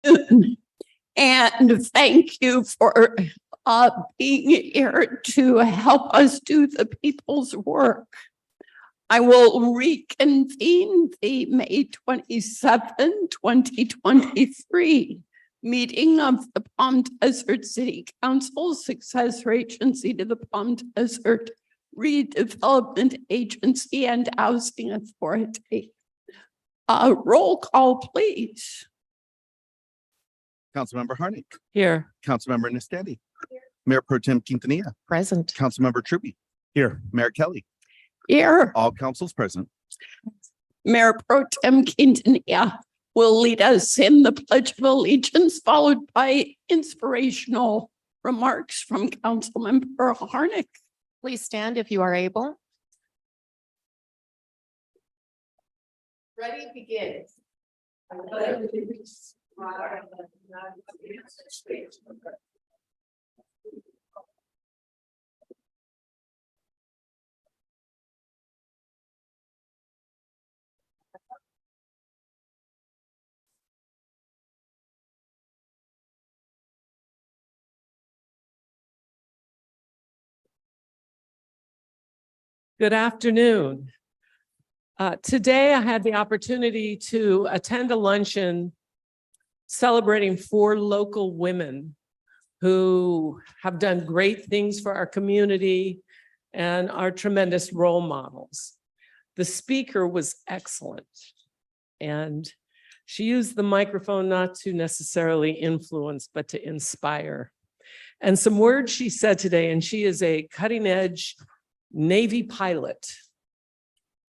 And thank you for being here to help us do the people's work. I will reconvene the May 27, 2023 meeting of the Palm Desert City Council, successor agency to the Palm Desert Redevelopment Agency and Housing Authority. Roll call, please. Councilmember Harnick. Here. Councilmember Nestetti. Mayor Pro Tem Quintanilla. Present. Councilmember Truby. Here. Mayor Kelly. Here. All councils present. Mayor Pro Tem Quintanilla will lead us in the Pledge of Allegiance, followed by inspirational remarks from Councilmember Harnick. Please stand if you are able. Ready, begin. Good afternoon. Today I had the opportunity to attend a luncheon celebrating 4 local women who have done great things for our community and are tremendous role models. The speaker was excellent, and she used the microphone not to necessarily influence, but to inspire. And some words she said today, and she is a cutting-edge Navy pilot.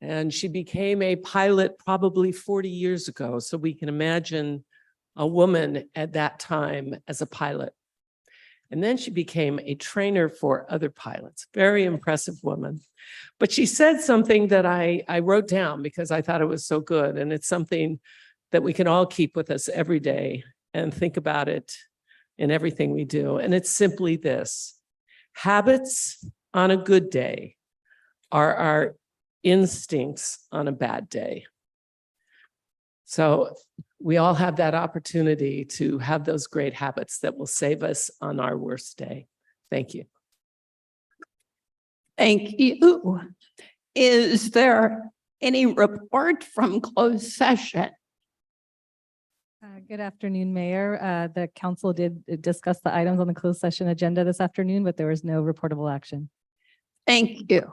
And she became a pilot probably 40 years ago. So we can imagine a woman at that time as a pilot. And then she became a trainer for other pilots. Very impressive woman. But she said something that I wrote down because I thought it was so good. And it's something that we can all keep with us every day and think about it in everything we do. And it's simply this: habits on a good day are our instincts on a bad day. So we all have that opportunity to have those great habits that will save us on our worst day. Thank you. Thank you. Is there any report from closed session? Good afternoon, Mayor. The council did discuss the items on the closed session agenda this afternoon, but there was no reportable action. Thank you.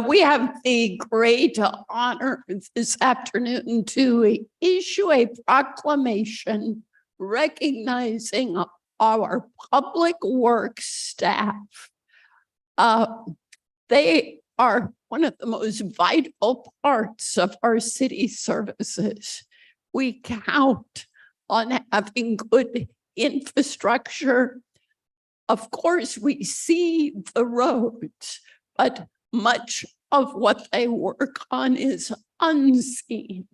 We have the great honor this afternoon to issue a proclamation recognizing our public works staff. They are one of the most vital parts of our city services. We count on having good infrastructure. Of course, we see the roads, but much of what they work on is unseen.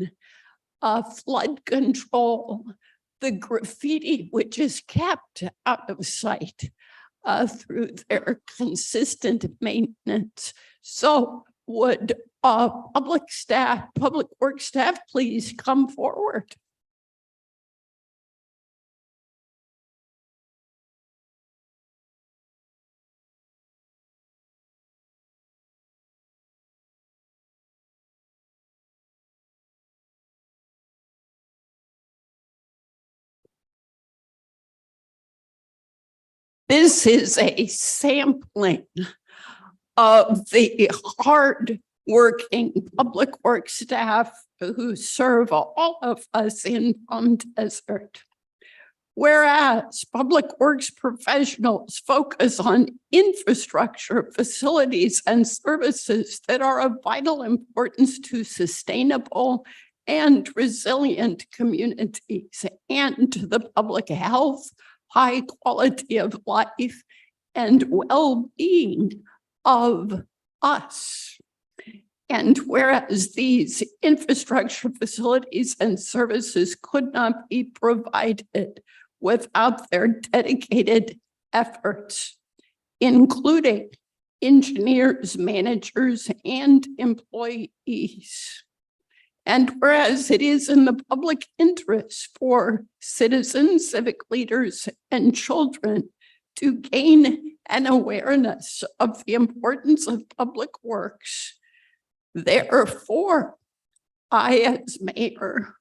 Flood control, the graffiti, which is kept out of sight through their consistent maintenance. So would public works staff please come forward? This is a sampling of the hard-working public works staff who serve all of us in Palm Desert. Whereas public works professionals focus on infrastructure, facilities, and services that are of vital importance to sustainable and resilient communities and to the public health, high quality of life, and well-being of us. And whereas these infrastructure facilities and services could not be provided without their dedicated efforts, including engineers, managers, and employees. And whereas it is in the public interest for citizens, civic leaders, and children to gain an awareness of the importance of public works, therefore, I, as mayor,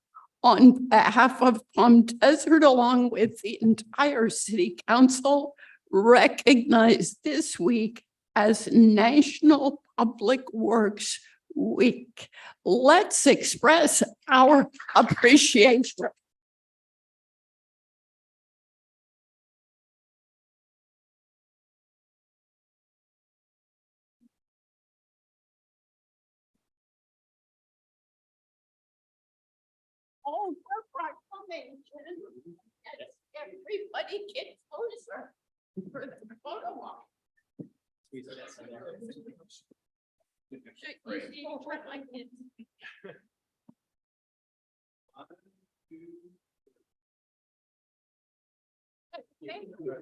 on behalf of Palm Desert, along with the entire city council, recognize this week as National Public Works Week. Let's express our appreciation. Oh, for proclamation. Yes, everybody get closer for the photo op. Thank you.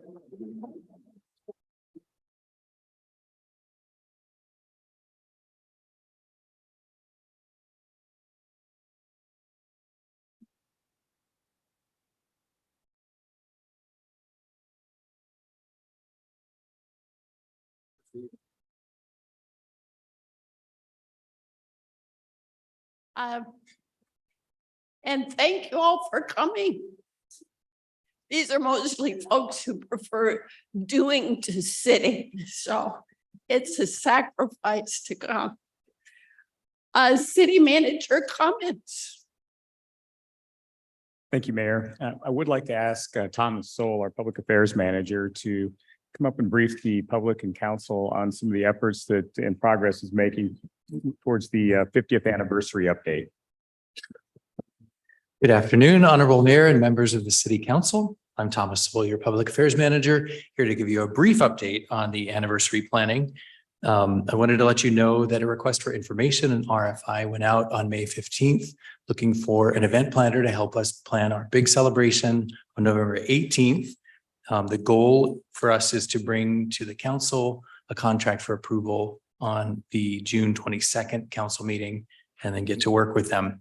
And thank you all for coming. These are mostly folks who prefer doing to sitting, so it's a sacrifice to come. City manager comments. Thank you, Mayor. I would like to ask Thomas Soul, our Public Affairs Manager, to come up and brief the public and council on some of the efforts that In Progress is making towards the 50th anniversary update. Good afternoon, Honorable Mayor and members of the City Council. I'm Thomas Soul, your Public Affairs Manager, here to give you a brief update on the anniversary planning. I wanted to let you know that a request for information, an RFI, went out on May 15th, looking for an event planner to help us plan our big celebration on November 18th. The goal for us is to bring to the council a contract for approval on the June 22nd council meeting and then get to work with them.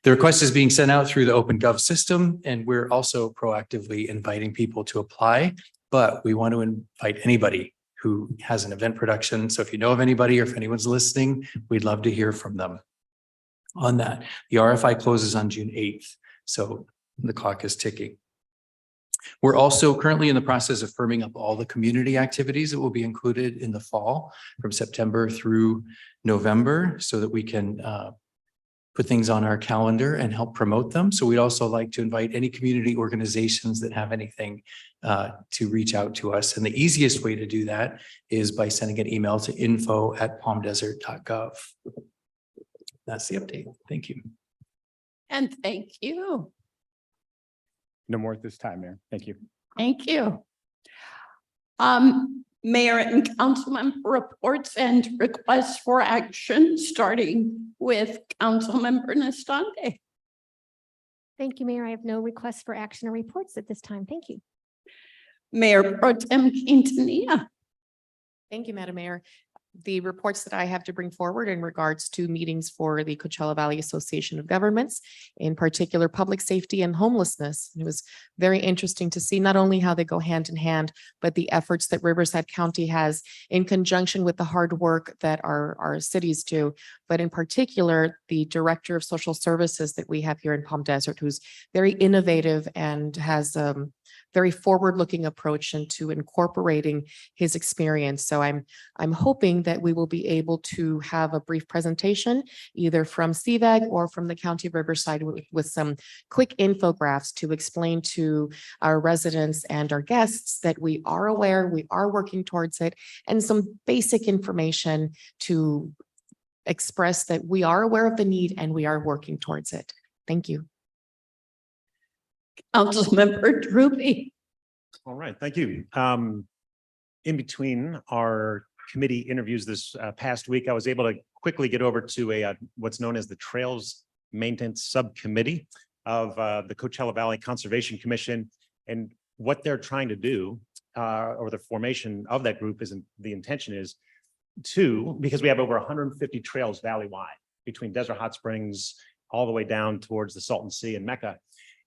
The request is being sent out through the OpenGov system, and we're also proactively inviting people to apply, but we want to invite anybody who has an event production. So if you know of anybody or if anyone's listening, we'd love to hear from them on that. The RFI closes on June 8th, so the clock is ticking. We're also currently in the process of firming up all the community activities that will be included in the fall from September through November so that we can put things on our calendar and help promote them. So we'd also like to invite any community organizations that have anything to reach out to us. And the easiest way to do that is by sending an email to info@palmdesert.gov. That's the update. Thank you. And thank you. No more at this time, Mayor. Thank you. Thank you. Mayor and council member reports and requests for action, starting with council member Nestande. Thank you, Mayor. I have no requests for action or reports at this time. Thank you. Mayor Pro Tem Quintanilla. Thank you, Madam Mayor. The reports that I have to bring forward in regards to meetings for the Coachella Valley Association of Governments, in particular public safety and homelessness. It was very interesting to see not only how they go hand in hand, but the efforts that Riverside County has in conjunction with the hard work that our cities do. But in particular, the Director of Social Services that we have here in Palm Desert, who's very innovative and has very forward-looking approach into incorporating his experience. So I'm hoping that we will be able to have a brief presentation either from CVAG or from the County of Riverside with some quick infographics to explain to our residents and our guests that we are aware, we are working towards it, and some basic information to express that we are aware of the need and we are working towards it. Thank you. Councilmember Druby. All right, thank you. In between our committee interviews this past week, I was able to quickly get over to what's known as the Trails Maintenance Subcommittee of the Coachella Valley Conservation Commission. And what they're trying to do, or the formation of that group, the intention is because we have over 150 trails valley-wide between Desert Hot Springs all the way down towards the Salton Sea and Mecca,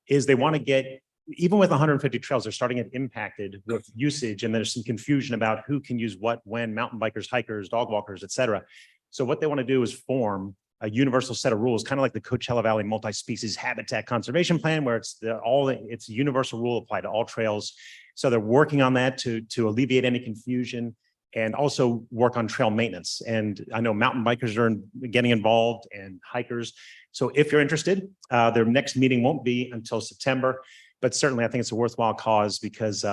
is they want to get, even with 150 trails, they're starting to get impacted with usage, and there's some confusion about who can use what, when, mountain bikers, hikers, dog walkers, et cetera. So what they want to do is form a universal set of rules, kind of like the Coachella Valley Multi-Species Habitat Conservation Plan, where it's it's a universal rule applied to all trails. So they're working on that to alleviate any confusion and also work on trail maintenance. And I know mountain bikers are getting involved and hikers. So if you're interested, their next meeting won't be until September, but certainly I think it's a worthwhile cause because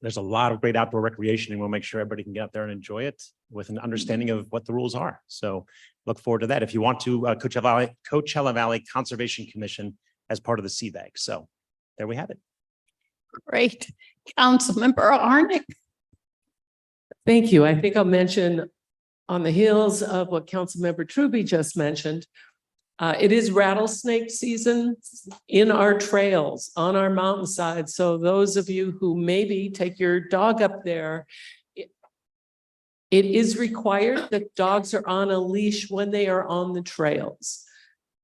there's a lot of great outdoor recreation, and we'll make sure everybody can get out there and enjoy it with an understanding of what the rules are. So look forward to that. If you want to, Coachella Valley Conservation Commission as part of the CVAG. So there we have it. Great. Councilmember Arnick. Thank you. I think I'll mention on the heels of what Councilmember Truby just mentioned, it is rattlesnake season in our trails, on our mountainside. So those of you who maybe take your dog up there, it is required that dogs are on a leash when they are on the trails.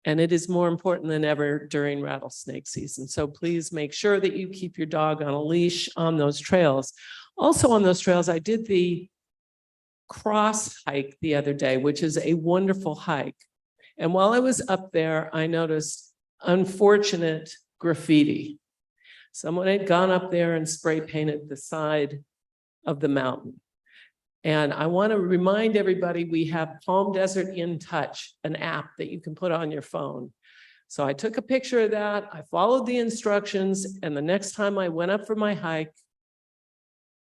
And it is more important than ever during rattlesnake season. So please make sure that you keep your dog on a leash on those trails. Also on those trails, I did the cross hike the other day, which is a wonderful hike. And while I was up there, I noticed unfortunate graffiti. Someone had gone up there and spray painted the side of the mountain. And I want to remind everybody, we have Palm Desert In Touch, an app that you can put on your phone. So I took a picture of that. I followed the instructions. And the next time I went up for my hike,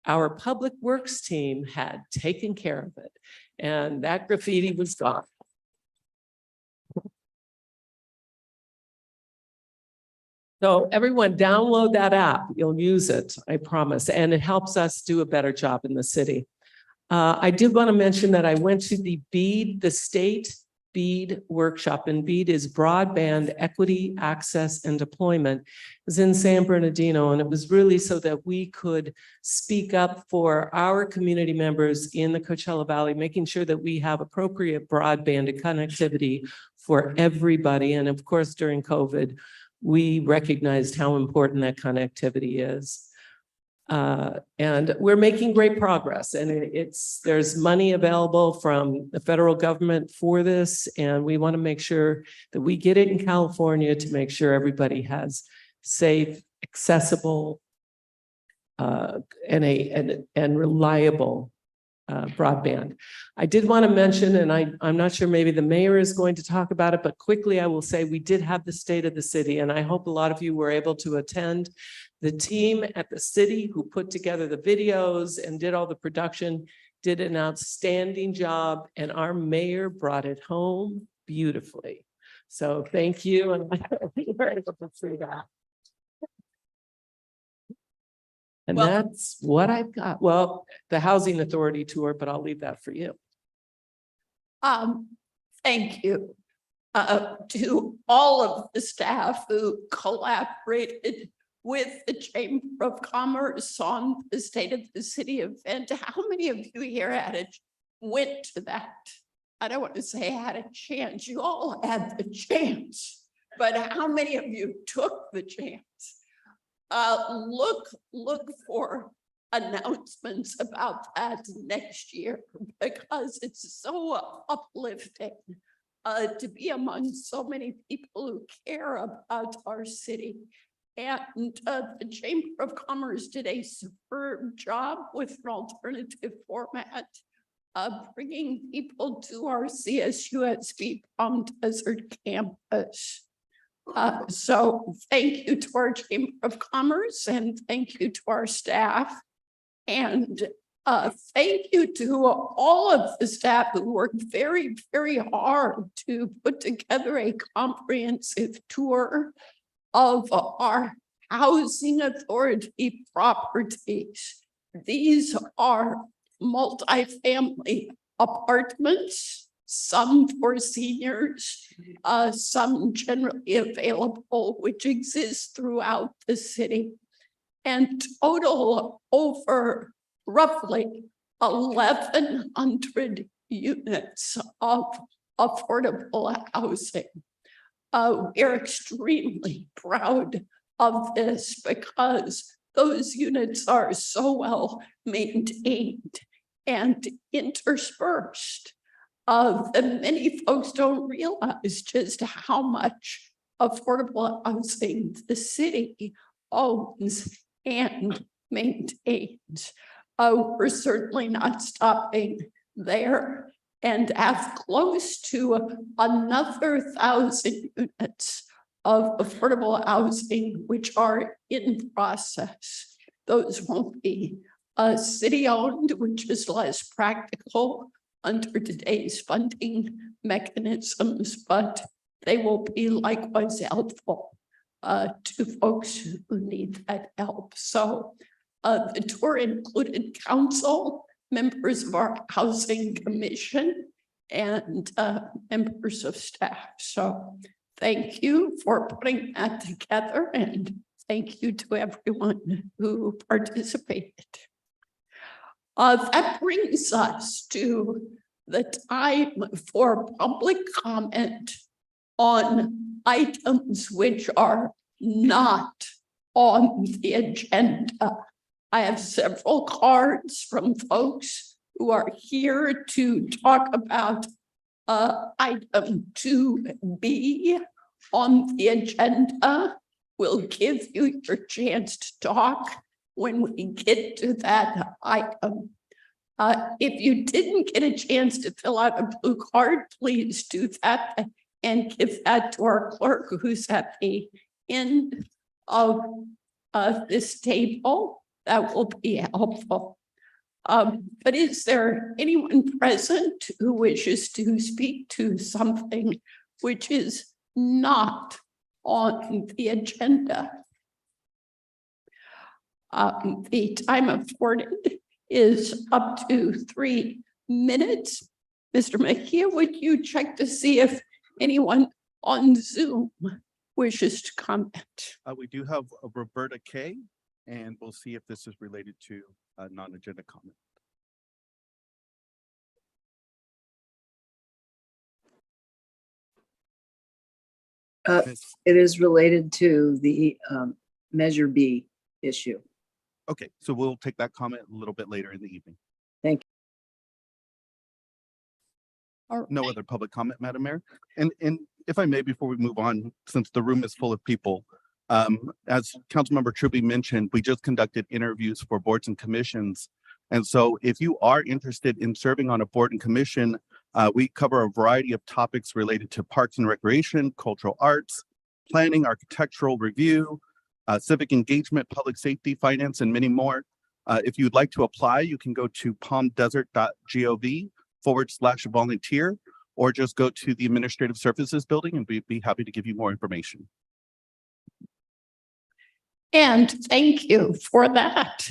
our public works team had taken care of it. And that graffiti was gone. So everyone download that app. You'll use it, I promise. And it helps us do a better job in the city. I did want to mention that I went to the BEAD, the state BEAD workshop, and BEAD is Broadband Equity, Access, and Deployment. It was in San Bernardino, and it was really so that we could speak up for our community members in the Coachella Valley, making sure that we have appropriate broadband connectivity for everybody. And of course, during COVID, we recognized how important that connectivity is. And we're making great progress, and there's money available from the federal government for this. And we want to make sure that we get it in California to make sure everybody has safe, accessible, and reliable broadband. I did want to mention, and I'm not sure, maybe the mayor is going to talk about it, but quickly I will say we did have the State of the City, and I hope a lot of you were able to attend. The team at the city who put together the videos and did all the production did an outstanding job, and our mayor brought it home beautifully. So thank you, and we were able to see that. And Well, that's what I've got. Well, the Housing Authority tour, but I'll leave that for you. Thank you to all of the staff who collaborated with the Chamber of Commerce on the State of the City event. How many of you here went to that? I don't want to say had a chance. You all had the chance, but how many of you took the chance? Look for announcements about that next year, because it's so uplifting to be among so many people who care about our city. And the Chamber of Commerce did a superb job with an alternative format, bringing people to our CSUSB Palm Desert campus. So thank you to our Chamber of Commerce, and thank you to our staff. And thank you to all of the staff who worked very, very hard to put together a comprehensive tour of our housing authority properties. These are multifamily apartments, some for seniors, some generally available, which exists throughout the city, and total over roughly 1,100 units of affordable housing. we're extremely proud of this because those units are so well maintained and interspersed. That many folks don't realize just how much affordable housing the city owns and maintains. We're certainly not stopping there and have close to another 1,000 units of affordable housing which are in process. Those won't be city-owned, which is less practical under today's funding mechanisms, but they will be likewise helpful to folks who need that help. So the tour included council, members of our housing commission, and members of staff. So thank you for putting that together, and thank you to everyone who participated. That brings us to the time for public comment on items which are not on the agenda. I have several cards from folks who are here to talk about item 2B on the agenda. We'll give you your chance to talk when we get to that item. If you didn't get a chance to fill out a blue card, please do that and give that to our clerk who's at the end of this table. That will be helpful. But is there anyone present who wishes to speak to something which is not on the agenda? The time afforded is up to 3 minutes. Mr. Mejia, would you check to see if anyone on Zoom wishes to comment? We do have Roberta Kay, and we'll see if this is related to a non-agenda comment. Miss- It is related to the Measure B issue. Okay, so we'll take that comment a little bit later in the evening. Or No other public comment, Madam Mayor. And if I may, before we move on, since the room is full of people, as Councilmember Truby mentioned, we just conducted interviews for boards and commissions. And so if you are interested in serving on a board and commission, we cover a variety of topics related to parks and recreation, cultural arts, planning, architectural review, civic engagement, public safety, finance, and many more. If you'd like to apply, you can go to palmdesert.gov/volunteer, or just go to the Administrative Services Building and we'd be happy to give you more information. And thank you for that.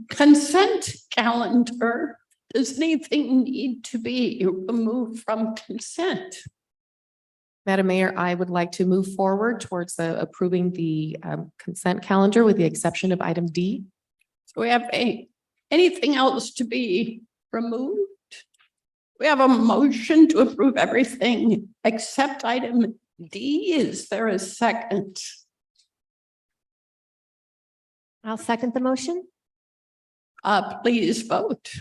Consent calendar. Does anything need to be removed from consent? Madam Mayor, I would like to move forward towards approving the consent calendar with the exception of item D. So we have anything else to be removed? We have a motion to approve everything except item D. Is there a second? I'll second the motion. Please vote.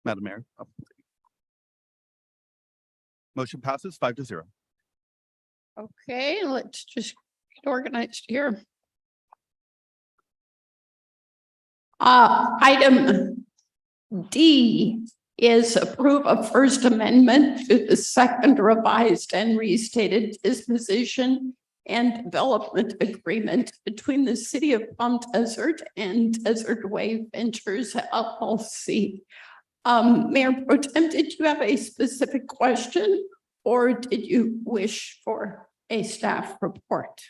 Madam Mayor. Motion passes 5-0. Okay, let's just get organized here. Item D is approve a First Amendment to the second revised and restated disposition and development agreement between the city of Palm Desert and Desert Wave Ventures LLC. Mayor Pro Tem, did you have a specific question or did you wish for a staff report?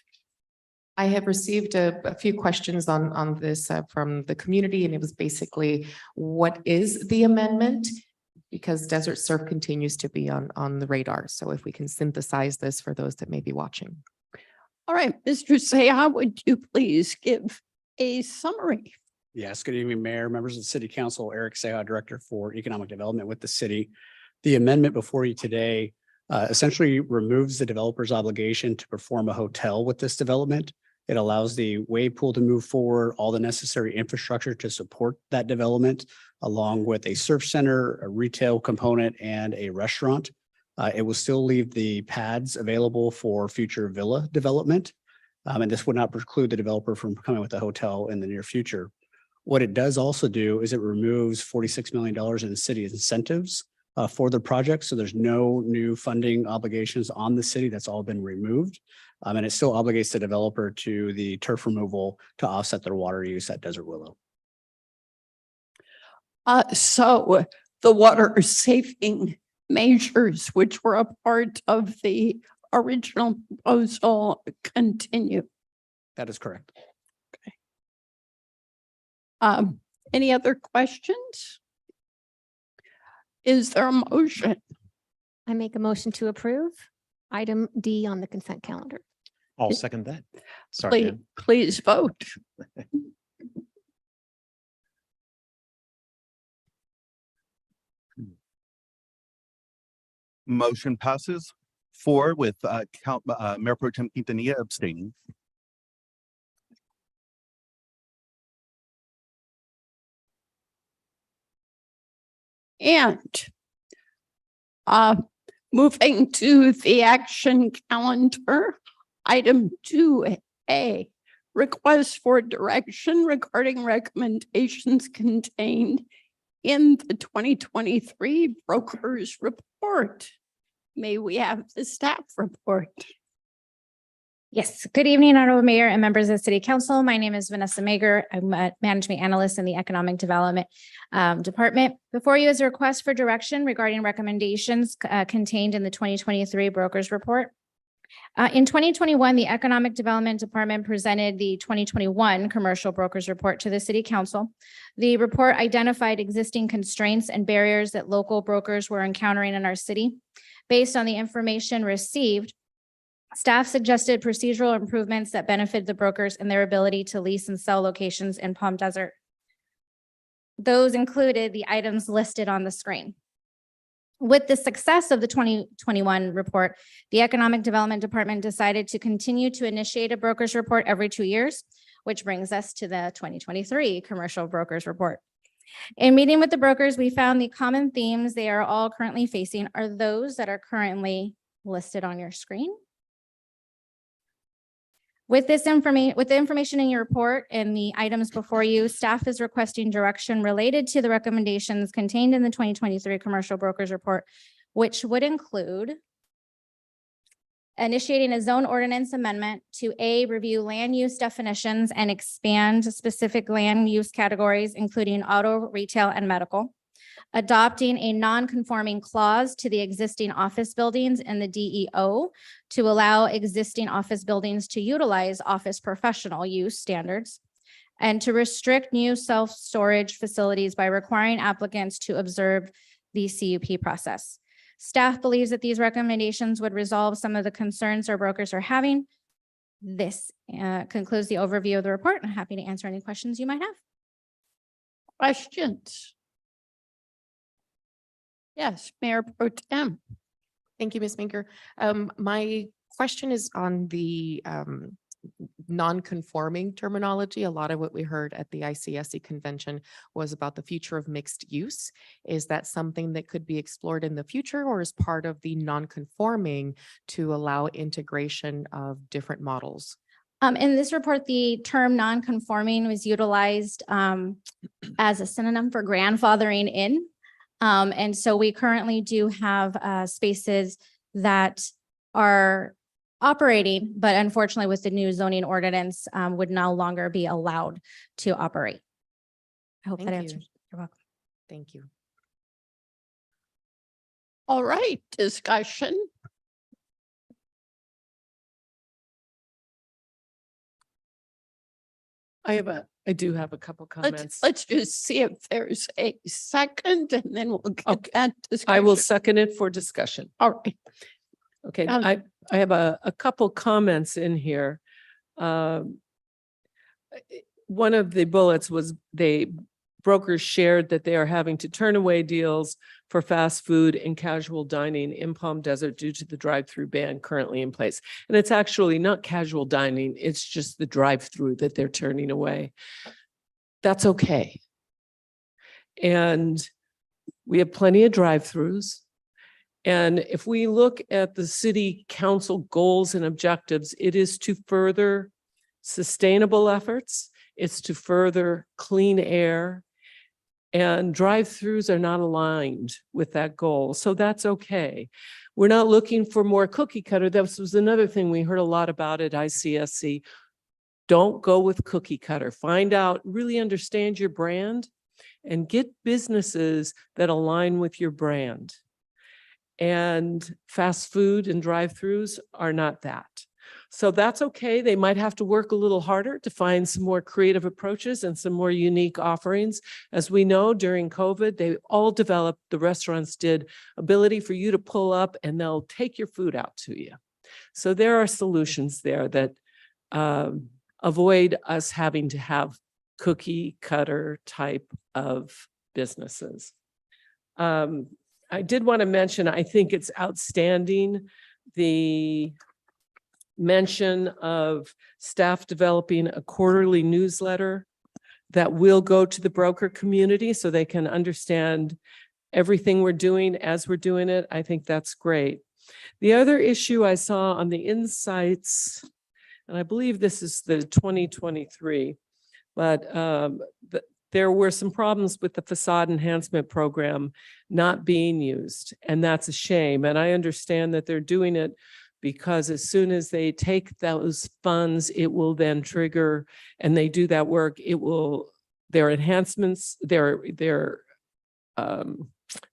I have received a few questions on this from the community, and it was basically, what is the amendment? Because Desert Surf continues to be on the radar. So if we can synthesize this for those that may be watching. All right, Mr. Seah, would you please give a summary? Yes, good evening, Mayor, members of the City Council, Eric Seah, Director for Economic Development with the city. The amendment before you today essentially removes the developer's obligation to perform a hotel with this development. It allows the wave pool to move forward, all the necessary infrastructure to support that development, along with a surf center, a retail component, and a restaurant. It will still leave the pads available for future villa development. And this would not preclude the developer from coming with a hotel in the near future. What it does also do is it removes $46 million in city incentives for the project. So there's no new funding obligations on the city. That's all been removed. And it still obligates the developer to the turf removal to offset their water use at Desert Willow. So the water saving measures, which were a part of the original proposal, continue. That is correct. Any other questions? Is there a motion? I make a motion to approve item D on the consent calendar. I'll second that. Sorry. Please, Dan. please vote. Motion passes 4 with Mayor Pro Tem Quintanilla abstaining. And moving to the action calendar, item 2A, request for direction regarding recommendations contained in the 2023 brokers report. May we have the staff report? Yes, good evening, Honorable Mayor and members of the City Council. My name is Vanessa Mager. I'm a management analyst in the Economic Development Department. Before you is a request for direction regarding recommendations contained in the 2023 brokers report. In 2021, the Economic Development Department presented the 2021 Commercial Brokers Report to the City Council. The report identified existing constraints and barriers that local brokers were encountering in our city. Based on the information received, staff suggested procedural improvements that benefit the brokers in their ability to lease and sell locations in Palm Desert. Those included the items listed on the screen. With the success of the 2021 report, the Economic Development Department decided to continue to initiate a brokers report every 2 years, which brings us to the 2023 Commercial Brokers Report. In meeting with the brokers, we found the common themes they are all currently facing are those that are currently listed on your screen. With the information in your report and the items before you, staff is requesting direction related to the recommendations contained in the 2023 Commercial Brokers Report, which would include initiating a zone ordinance amendment to review land use definitions and expand specific land use categories, including auto, retail, and medical. Adopting a non-conforming clause to the existing office buildings in the DEO to allow existing office buildings to utilize office professional use standards, and to restrict new self-storage facilities by requiring applicants to observe the CUP process. Staff believes that these recommendations would resolve some of the concerns our brokers are having. This concludes the overview of the report. I'm happy to answer any questions you might have. Questions? Yes, Mayor Pro Tem. Thank you, Ms. Maker. My question is on the non-conforming terminology. A lot of what we heard at the ICSC convention was about the future of mixed use. Is that something that could be explored in the future, or is part of the non-conforming to allow integration of different models? In this report, the term non-conforming was utilized as a synonym for grandfathering in. And so we currently do have spaces that are operating, but unfortunately with the new zoning ordinance would no longer be allowed to operate. I hope that Thank you. answers. You're welcome. Thank you. All right, discussion. I do have a couple comments. Let's just see if there's a second and then we'll get Okay. that discussion. I will second it for discussion. All right. Okay, Um, I have a couple comments in here. One of the bullets was brokers shared that they are having to turn away deals for fast food and casual dining in Palm Desert due to the drive-through ban currently in place. And it's actually not casual dining, it's just the drive-through that they're turning away. That's okay. And we have plenty of drive-throughs. And if we look at the city council goals and objectives, it is to further sustainable efforts, it's to further clean air, and drive-throughs are not aligned with that goal. So that's okay. We're not looking for more cookie cutter. That was another thing we heard a lot about at ICSC. Don't go with cookie cutter. Find out, really understand your brand and get businesses that align with your brand. And fast food and drive-throughs are not that. So that's okay. They might have to work a little harder to find some more creative approaches and some more unique offerings. As we know, during COVID, they all developed, the restaurants did, ability for you to pull up and they'll take your food out to you. So there are solutions there that avoid us having to have cookie cutter type of businesses. I did want to mention, I think it's outstanding, the mention of staff developing a quarterly newsletter that will go to the broker community so they can understand everything we're doing as we're doing it. I think that's great. The other issue I saw on the insights, and I believe this is the 2023, but there were some problems with the facade enhancement program not being used, and that's a shame. And I understand that they're doing it because as soon as they take those funds, it will then trigger, and they do that work, it will, their enhancements, their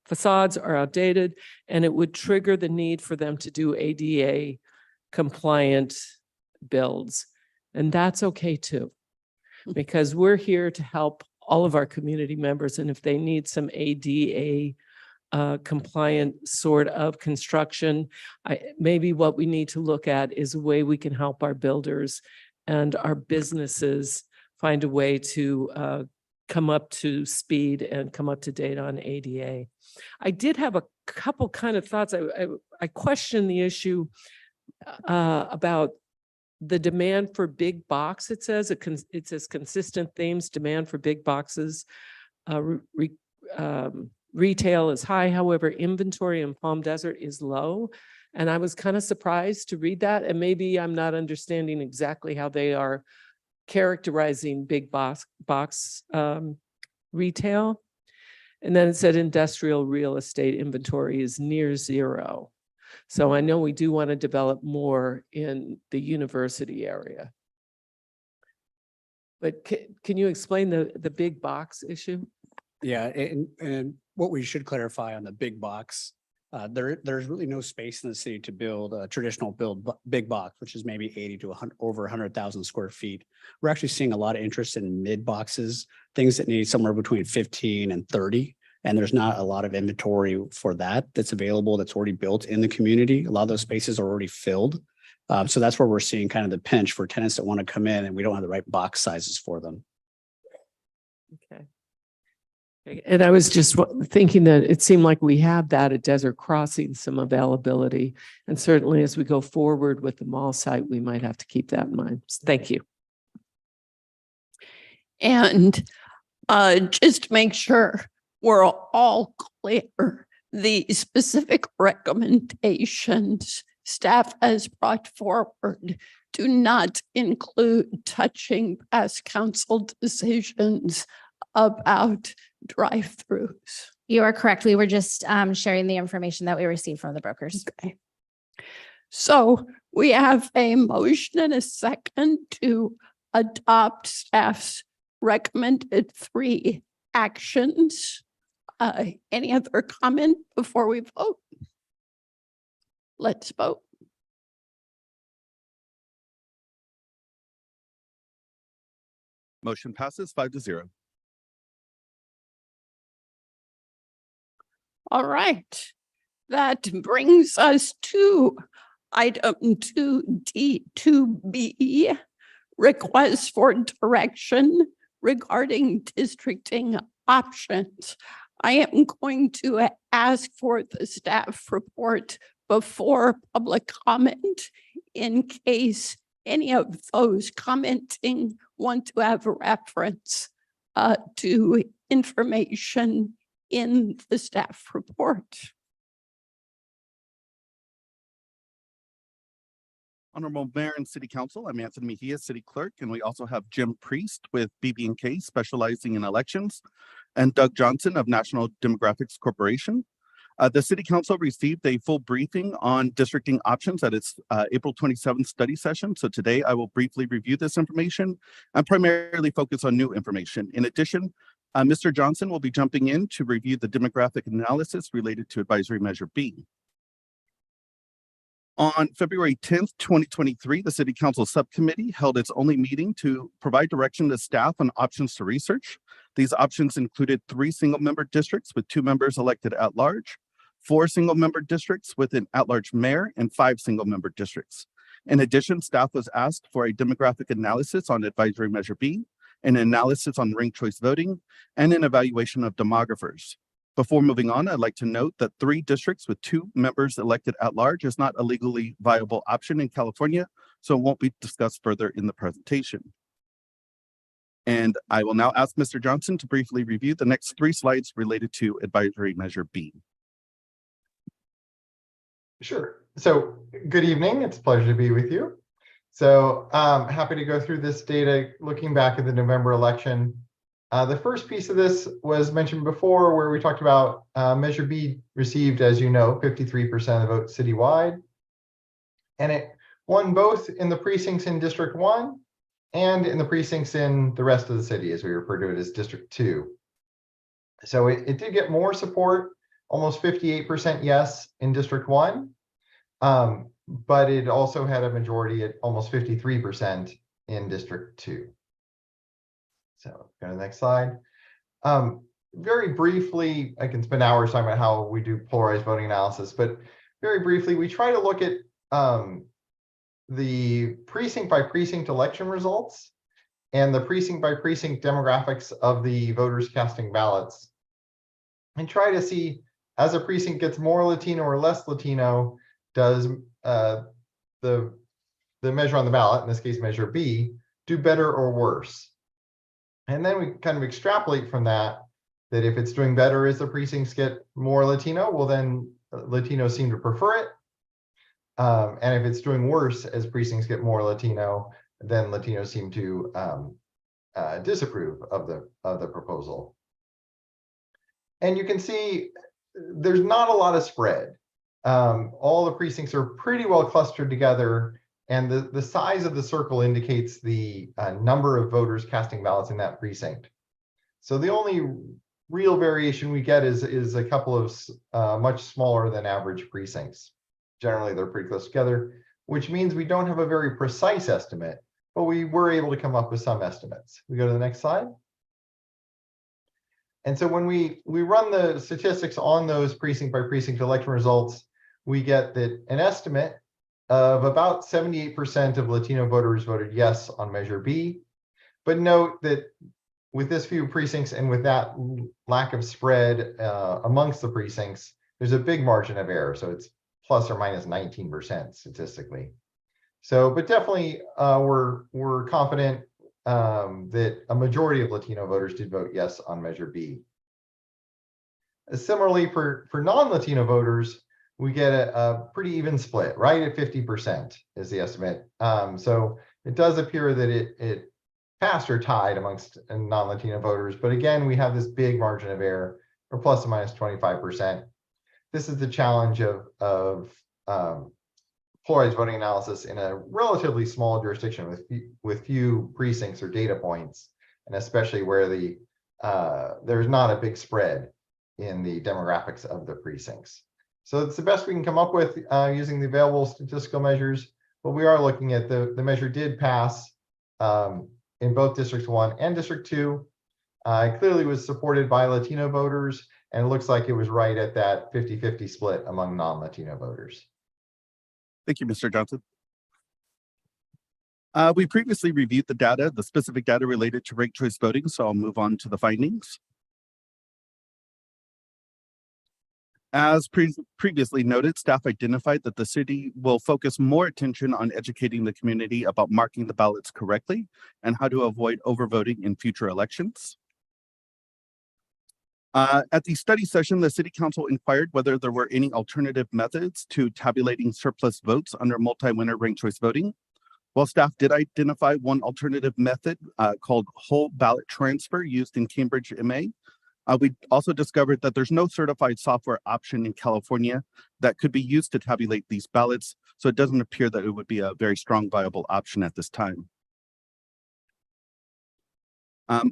facades are outdated, and it would trigger the need for them to do ADA compliant builds. And that's okay too, because we're here to help all of our community members. And if they need some ADA compliant sort of construction, maybe what we need to look at is a way we can help our builders and our businesses find a way to come up to speed and come up to date on ADA. I did have a couple kind of thoughts. I question the issue about the demand for big box. It says consistent themes, demand for big boxes. Retail is high, however, inventory in Palm Desert is low. And I was kind of surprised to read that. And maybe I'm not understanding exactly how they are characterizing big box retail. And then it said industrial real estate inventory is near zero. So I know we do want to develop more in the university area. But can you explain the big box issue? Yeah, and what we should clarify on the big box, there's really no space in the city to build a traditional big box, which is maybe 80 to 100, over 100,000 square feet. We're actually seeing a lot of interest in mid boxes, things that need somewhere between 15 and 30. And there's not a lot of inventory for that that's available, that's already built in the community. A lot of those spaces are already filled. So that's where we're seeing kind of the pinch for tenants that want to come in and we don't have the right box sizes for them. Okay. And I was just thinking that it seemed like we have that at Desert Crossing, some availability. And certainly as we go forward with the mall site, we might have to keep that in mind. Thank you. And just to make sure we're all clear, the specific recommendations staff has brought forward do not include touching past council decisions about drive-throughs. You are correct. We were just sharing the information that we received from the brokers. Okay. So we have a motion and a second to adopt staff's recommended 3 actions. Any other comment before we vote? Let's vote. Motion passes 5-0. All right. That brings us to Item 2D, 2B, request for direction regarding districting options. I am going to ask for the staff report before public comment in case any of those commenting want to have a reference to information in the staff report. Honorable Mayor and City Council, I'm Anthony Mejia, City Clerk, and we also have Jim Priest with BB&K specializing in elections, and Doug Johnson of National Demographics Corporation. The City Council received a full briefing on districting options at its April 27th study session. So today I will briefly review this information and primarily focus on new information. In addition, Mr. Johnson will be jumping in to review the demographic analysis related to Advisory Measure B. On February 10th, 2023, the City Council Subcommittee held its only meeting to provide direction to staff on options to research. These options included 3 single-member districts with 2 members elected at large, 4 single-member districts with an at-large mayor, and 5 single-member districts. In addition, staff was asked for a demographic analysis on Advisory Measure B, an analysis on ranked choice voting, and an evaluation of demographers. Before moving on, I'd like to note that 3 districts with 2 members elected at large is not a legally viable option in California, so it won't be discussed further in the presentation. And I will now ask Mr. Johnson to briefly review the next 3 slides related to Advisory Measure B. Sure. So good evening. It's a pleasure to be with you. So happy to go through this data looking back at the November election. The first piece of this was mentioned before, where we talked about Measure B received, as you know, 53% of the votes citywide. And it won both in the precincts in District 1 and in the precincts in the rest of the city, as we refer to it as District 2. So it did get more support, almost 58% yes in District 1, but it also had a majority at almost 53% in District 2. So go to the next slide. Very briefly, I can spend hours talking about how we do polarized voting analysis, but very briefly, we try to look at the precinct by precinct election results and the precinct by precinct demographics of the voters casting ballots, and try to see, as a precinct gets more Latino or less Latino, does the measure on the ballot, in this case Measure B, do better or worse? And then we kind of extrapolate from that if it's doing better as the precincts get more Latino, well, then Latinos seem to prefer it. And if it's doing worse as precincts get more Latino, then Latinos seem to disapprove of the proposal. And you can see there's not a lot of spread. All the precincts are pretty well clustered together, and the size of the circle indicates the number of voters casting ballots in that precinct. So the only real variation we get is a couple of much smaller than average precincts. Generally, they're pretty close together, which means we don't have a very precise estimate, but we were able to come up with some estimates. We go to the next slide. And so when we run the statistics on those precinct by precinct election results, we get that an estimate of about 78% of Latino voters voted yes on Measure B. But note that with this few precincts and with that lack of spread amongst the precincts, there's a big margin of error. So it's plus or minus 19% statistically. So, but definitely we're confident that a majority of Latino voters did vote yes on Measure B. Similarly, for non-Latino voters, we get a pretty even split, right at 50% is the estimate. So it does appear that it passed or tied amongst non-Latino voters. But again, we have this big margin of error, or plus or minus 25%. This is the challenge of polarized voting analysis in a relatively small jurisdiction with few precincts or data points, and especially where there's not a big spread in the demographics of the precincts. So it's the best we can come up with using the available statistical measures, but we are looking at the measure did pass in both District 1 and District 2. It clearly was supported by Latino voters, and it looks like it was right at that 50-50 split among non-Latino voters. Thank you, Mr. Johnson. We previously reviewed the specific data related to ranked choice voting, so I'll move on to the findings. As previously noted, staff identified that the city will focus more attention on educating the community about marking the ballots correctly and how to avoid overvoting in future elections. At the study session, the city council inquired whether there were any alternative methods to tabulating surplus votes under multi-winner ranked choice voting. While staff did identify one alternative method called whole ballot transfer used in Cambridge, MA, we also discovered that there's no certified software option in California that could be used to tabulate these ballots, so it doesn't appear that it would be a very strong viable option at this time.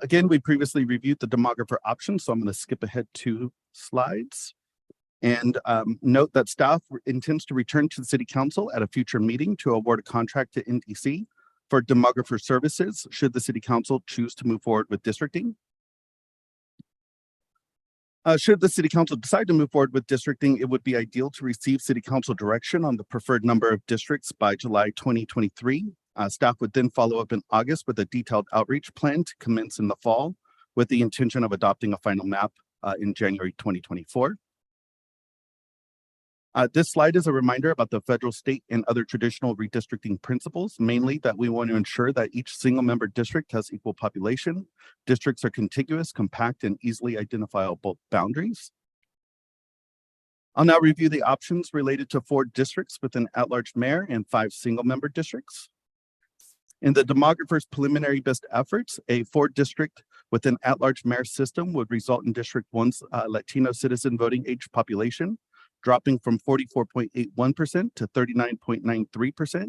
Again, we previously reviewed the demographer option, so I'm going to skip ahead 2 slides. And note that staff intends to return to the city council at a future meeting to award a contract to NDC for demographer services should the city council choose to move forward with districting. Should the city council decide to move forward with districting, it would be ideal to receive city council direction on the preferred number of districts by July 2023. Staff would then follow up in August with a detailed outreach plan to commence in the fall with the intention of adopting a final map in January 2024. This slide is a reminder about the federal, state, and other traditional redistricting principles, mainly that we want to ensure that each single member district has equal population. Districts are contiguous, compact, and easily identifiable boundaries. I'll now review the options related to 4 districts with an at-large mayor and 5 single-member districts. In the demographer's preliminary best efforts, a 4-district with an at-large mayor system would result in District 1's Latino citizen voting age population dropping from 44.81% to 39.93%,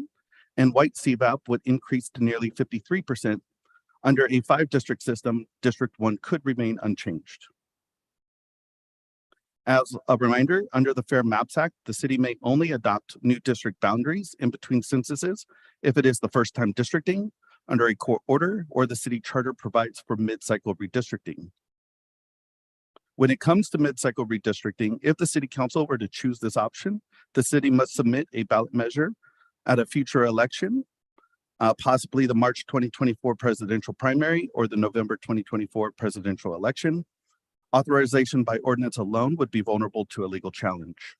and white CVAP would increase to nearly 53%. Under a 5-district system, District 1 could remain unchanged. As a reminder, under the Fair Maps Act, the city may only adopt new district boundaries in between censuses if it is the first time districting under a court order or the city charter provides for mid-cycle redistricting. When it comes to mid-cycle redistricting, if the city council were to choose this option, the city must submit a ballot measure at a future election, possibly the March 2024 presidential primary or the November 2024 presidential election. Authorization by ordinance alone would be vulnerable to a legal challenge.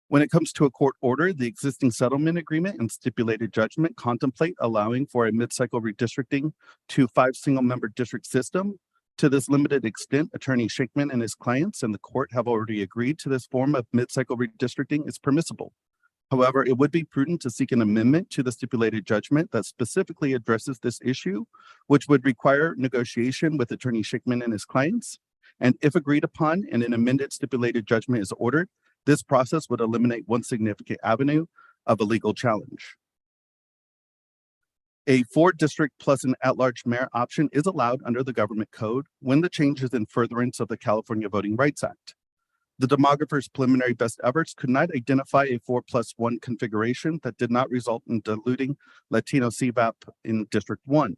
When it comes to a court order, the existing settlement agreement and stipulated judgment contemplate allowing for a mid-cycle redistricting to 5 single-member district system. To this limited extent, Attorney Shankman and his clients and the court have already agreed to this form of mid-cycle redistricting is permissible. However, it would be prudent to seek an amendment to the stipulated judgment that specifically addresses this issue, which would require negotiation with Attorney Shankman and his clients. And if agreed upon and an amended stipulated judgment is ordered, this process would eliminate one significant avenue of a legal challenge. A 4-district plus an at-large mayor option is allowed under the government code when the change is in furtherance of the California Voting Rights Act. The demographer's preliminary best efforts could not identify a 4+1 configuration that did not result in diluting Latino CVAP in District 1.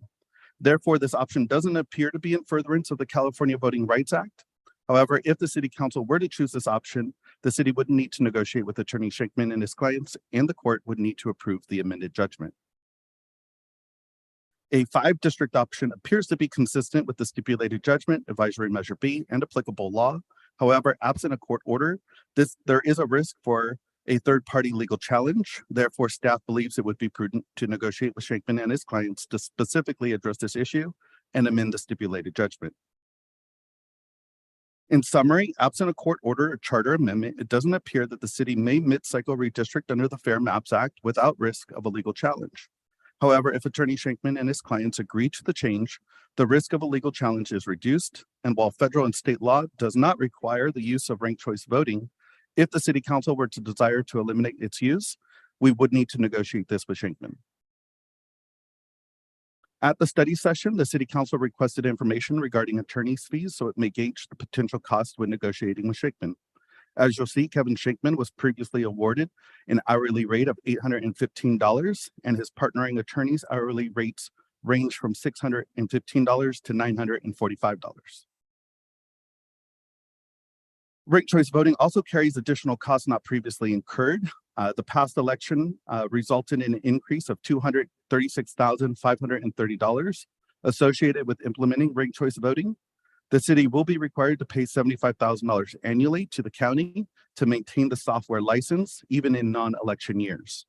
Therefore, this option doesn't appear to be in furtherance of the California Voting Rights Act. However, if the city council were to choose this option, the city would need to negotiate with Attorney Shankman and his clients, and the court would need to approve the amended judgment. A 5-district option appears to be consistent with the stipulated judgment, advisory measure B, and applicable law. However, absent a court order, there is a risk for a third-party legal challenge. Therefore, staff believes it would be prudent to negotiate with Shankman and his clients to specifically address this issue and amend the stipulated judgment. In summary, absent a court order or charter amendment, it doesn't appear that the city may mid-cycle redistrict under the Fair Maps Act without risk of a legal challenge. However, if Attorney Shankman and his clients agree to the change, the risk of a legal challenge is reduced. And while federal and state law does not require the use of ranked choice voting, if the city council were to desire to eliminate its use, we would need to negotiate this with Shankman. At the study session, the city council requested information regarding attorney's fees so it may gauge the potential cost when negotiating with Shankman. As you'll see, Kevin Shankman was previously awarded an hourly rate of $815, and his partnering attorney's hourly rates range from $615 to $945. Ranked choice voting also carries additional costs not previously incurred. The past election resulted in an increase of $236,530 associated with implementing ranked choice voting. The city will be required to pay $75,000 annually to the county to maintain the software license, even in non-election years.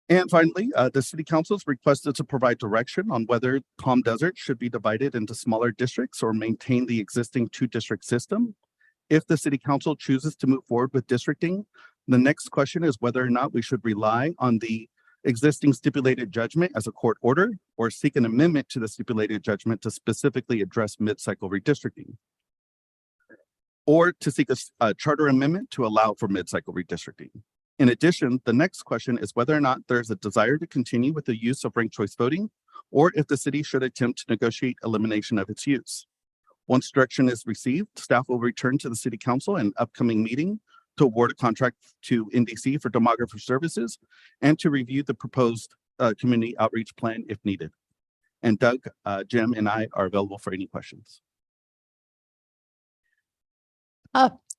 And finally, the city council is requested to provide direction on whether Palm Desert should be divided into smaller districts or maintain the existing 2-district system. If the city council chooses to move forward with districting, the next question is whether or not we should rely on the existing stipulated judgment as a court order or seek an amendment to the stipulated judgment to specifically address mid-cycle redistricting, or to seek a charter amendment to allow for mid-cycle redistricting. In addition, the next question is whether or not there's a desire to continue with the use of ranked choice voting, or if the city should attempt to negotiate elimination of its use. Once direction is received, staff will return to the city council in an upcoming meeting to award a contract to NDC for demographer services and to review the proposed community outreach plan if needed. And Doug, Jim, and I are available for any questions.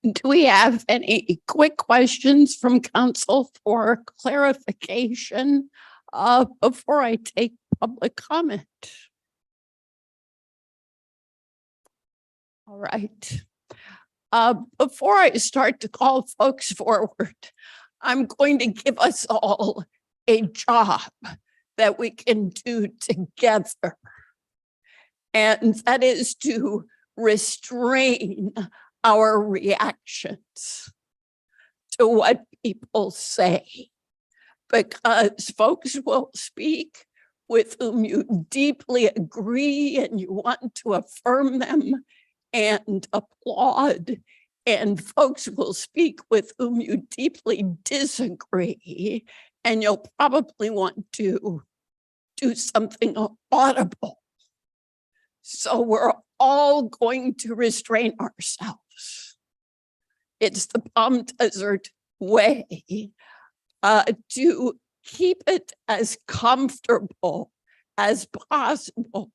Do we have any quick questions from council for clarification before I take public comment? All right. Before I start to call folks forward, I'm going to give us all a job that we can do together. And that is to restrain our reactions to what people say, because folks will speak with whom you deeply agree and you want to affirm them and applaud, and folks will speak with whom you deeply disagree, and you'll probably want to do something audible. So we're all going to restrain ourselves. It's the Palm Desert way to keep it as comfortable as possible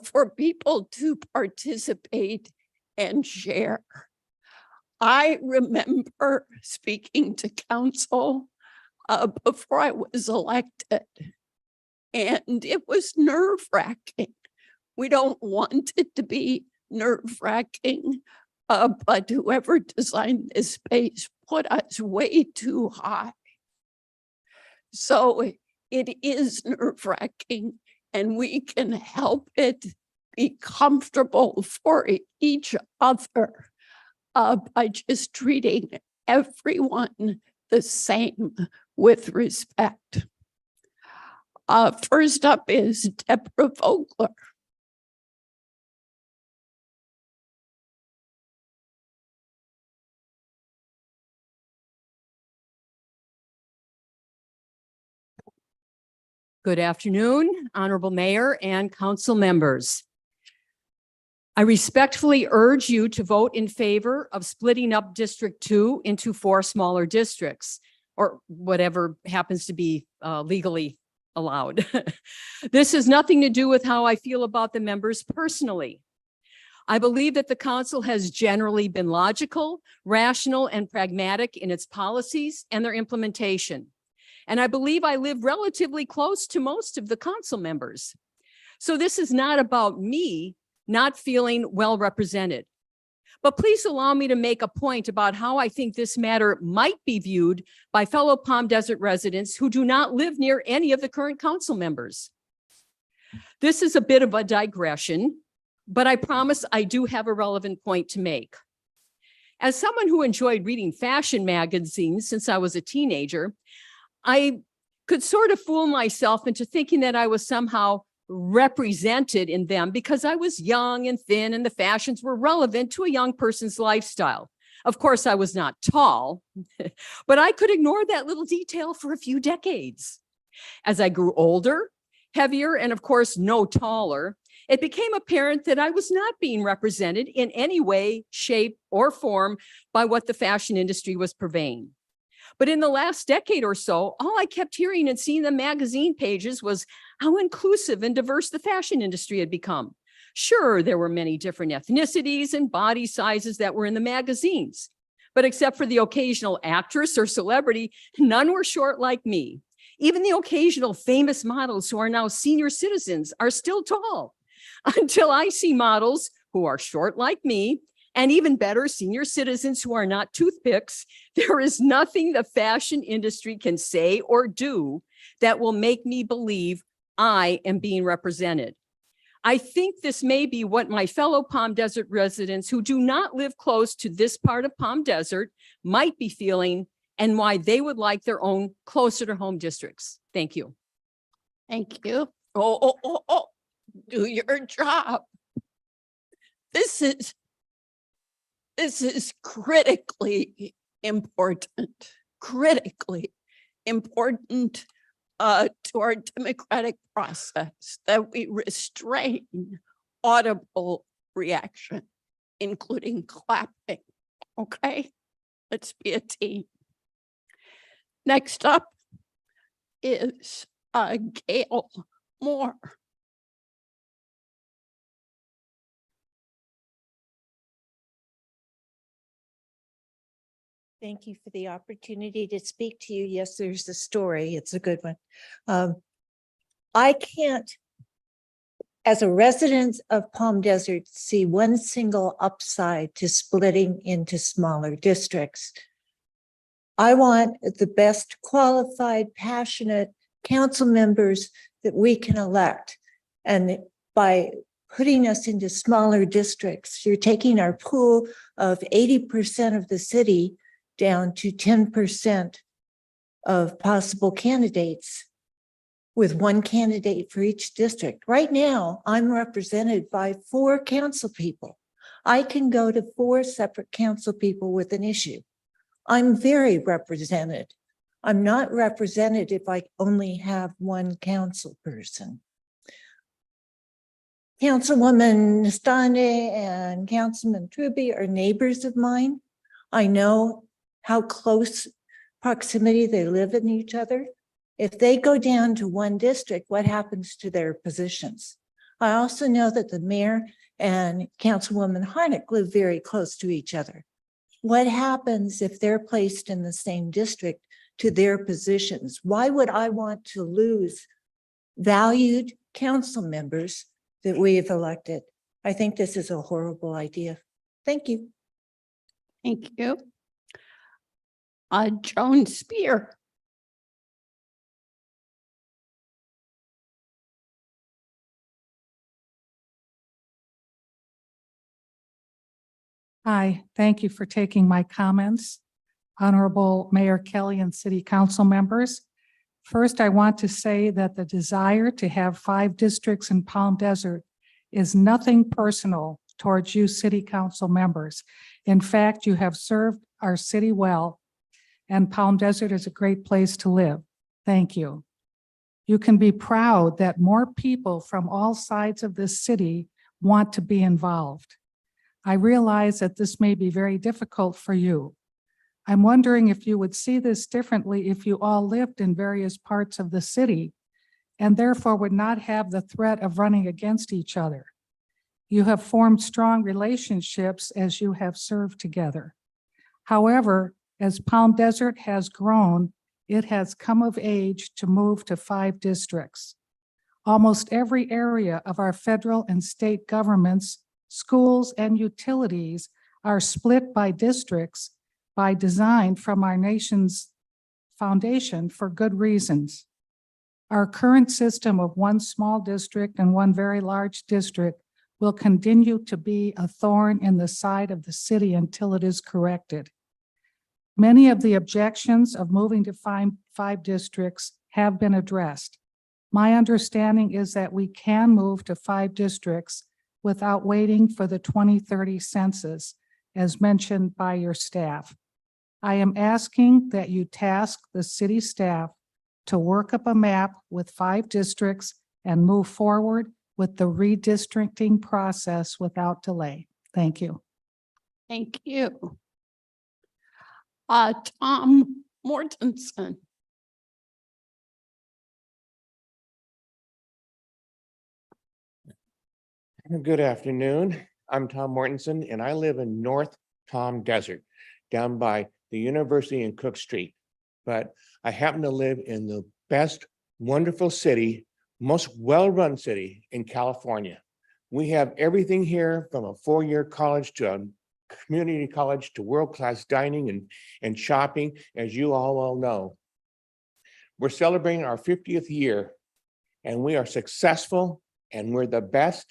for people to participate and share. I remember speaking to council before I was elected, and it was nerve-wracking. We don't want it to be nerve-wracking, but whoever designed this space put us way too high. So it is nerve-wracking, and we can help it be comfortable for each other by just treating everyone the same with respect. First up is Deborah Vogler. Good afternoon, Honorable Mayor and council members. I respectfully urge you to vote in favor of splitting up District 2 into 4 smaller districts, or whatever happens to be legally allowed. This has nothing to do with how I feel about the members personally. I believe that the council has generally been logical, rational, and pragmatic in its policies and their implementation. And I believe I live relatively close to most of the council members. So this is not about me not feeling well represented. But please allow me to make a point about how I think this matter might be viewed by fellow Palm Desert residents who do not live near any of the current council members. This is a bit of a digression, but I promise I do have a relevant point to make. As someone who enjoyed reading fashion magazines since I was a teenager, I could sort of fool myself into thinking that I was somehow represented in them because I was young and thin and the fashions were relevant to a young person's lifestyle. Of course, I was not tall, but I could ignore that little detail for a few decades. As I grew older, heavier, and of course, no taller, it became apparent that I was not being represented in any way, shape, or form by what the fashion industry was purveying. But in the last decade or so, all I kept hearing and seeing in the magazine pages was how inclusive and diverse the fashion industry had become, Sure, there were many different ethnicities and body sizes that were in the magazines, but except for the occasional actress or celebrity, none were short like me. Even the occasional famous models who are now senior citizens are still tall. Until I see models who are short like me, and even better, senior citizens who are not toothpicks, there is nothing the fashion industry can say or do that will make me believe I am being represented. I think this may be what my fellow Palm Desert residents who do not live close to this part of Palm Desert might be feeling, and why they would like their own closer to home districts. Thank you. Thank you. Oh, do your job. This is critically important to our democratic process, that we restrain audible reaction, including clapping. Okay, let's be a team. Next up is Gail Moore. Thank you for the opportunity to speak to you. Yes, there's a story. It's a good one. I can't, as a resident of Palm Desert, see one single upside to splitting into smaller districts. I want the best qualified, passionate council members that we can elect. And by putting us into smaller districts, you're taking our pool of 80% of the city down to 10% of possible candidates, with one candidate for each district. Right now, I'm represented by 4 council people. I can go to 4 separate council people with an issue. I'm very represented. I'm not represented if I only have one council person. Councilwoman Nastande and Councilman Truby are neighbors of mine. I know how close proximity they live in each other. If they go down to one district, what happens to their positions? I also know that the mayor and Councilwoman Harnick live very close to each other. What happens if they're placed in the same district to their positions? Why would I want to lose valued council members that we have elected? I think this is a horrible idea. Thank you. Thank you. Joan Spear. Hi, thank you for taking my comments. Honorable Mayor Kelly and City Council members. First, I want to say that the desire to have 5 districts in Palm Desert is nothing personal towards you City Council members. In fact, you have served our city well, and Palm Desert is a great place to live. Thank you. You can be proud that more people from all sides of this city want to be involved. I realize that this may be very difficult for you. I'm wondering if you would see this differently if you all lived in various parts of the city and therefore would not have the threat of running against each other. You have formed strong relationships as you have served together. However, as Palm Desert has grown, it has come of age to move to 5 districts. Almost every area of our federal and state governments, schools, and utilities are split by districts by design from our nation's foundation for good reasons. Our current system of one small district and one very large district will continue to be a thorn in the side of the city until it is corrected. Many of the objections of moving to 5 districts have been addressed. My understanding is that we can move to 5 districts without waiting for the 2030 census, as mentioned by your staff. I am asking that you task the city staff to work up a map with 5 districts and move forward with the redistricting process without delay. Thank you. Thank you. Tom Mortensen. Good afternoon. I'm Tom Mortensen, and I live in North Palm Desert, down by the University in Cook Street. But I happen to live in the best, wonderful city, most well-run city in California. We have everything here from a four-year college to a community college to world-class dining and shopping, as you all well know. We're celebrating our 50th year, and we are successful, and we're the best.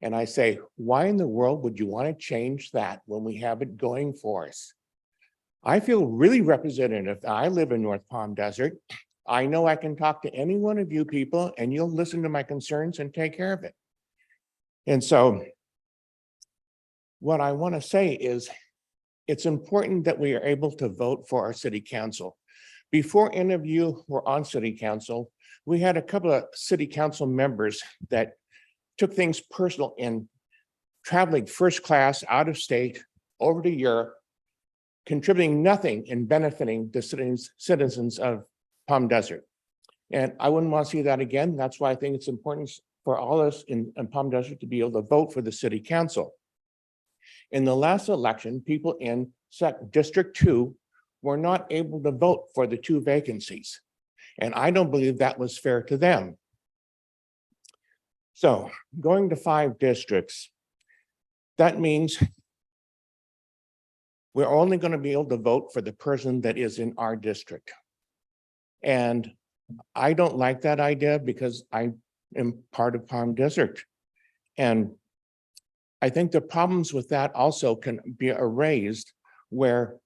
And I say, why in the world would you want to change that when we have it going for us? I feel really representative. I live in North Palm Desert. I know I can talk to any one of you people and you'll listen to my concerns and take care of it. And so what I want to say is it's important that we are able to vote for our city council. Before any of you were on city council, we had a couple of city council members that took things personal in traveling first class out of state over to Europe, contributing nothing in benefiting the citizens of Palm Desert. And I wouldn't want to see that again. That's why I think it's important for all of us in Palm Desert to be able to vote for the city council. In the last election, people in District 2 were not able to vote for the 2 vacancies. And I don't believe that was fair to them. So going to 5 districts, that means we're only going to be able to vote for the person that is in our district. And I don't like that idea because I am part of Palm Desert. And I think the problems with that also can be erased where,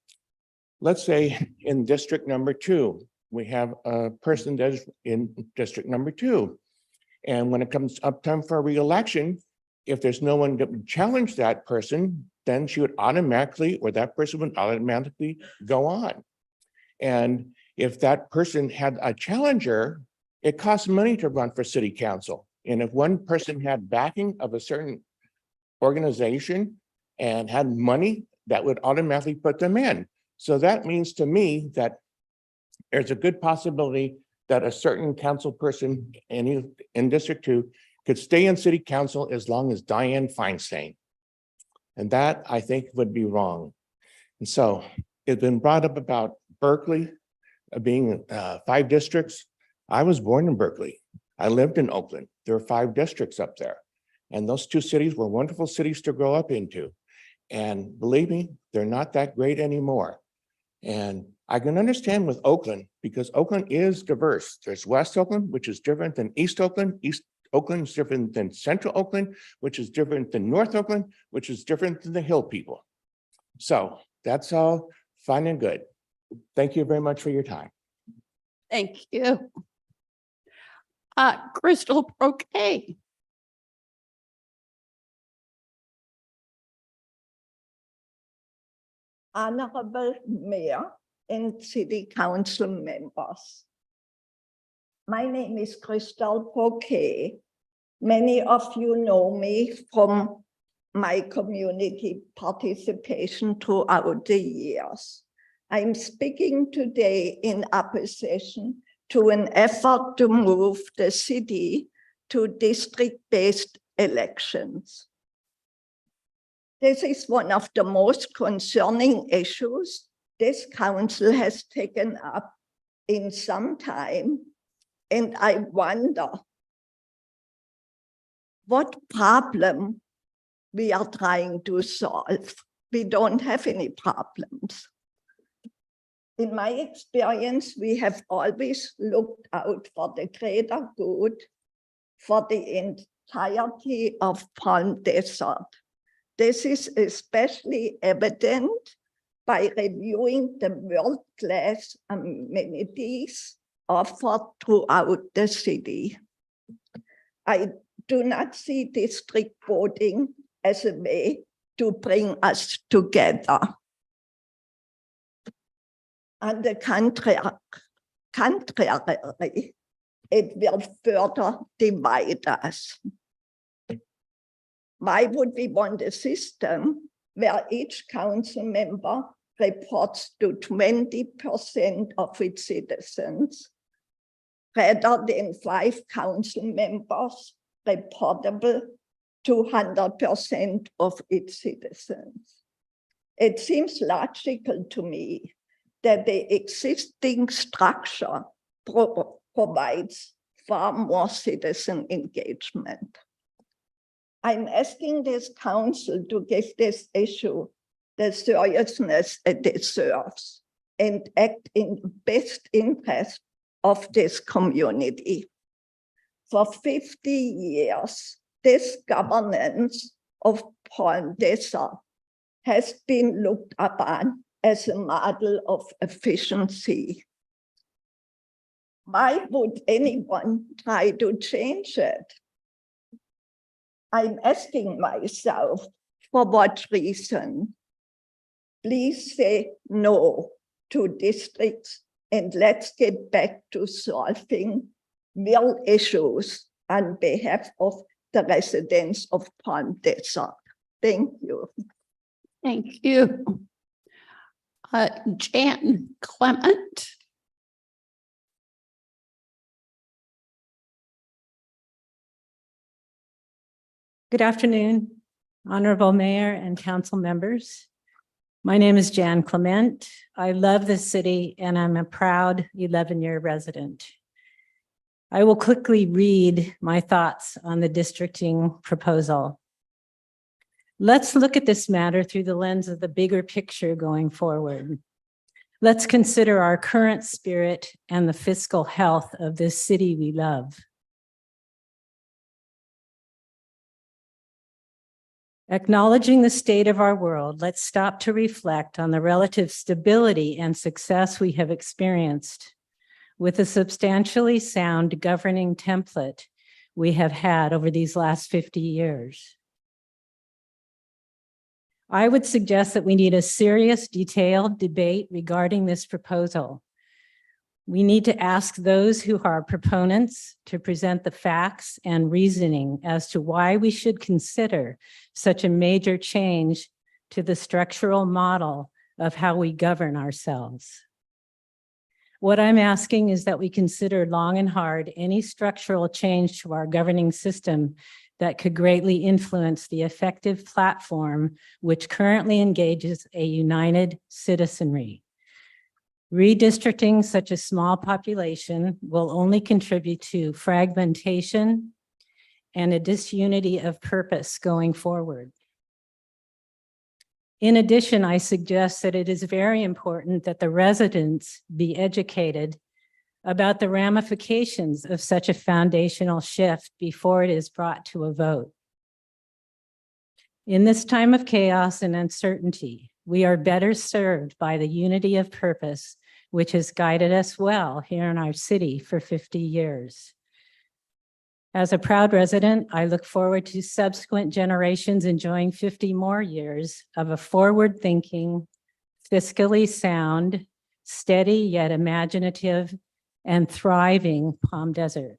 let's say in district number 2, we have a person that is in district number 2. And when it comes up time for a re-election, if there's no one that would challenge that person, then she would automatically, or that person would automatically go on. And if that person had a challenger, it costs money to run for city council. And if one person had backing of a certain organization and had money, that would automatically put them in. So that means to me that there's a good possibility that a certain council person in District 2 could stay in city council as long as Dianne Feinstein. And that I think would be wrong. And so it's been brought up about Berkeley being 5 districts. I was born in Berkeley. I lived in Oakland. There are 5 districts up there. And those 2 cities were wonderful cities to grow up into. And believe me, they're not that great anymore. And I can understand with Oakland because Oakland is diverse. There's West Oakland, which is different than East Oakland. East Oakland is different than Central Oakland, which is different than North Oakland, which is different than the Hill people. So that's all fine and good. Thank you very much for your time. Thank you. Crystal Croquet. Honorable Mayor and City Council members. My name is Crystal Croquet. Many of you know me from my community participation throughout the years. I'm speaking today in opposition to an effort to move the city to district-based elections. This is one of the most concerning issues this council has taken up in some time, and I wonder what problem we are trying to solve. We don't have any problems. In my experience, we have always looked out for the greater good for the entirety of Palm Desert. This is especially evident by reviewing the world-class amenities offered throughout the city. I do not see district voting as a way to bring us together. On the contrary, it will further divide us. Why would we want a system where each council member reports to 20% of its citizens, rather than 5 council members reportable to 100% of its citizens. It seems logical to me that the existing structure provides far more citizen engagement. I'm asking this council to give this issue the seriousness it deserves and act in the best interest of this community. For 50 years, this governance of Palm Desert has been looked upon as a model of efficiency. Why would anyone try to change it? I'm asking myself, for what reason? Please say no to districts and let's get back to solving real issues on behalf of the residents of Palm Desert. Thank you. Thank you. Jan Clement. Good afternoon, Honorable Mayor and council members. My name is Jan Clement. I love this city and I'm a proud 11-year resident. I will quickly read my thoughts on the districting proposal. Let's look at this matter through the lens of the bigger picture going forward. Let's consider our current spirit and the fiscal health of this city we love. Acknowledging the state of our world, let's stop to reflect on the relative stability and success we have experienced with a substantially sound governing template we have had over these last 50 years. I would suggest that we need a serious, detailed debate regarding this proposal. We need to ask those who are proponents to present the facts and reasoning as to why we should consider such a major change to the structural model of how we govern ourselves. What I'm asking is that we consider long and hard any structural change to our governing system that could greatly influence the effective platform which currently engages a united citizenry. Redistricting such a small population will only contribute to fragmentation and a disunity of purpose going forward. In addition, I suggest that it is very important that the residents be educated about the ramifications of such a foundational shift before it is brought to a vote. In this time of chaos and uncertainty, we are better served by the unity of purpose, which has guided us well here in our city for 50 years. As a proud resident, I look forward to subsequent generations enjoying 50 more years of a forward-thinking, fiscally sound, steady yet imaginative, and thriving Palm Desert.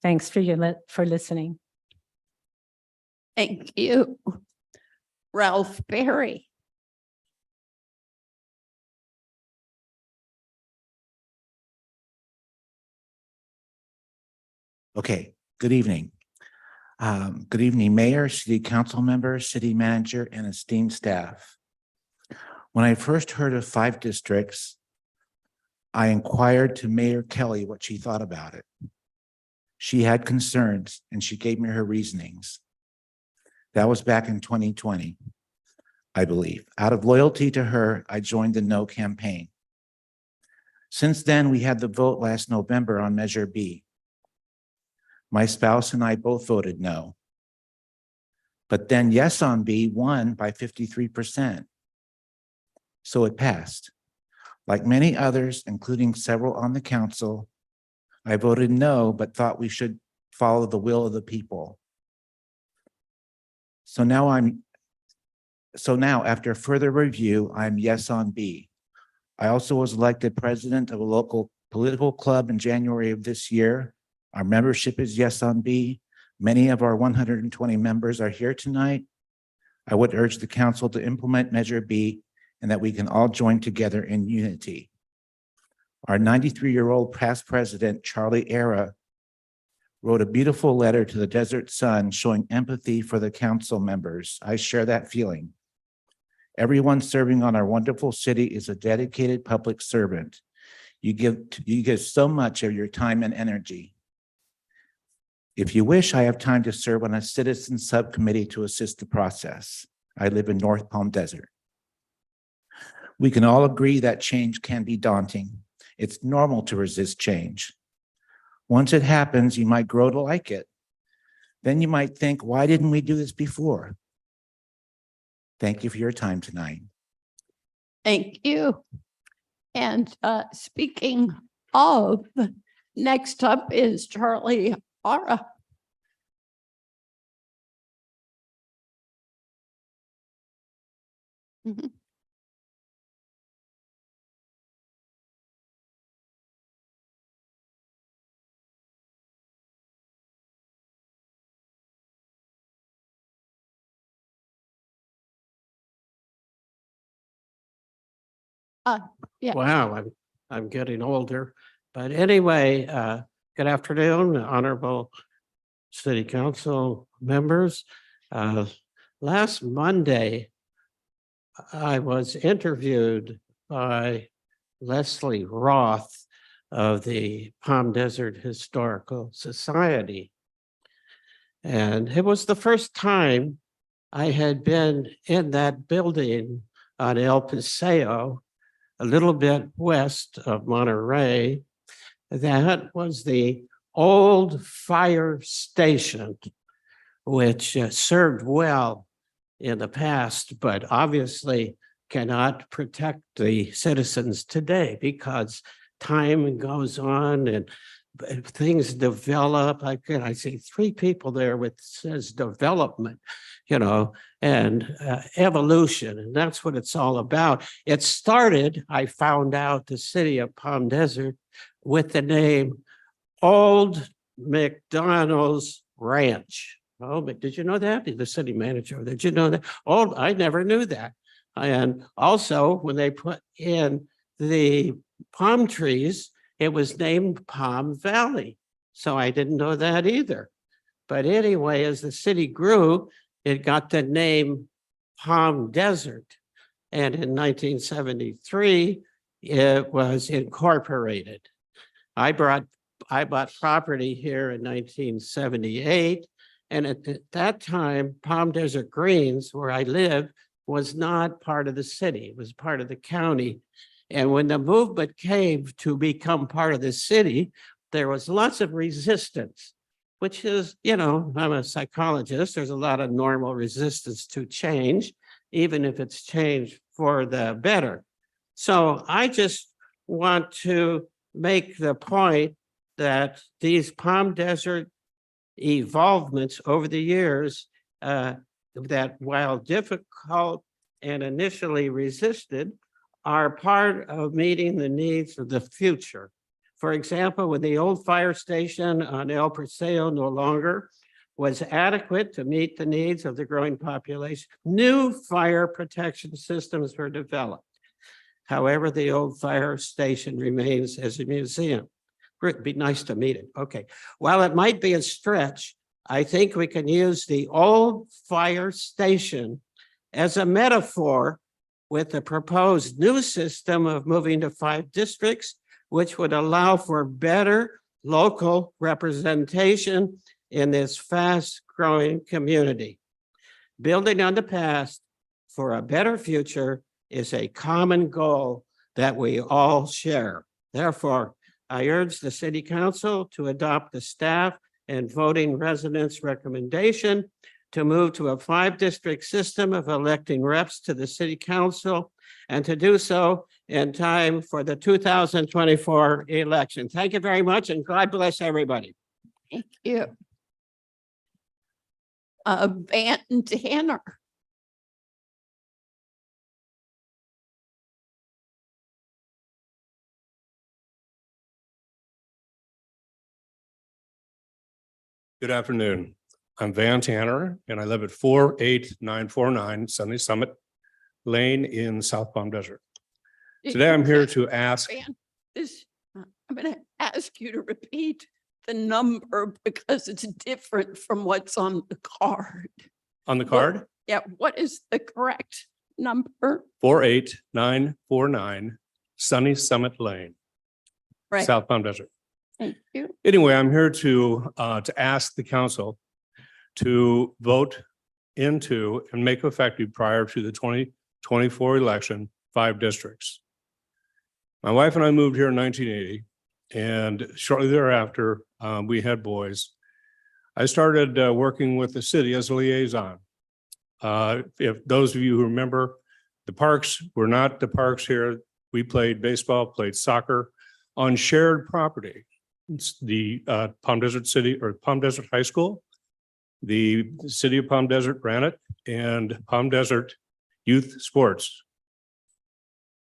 Thanks for listening. Thank you. Ralph Berry. Okay, good evening. Good evening, Mayor, City Council members, City Manager, and esteemed staff. When I first heard of 5 districts, I inquired to Mayor Kelly what she thought about it. She had concerns and she gave me her reasonings. That was back in 2020, I believe. Out of loyalty to her, I joined the No campaign. Since then, we had the vote last November on Measure B. My spouse and I both voted no. But then Yes on B won by 53%. So it passed. Like many others, including several on the council, I voted no, but thought we should follow the will of the people. So now after further review, I'm Yes on B. I also was elected president of a local political club in January of this year. Our membership is Yes on B. Many of our 120 members are here tonight. I would urge the council to implement Measure B and that we can all join together in unity. Our 93-year-old past president, Charlie Era, wrote a beautiful letter to the Desert Sun showing empathy for the council members. I share that feeling. Everyone serving on our wonderful city is a dedicated public servant. You give so much of your time and energy. If you wish, I have time to serve on a citizen subcommittee to assist the process. I live in North Palm Desert. We can all agree that change can be daunting. It's normal to resist change. Once it happens, you might grow to like it. Then you might think, why didn't we do this before? Thank you for your time tonight. Thank you. And speaking of, next up is Charlie Ara. Mhm. Yeah. Wow, I'm getting older. But anyway, good afternoon, honorable city council members. Last Monday, I was interviewed by Leslie Roth of the Palm Desert Historical Society. And it was the first time I had been in that building on El Paseo, a little bit west of Monterey. That was the old fire station, which served well in the past, but obviously cannot protect the citizens today because time goes on and things develop. I see 3 people there with says development, and evolution, and that's what it's all about. It started, I found out, the city of Palm Desert with the name Old McDonald's Ranch. Oh, but did you know that? The city manager, did you know that? Oh, I never knew that. And also, when they put in the palm trees, it was named Palm Valley. So I didn't know that either. But anyway, as the city grew, it got the name Palm Desert. And in 1973, it was incorporated. I bought property here in 1978. And at that time, Palm Desert Greens, where I live, was not part of the city. It was part of the county. And when the movement came to become part of the city, there was lots of resistance, which is, I'm a psychologist. There's a lot of normal resistance to change, even if it's changed for the better. So I just want to make the point that these Palm Desert evolvements over the years, that while difficult and initially resisted, are part of meeting the needs of the future. For example, when the old fire station on El Paseo no longer was adequate to meet the needs of the growing population, new fire protection systems were developed. However, the old fire station remains as a museum. It'd be nice to meet it. Okay. While it might be a stretch, I think we can use the old fire station as a metaphor with the proposed new system of moving to 5 districts, which would allow for better local representation in this fast-growing community. Building on the past for a better future is a common goal that we all share. Therefore, I urge the City Council to adopt the staff and voting residents' recommendation to move to a 5-district system of electing reps to the City Council and to do so in time for the 2024 election. Thank you very much, and God bless everybody. Thank you. Van Tanner. Good afternoon. I'm Van Tanner, and I live at 48949 Sunny Summit Lane in South Palm Desert. Today, I'm here to ask. Van, I'm going to ask you to repeat the number because it's different from what's on the card. On the card, Yeah, what is the correct number? 48949 Sunny Summit Lane, Right. South Palm Desert. Thank you. Anyway, I'm here to ask the council to vote into and make effective prior to the 2024 election, 5 districts. My wife and I moved here in 1980, and shortly thereafter, we had boys. I started working with the city as a liaison. If those of you who remember, the parks were not the parks here. We played baseball, played soccer on shared property. It's the Palm Desert City or Palm Desert High School. The city of Palm Desert ran it, and Palm Desert Youth Sports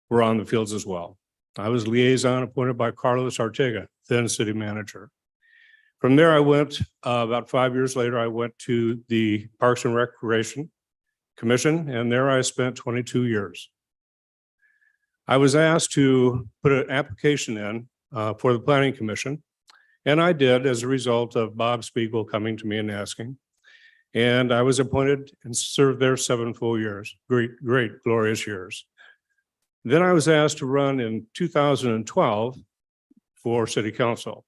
were on the fields as well. I was liaison appointed by Carlos Ortega, then city manager. From there, I went, about 5 years later, I went to the Parks and Recreation Commission, and there I spent 22 years. I was asked to put an application in for the Planning Commission, and I did as a result of Bob Spiegel coming to me and asking. And I was appointed and served there 7 full years, great, glorious years. Then I was asked to run in 2012 for city council.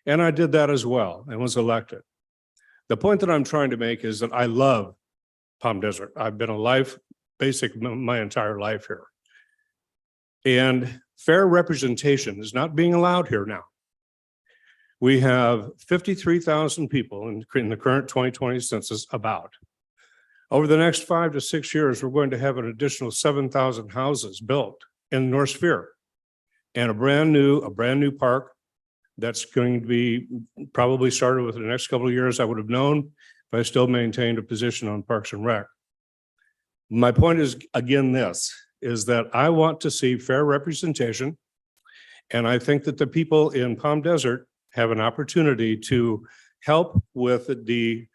And I did that as well and was elected. The point that I'm trying to make is that I love Palm Desert. I've been my entire life here. And fair representation is not being allowed here now. We have 53,000 people in the current 2020 census about. Over the next 5 to 6 years, we're going to have an additional 7,000 houses built in North Sphere and a brand new park that's going to be probably started within the next couple of years. I would have known if I still maintained a position on Parks and Rec. My point is, again, this is that I want to see fair representation. And I think that the people in Palm Desert have an opportunity to help with the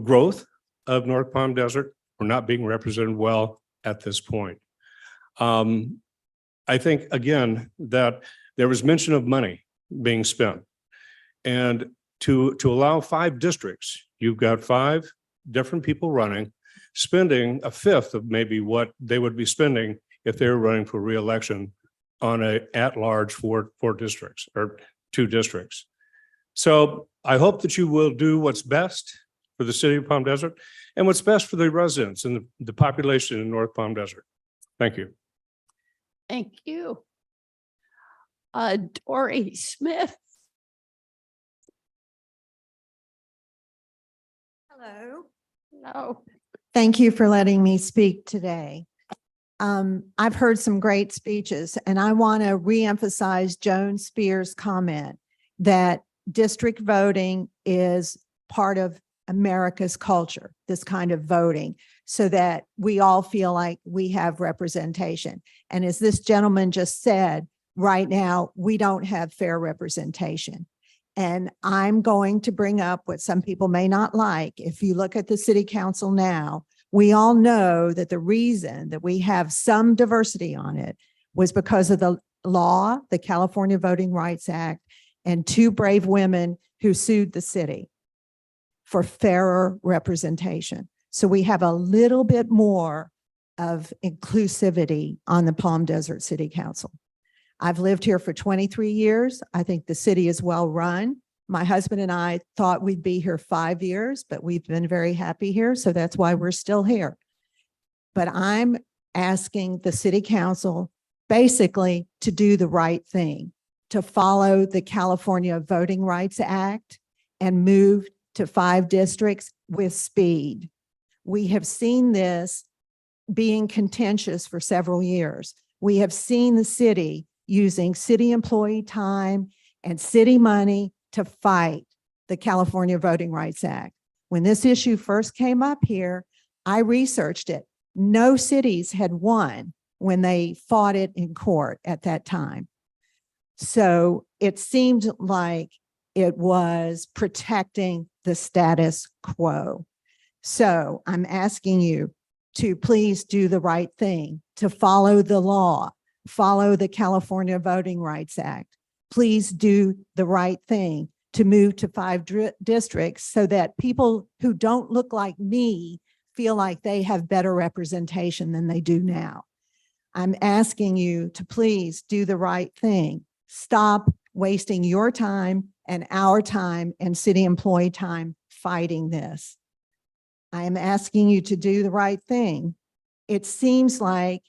growth of North Palm Desert. We're not being represented well at this point. I think, again, that there was mention of money being spent. And to allow 5 districts, you've got 5 different people running, spending a fifth of maybe what they would be spending if they were running for re-election on a at-large 4 districts or 2 districts. So I hope that you will do what's best for the city of Palm Desert and what's best for the residents and the population in North Palm Desert. Thank you. Thank you. Dory Smith. Hello. No. Thank you for letting me speak today. I've heard some great speeches, and I want to reemphasize Joan Spear's comment that district voting is part of America's culture, this kind of voting, so that we all feel like we have representation. And as this gentleman just said, right now, we don't have fair representation. And I'm going to bring up what some people may not like. If you look at the city council now, we all know that the reason that we have some diversity on it was because of the law, the California Voting Rights Act, and 2 brave women who sued the city for fairer representation. So we have a little bit more of inclusivity on the Palm Desert City Council. I've lived here for 23 years. I think the city is well run. My husband and I thought we'd be here 5 years, but we've been very happy here. So that's why we're still here. But I'm asking the city council basically to do the right thing, to follow the California Voting Rights Act and move to 5 districts with speed. We have seen this being contentious for several years. We have seen the city using city employee time and city money to fight the California Voting Rights Act. When this issue first came up here, I researched it. No cities had won when they fought it in court at that time. So it seemed like it was protecting the status quo. So I'm asking you to please do the right thing, to follow the law, follow the California Voting Rights Act. Please do the right thing to move to 5 districts so that people who don't look like me feel like they have better representation than they do now. I'm asking you to please do the right thing. Stop wasting your time and our time and city employee time fighting this. I am asking you to do the right thing. It seems like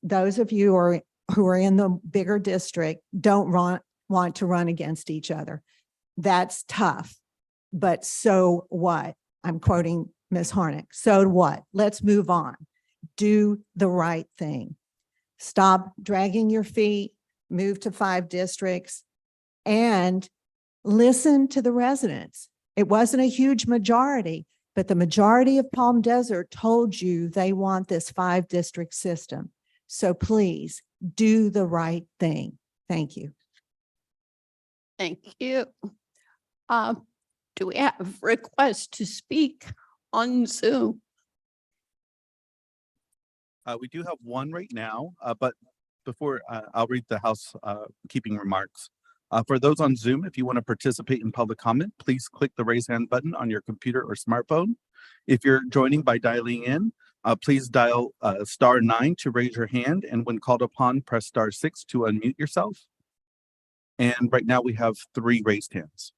those of you who are in the bigger district don't want to run against each other. That's tough, but so what? I'm quoting Ms. Harnick. So what? Let's move on. Do the right thing. Stop dragging your feet, move to 5 districts, and listen to the residents. It wasn't a huge majority, but the majority of Palm Desert told you they want this 5-district system. So please do the right thing. Thank you. Thank you. Do we have requests to speak on Zoom? We do have one right now, but before I'll read the House keeping remarks. For those on Zoom, if you want to participate in public comment, please click the raise hand button on your computer or smartphone. If you're joining by dialing in, please dial *9 to raise your hand, and when called upon, press *6 to unmute yourself. And right now we have 3 raised hands.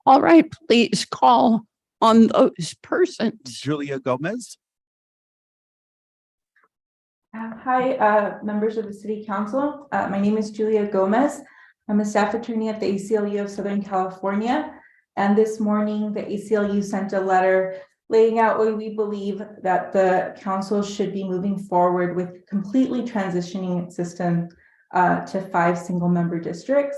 All right, please call on those persons. Julia Gomez. Hi, members of the City Council. My name is Julia Gomez. I'm a staff attorney at the ACLU of Southern California. And this morning, the ACLU sent a letter laying out why we believe that the council should be moving forward with completely transitioning its system to 5 single-member districts.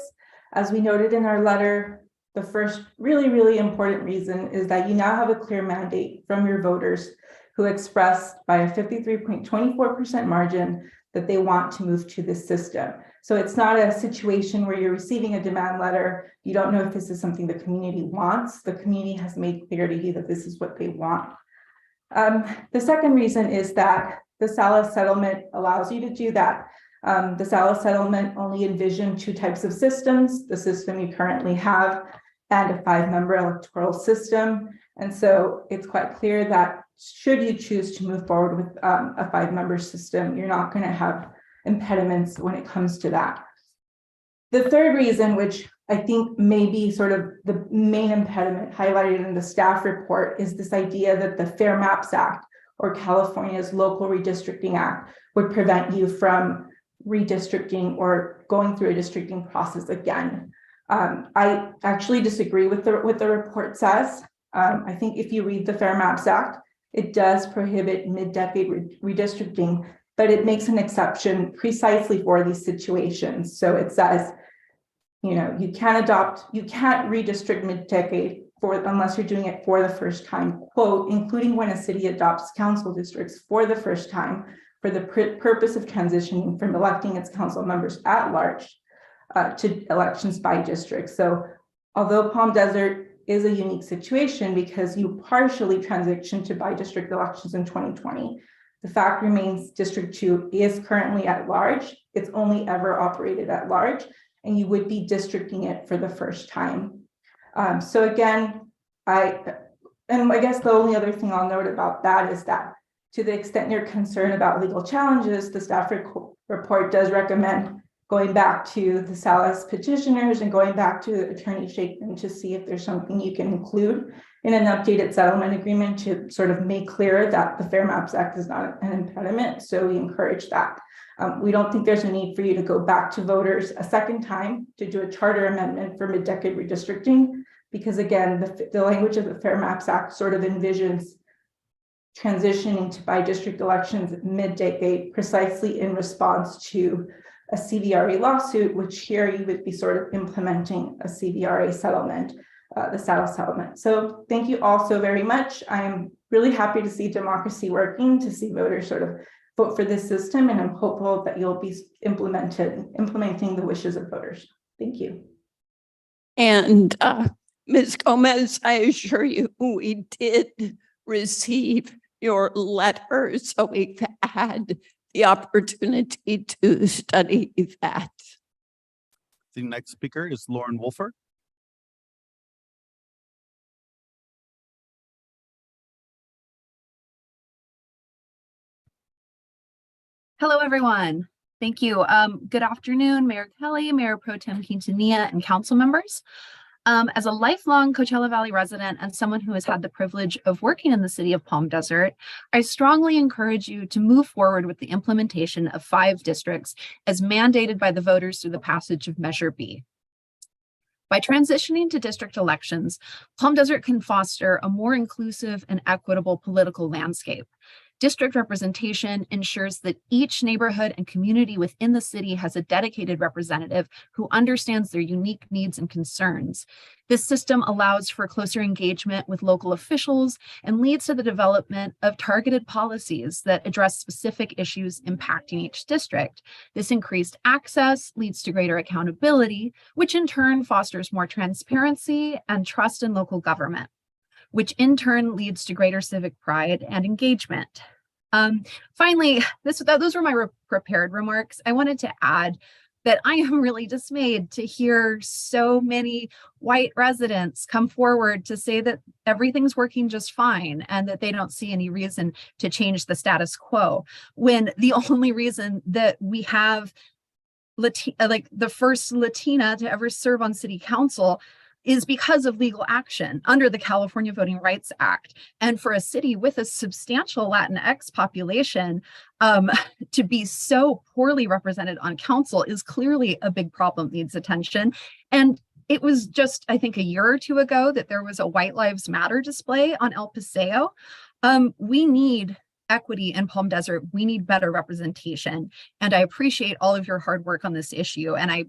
As we noted in our letter, the first really important reason is that you now have a clear mandate from your voters who expressed by a 53.24% margin that they want to move to this system. So it's not a situation where you're receiving a demand letter. You don't know if this is something the community wants. The community has made clear to you that this is what they want. The second reason is that the Salas settlement allows you to do that. The Salas settlement only envisioned 2 types of systems, the system you currently have and a 5-member electoral system. And so it's quite clear that should you choose to move forward with a 5-member system, you're not going to have impediments when it comes to that. The third reason, which I think may be sort of the main impediment highlighted in the staff report, is this idea that the Fair Maps Act or California's Local Redistricting Act would prevent you from redistricting or going through a districting process again. I actually disagree with what the report says. I think if you read the Fair Maps Act, it does prohibit mid-decade redistricting, but it makes an exception precisely for these situations. So it says, you know, you can't redistrict mid-decade unless you're doing it for the first time, quote, including when a city adopts council districts for the first time for the purpose of transitioning from electing its council members at large to elections by district. So although Palm Desert is a unique situation because you partially transitioned to by-district elections in 2020, the fact remains District 2 is currently at large. It's only ever operated at large, and you would be districting it for the first time. So again, I guess the only other thing I'll note about that is that to the extent you're concerned about legal challenges, the staff report does recommend going back to the Salas petitioners and going back to Attorney Shakeman to see if there's something you can include in an updated settlement agreement to sort of make clear that the Fair Maps Act is not an impediment. So we encourage that. We don't think there's a need for you to go back to voters a second time to do a charter amendment for mid-decade redistricting, because again, the language of the Fair Maps Act sort of envisions transitioning to by-district elections mid-decade precisely in response to a CVRA lawsuit, which here you would be sort of implementing a CVRA settlement, the Salas settlement. So thank you all so very much. I am really happy to see democracy working, to see voters sort of vote for this system, and I'm hopeful that you'll be implementing the wishes of voters. Thank you. And Ms. Gomez, I assure you, we did receive your letter, so we've had the opportunity to study that. The next speaker is Lauren Wolfer. Hello, everyone. Thank you. Good afternoon, Mayor Kelly, Mayor Pro Tem Quintanilla, and council members. As a lifelong Coachella Valley resident and someone who has had the privilege of working in the city of Palm Desert, I strongly encourage you to move forward with the implementation of 5 districts as mandated by the voters through the passage of Measure B. By transitioning to district elections, Palm Desert can foster a more inclusive and equitable political landscape. District representation ensures that each neighborhood and community within the city has a dedicated representative who understands their unique needs and concerns. This system allows for closer engagement with local officials and leads to the development of targeted policies that address specific issues impacting each district. This increased access leads to greater accountability, which in turn fosters more transparency and trust in local government, which in turn leads to greater civic pride and engagement. Finally, those were my prepared remarks. I wanted to add that I am really dismayed to hear so many white residents come forward to say that everything's working just fine and that they don't see any reason to change the status quo, when the only reason that we have the first Latina to ever serve on city council is because of legal action under the California Voting Rights Act. And for a city with a substantial Latinx population, to be so poorly represented on council is clearly a big problem, needs attention. And it was just, I think, a year or two ago that there was a White Lives Matter display on El Paseo. We need equity in Palm Desert. We need better representation. And I appreciate all of your hard work on this issue. And I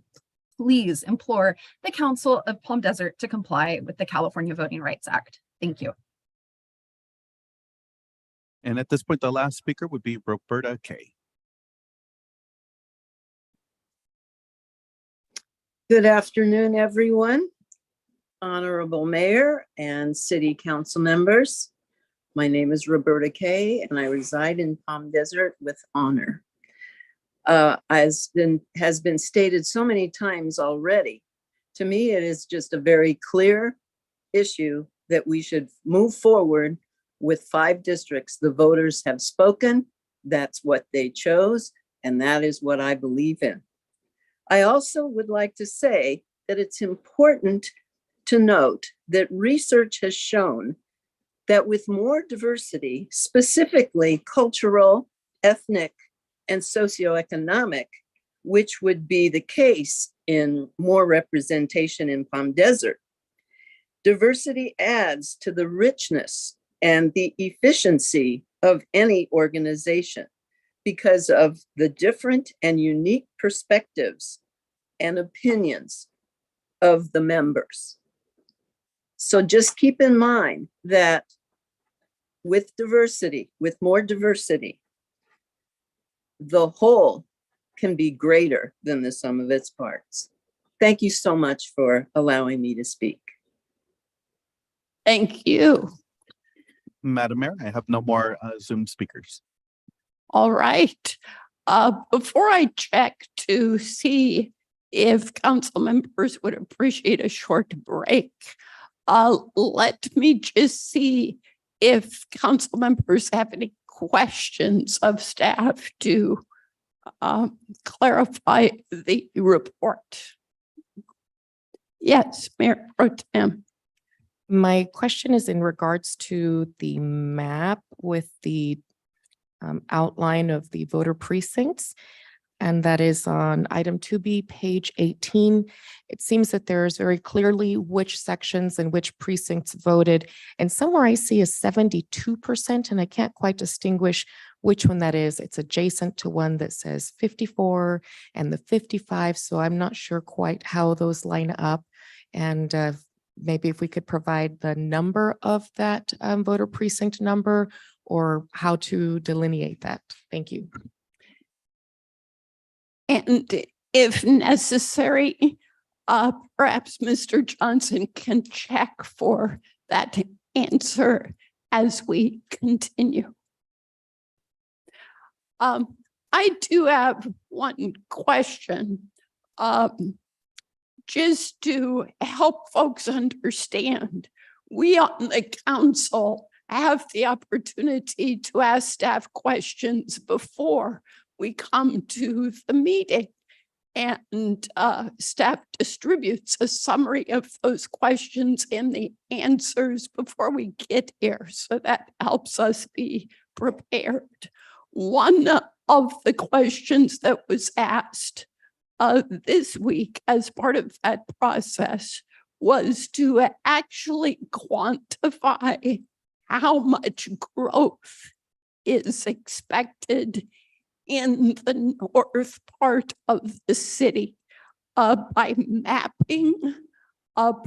please implore the Council of Palm Desert to comply with the California Voting Rights Act. Thank you. And at this point, the last speaker would be Roberta Kay. Good afternoon, everyone. Honorable Mayor and City Council members. My name is Roberta Kay and I reside in Palm Desert with honor. As has been stated so many times already, to me, it is just a very clear issue that we should move forward with 5 districts. The voters have spoken. That's what they chose, and that is what I believe in. I also would like to say that it's important to note that research has shown that with more diversity, specifically cultural, ethnic, and socioeconomic, which would be the case in more representation in Palm Desert, diversity adds to the richness and the efficiency of any organization because of the different and unique perspectives and opinions of the members. So just keep in mind that with diversity, with more diversity, the whole can be greater than the sum of its parts. Thank you so much for allowing me to speak. Thank you. Madam Mayor, I have no more Zoom speakers. All right. Before I check to see if council members would appreciate a short break, let me just see if council members have any questions of staff to clarify the report. Yes, Mayor Pro Tem. My question is in regards to the map with the outline of the voter precincts. And that is on item 2B, page 18. It seems that there is very clearly which sections and which precincts voted. And somewhere I see a 72%, and I can't quite distinguish which one that is. It's adjacent to one that says 54 and the 55. So I'm not sure quite how those line up. And maybe if we could provide the number of that voter precinct number or how to delineate that. Thank you. And if necessary, perhaps Mr. Johnson can check for that answer as we continue. I do have one question. Just to help folks understand, we on the council have the opportunity to ask staff questions before we come to the meeting and staff distributes a summary of those questions and the answers before we get here. So that helps us be prepared. One of the questions that was asked this week as part of that process was to actually quantify how much growth is expected in the north part of the city by mapping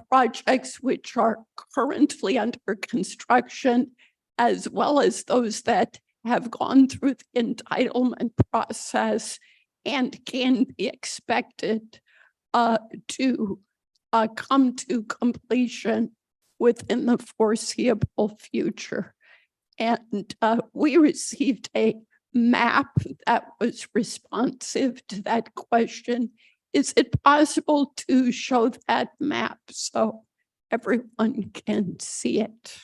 projects which are currently under construction, as well as those that have gone through the entitlement process and can be expected to come to completion within the foreseeable future. And we received a map that was responsive to that question. Is it possible to show that map so everyone can see it?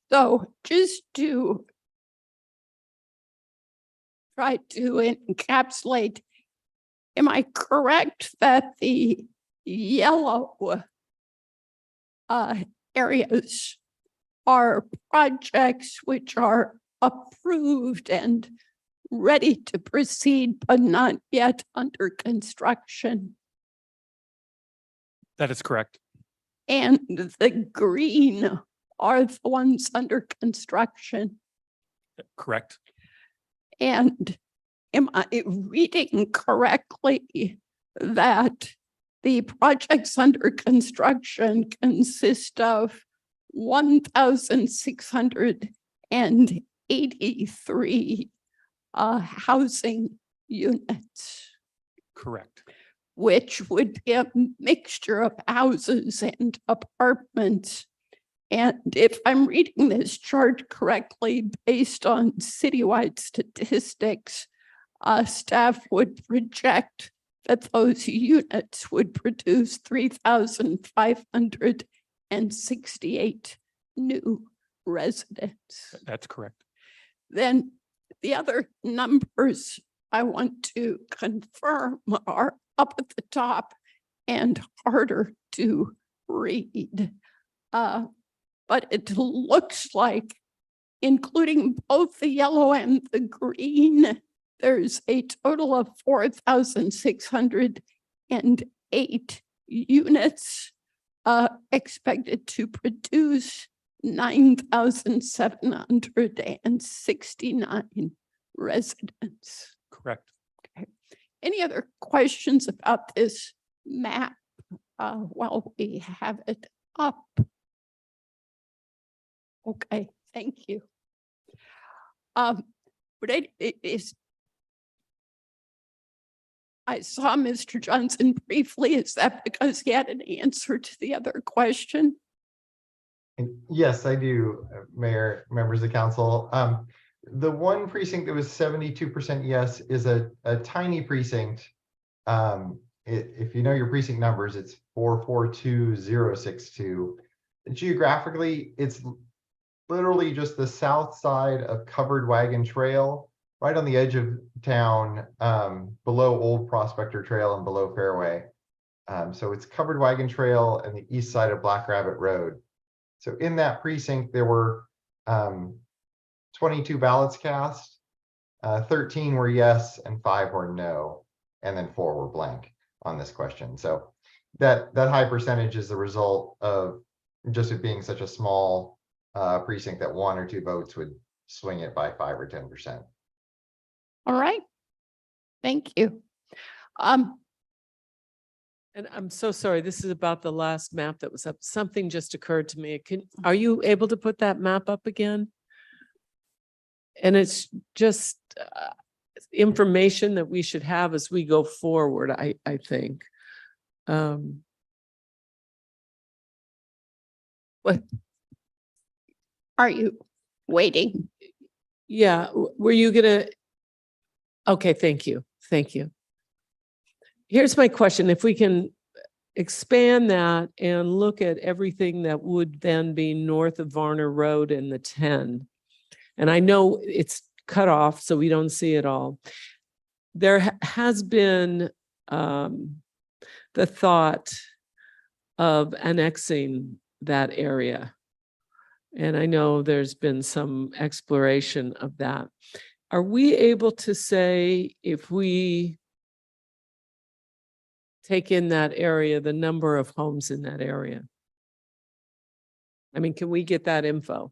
So just to try to encapsulate, am I correct that the yellow areas are projects which are approved and ready to proceed, but not yet under construction? That is correct. And the green are the ones under construction? Correct. And am I reading correctly that the projects under construction consist of 1,683 housing units? Correct. Which would be a mixture of houses and apartments. And if I'm reading this chart correctly, based on citywide statistics, staff would project that those units would produce 3,568 new residents. That's correct. Then the other numbers I want to confirm are up at the top and harder to read. But it looks like, including both the yellow and the green, there's a total of 4,608 units expected to produce 9,769 residents. Correct. Okay. Any other questions about this map while we have it up? Okay, thank you. But I saw Mr. Johnson briefly. Is that because he had an answer to the other question? Yes, I do, Mayor, members of council. The one precinct that was 72% yes is a tiny precinct. If you know your precinct numbers, it's 442062. Geographically, it's literally just the south side of Covered Wagon Trail, right on the edge of town, below Old Prospector Trail and below Fairway. So it's Covered Wagon Trail and the east side of Black Rabbit Road. So in that precinct, there were 22 ballots cast, 13 were yes and 5 were no, and then 4 were blank on this question. So that high percentage is the result of just it being such a small precinct that 1 or 2 votes would swing it by 5 or 10%. All right. Thank you. And I'm so sorry, this is about the last map that was up. Something just occurred to me. Are you able to put that map up again? And it's just information that we should have as we go forward, I think. What? Are you waiting? Yeah, were you gonna Okay, thank you. Thank you. Here's my question. If we can expand that and look at everything that would then be north of Varner Road and the 10. And I know it's cut off, so we don't see it all. There has been the thought of annexing that area. And I know there's been some exploration of that. Are we able to say if we take in that area, the number of homes in that area? I mean, can we get that info?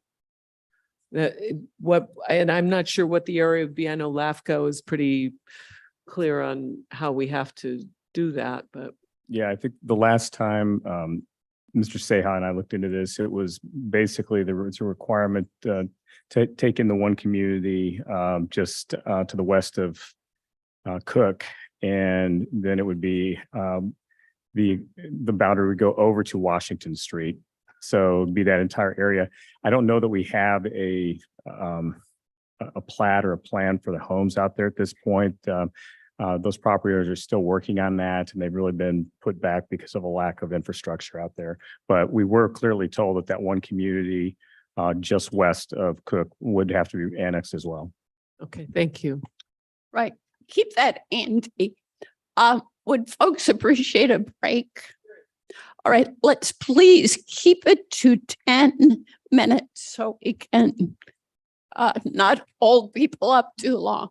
And I'm not sure what the area would be. I know LAFCO is pretty clear on how we have to do that, but. Yeah, I think the last time Mr. Seha and I looked into this, it was basically there was a requirement to take in the one community just to the west of Cook, and then it would be the boundary would go over to Washington Street. So it'd be that entire area. I don't know that we have a plat or a plan for the homes out there at this point. Those property owners are still working on that, and they've really been put back because of a lack of infrastructure out there. But we were clearly told that that one community just west of Cook would have to be annexed as well. Okay, thank you. Right. Keep that handy. Would folks appreciate a break? All right, let's please keep it to 10 minutes so we can not hold people up too long.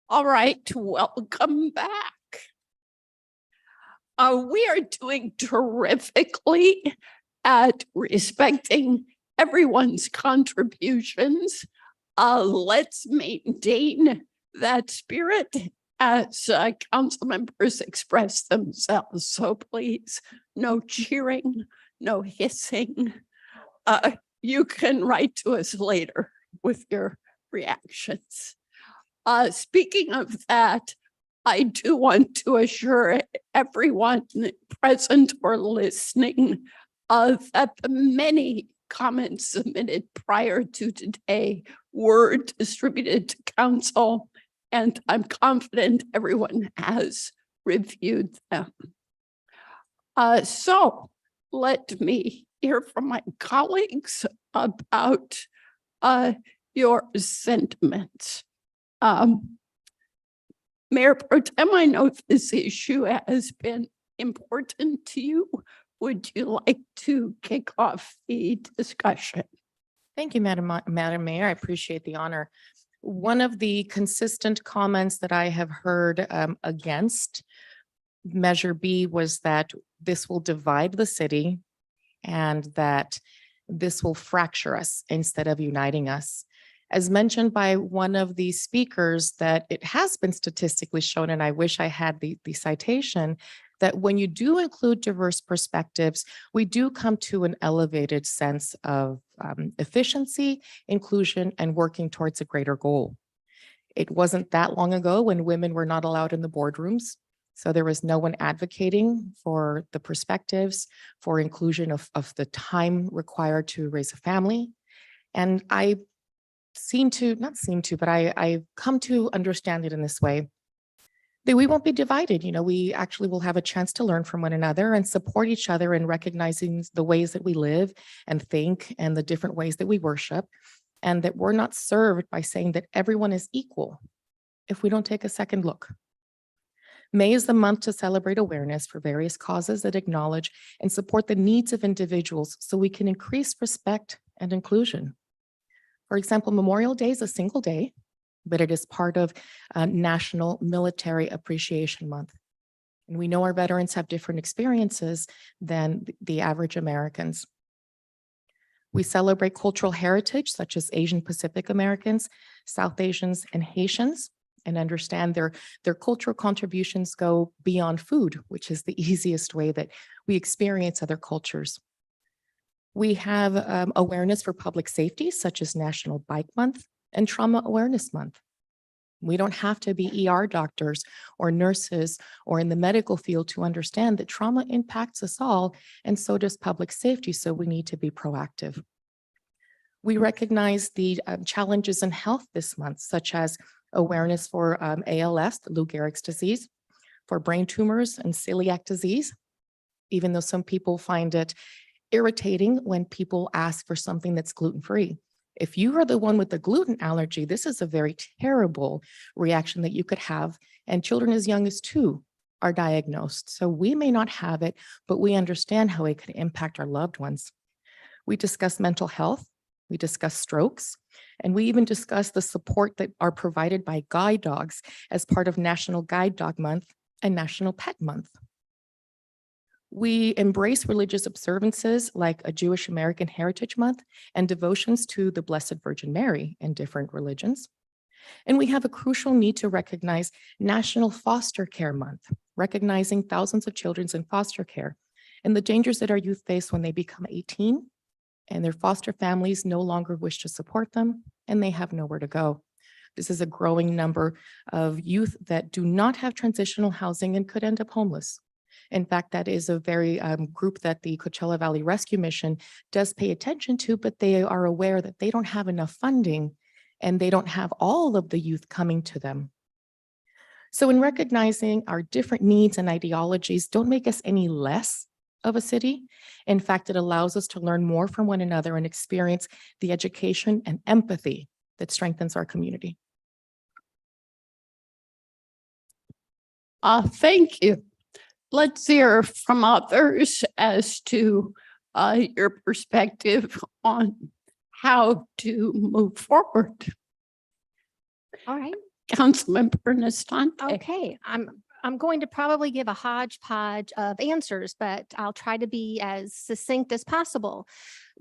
All right, welcome back. We are doing terrifically at respecting everyone's contributions. Let's maintain that spirit as council members express themselves. So please, no cheering, no hissing. You can write to us later with your reactions. Speaking of that, I do want to assure everyone present or listening that the many comments submitted prior to today were distributed to council, and I'm confident everyone has reviewed them. So let me hear from my colleagues about your sentiments. Mayor Pro Tem, I know this issue has been important to you. Would you like to kick off the discussion? Thank you, Madam Mayor. I appreciate the honor. One of the consistent comments that I have heard against Measure B was that this will divide the city and that this will fracture us instead of uniting us. As mentioned by one of the speakers, that it has been statistically shown, and I wish I had the citation, that when you do include diverse perspectives, we do come to an elevated sense of efficiency, inclusion, and working towards a greater goal. It wasn't that long ago when women were not allowed in the boardrooms. So there was no one advocating for the perspectives, for inclusion of the time required to raise a family. And I I've come to understand it in this way, that we won't be divided. You know, we actually will have a chance to learn from one another and support each other in recognizing the ways that we live and think and the different ways that we worship, and that we're not served by saying that everyone is equal if we don't take a second look. May is the month to celebrate awareness for various causes that acknowledge and support the needs of individuals so we can increase respect and inclusion. For example, Memorial Day is a single day, but it is part of National Military Appreciation Month. And we know our veterans have different experiences than the average Americans. We celebrate cultural heritage, such as Asian Pacific Americans, South Asians, and Haitians, and understand their cultural contributions go beyond food, which is the easiest way that we experience other cultures. We have awareness for public safety, such as National Bike Month and Trauma Awareness Month. We don't have to be ER doctors or nurses or in the medical field to understand that trauma impacts us all, and so does public safety, so we need to be proactive. We recognize the challenges in health this month, such as awareness for ALS, Lou Gehrig's disease, for brain tumors and celiac disease, even though some people find it irritating when people ask for something that's gluten-free. If you are the one with the gluten allergy, this is a very terrible reaction that you could have, and children as young as 2 are diagnosed. So we may not have it, but we understand how it could impact our loved ones. We discuss mental health, we discuss strokes, and we even discuss the support that are provided by guide dogs as part of National Guide Dog Month and National Pet Month. We embrace religious observances like a Jewish American Heritage Month and devotions to the Blessed Virgin Mary in different religions. And we have a crucial need to recognize National Foster Care Month, recognizing thousands of children in foster care and the dangers that our youth face when they become 18 and their foster families no longer wish to support them and they have nowhere to go. This is a growing number of youth that do not have transitional housing and could end up homeless. In fact, that is a very group that the Coachella Valley Rescue Mission does pay attention to, but they are aware that they don't have enough funding and they don't have all of the youth coming to them. So in recognizing our different needs and ideologies don't make us any less of a city. In fact, it allows us to learn more from one another and experience the education and empathy that strengthens our community. Thank you. Let's hear from others as to your perspective on how to move forward. All right. Councilmember Nastante. Okay, I'm going to probably give a hodgepodge of answers, but I'll try to be as succinct as possible.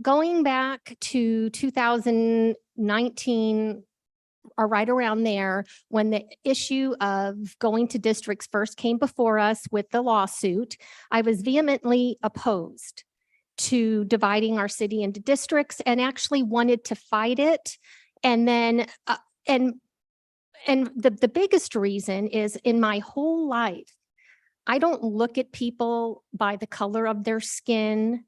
Going back to 2019 or right around there, when the issue of going to districts first came before us with the lawsuit, I was vehemently opposed to dividing our city into districts and actually wanted to fight it. And then, and the biggest reason is in my whole life, I don't look at people by the color of their skin,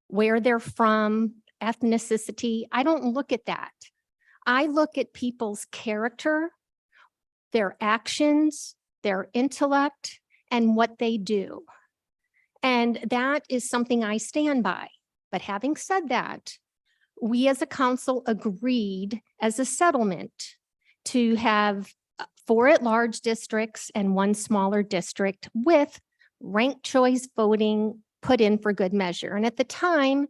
where they're from, ethnicity. I don't look at that. I look at people's character, their actions, their intellect, and what they do. And that is something I stand by. But having said that, we as a council agreed as a settlement to have 4 at-large districts and 1 smaller district with ranked choice voting put in for good measure. And at the time,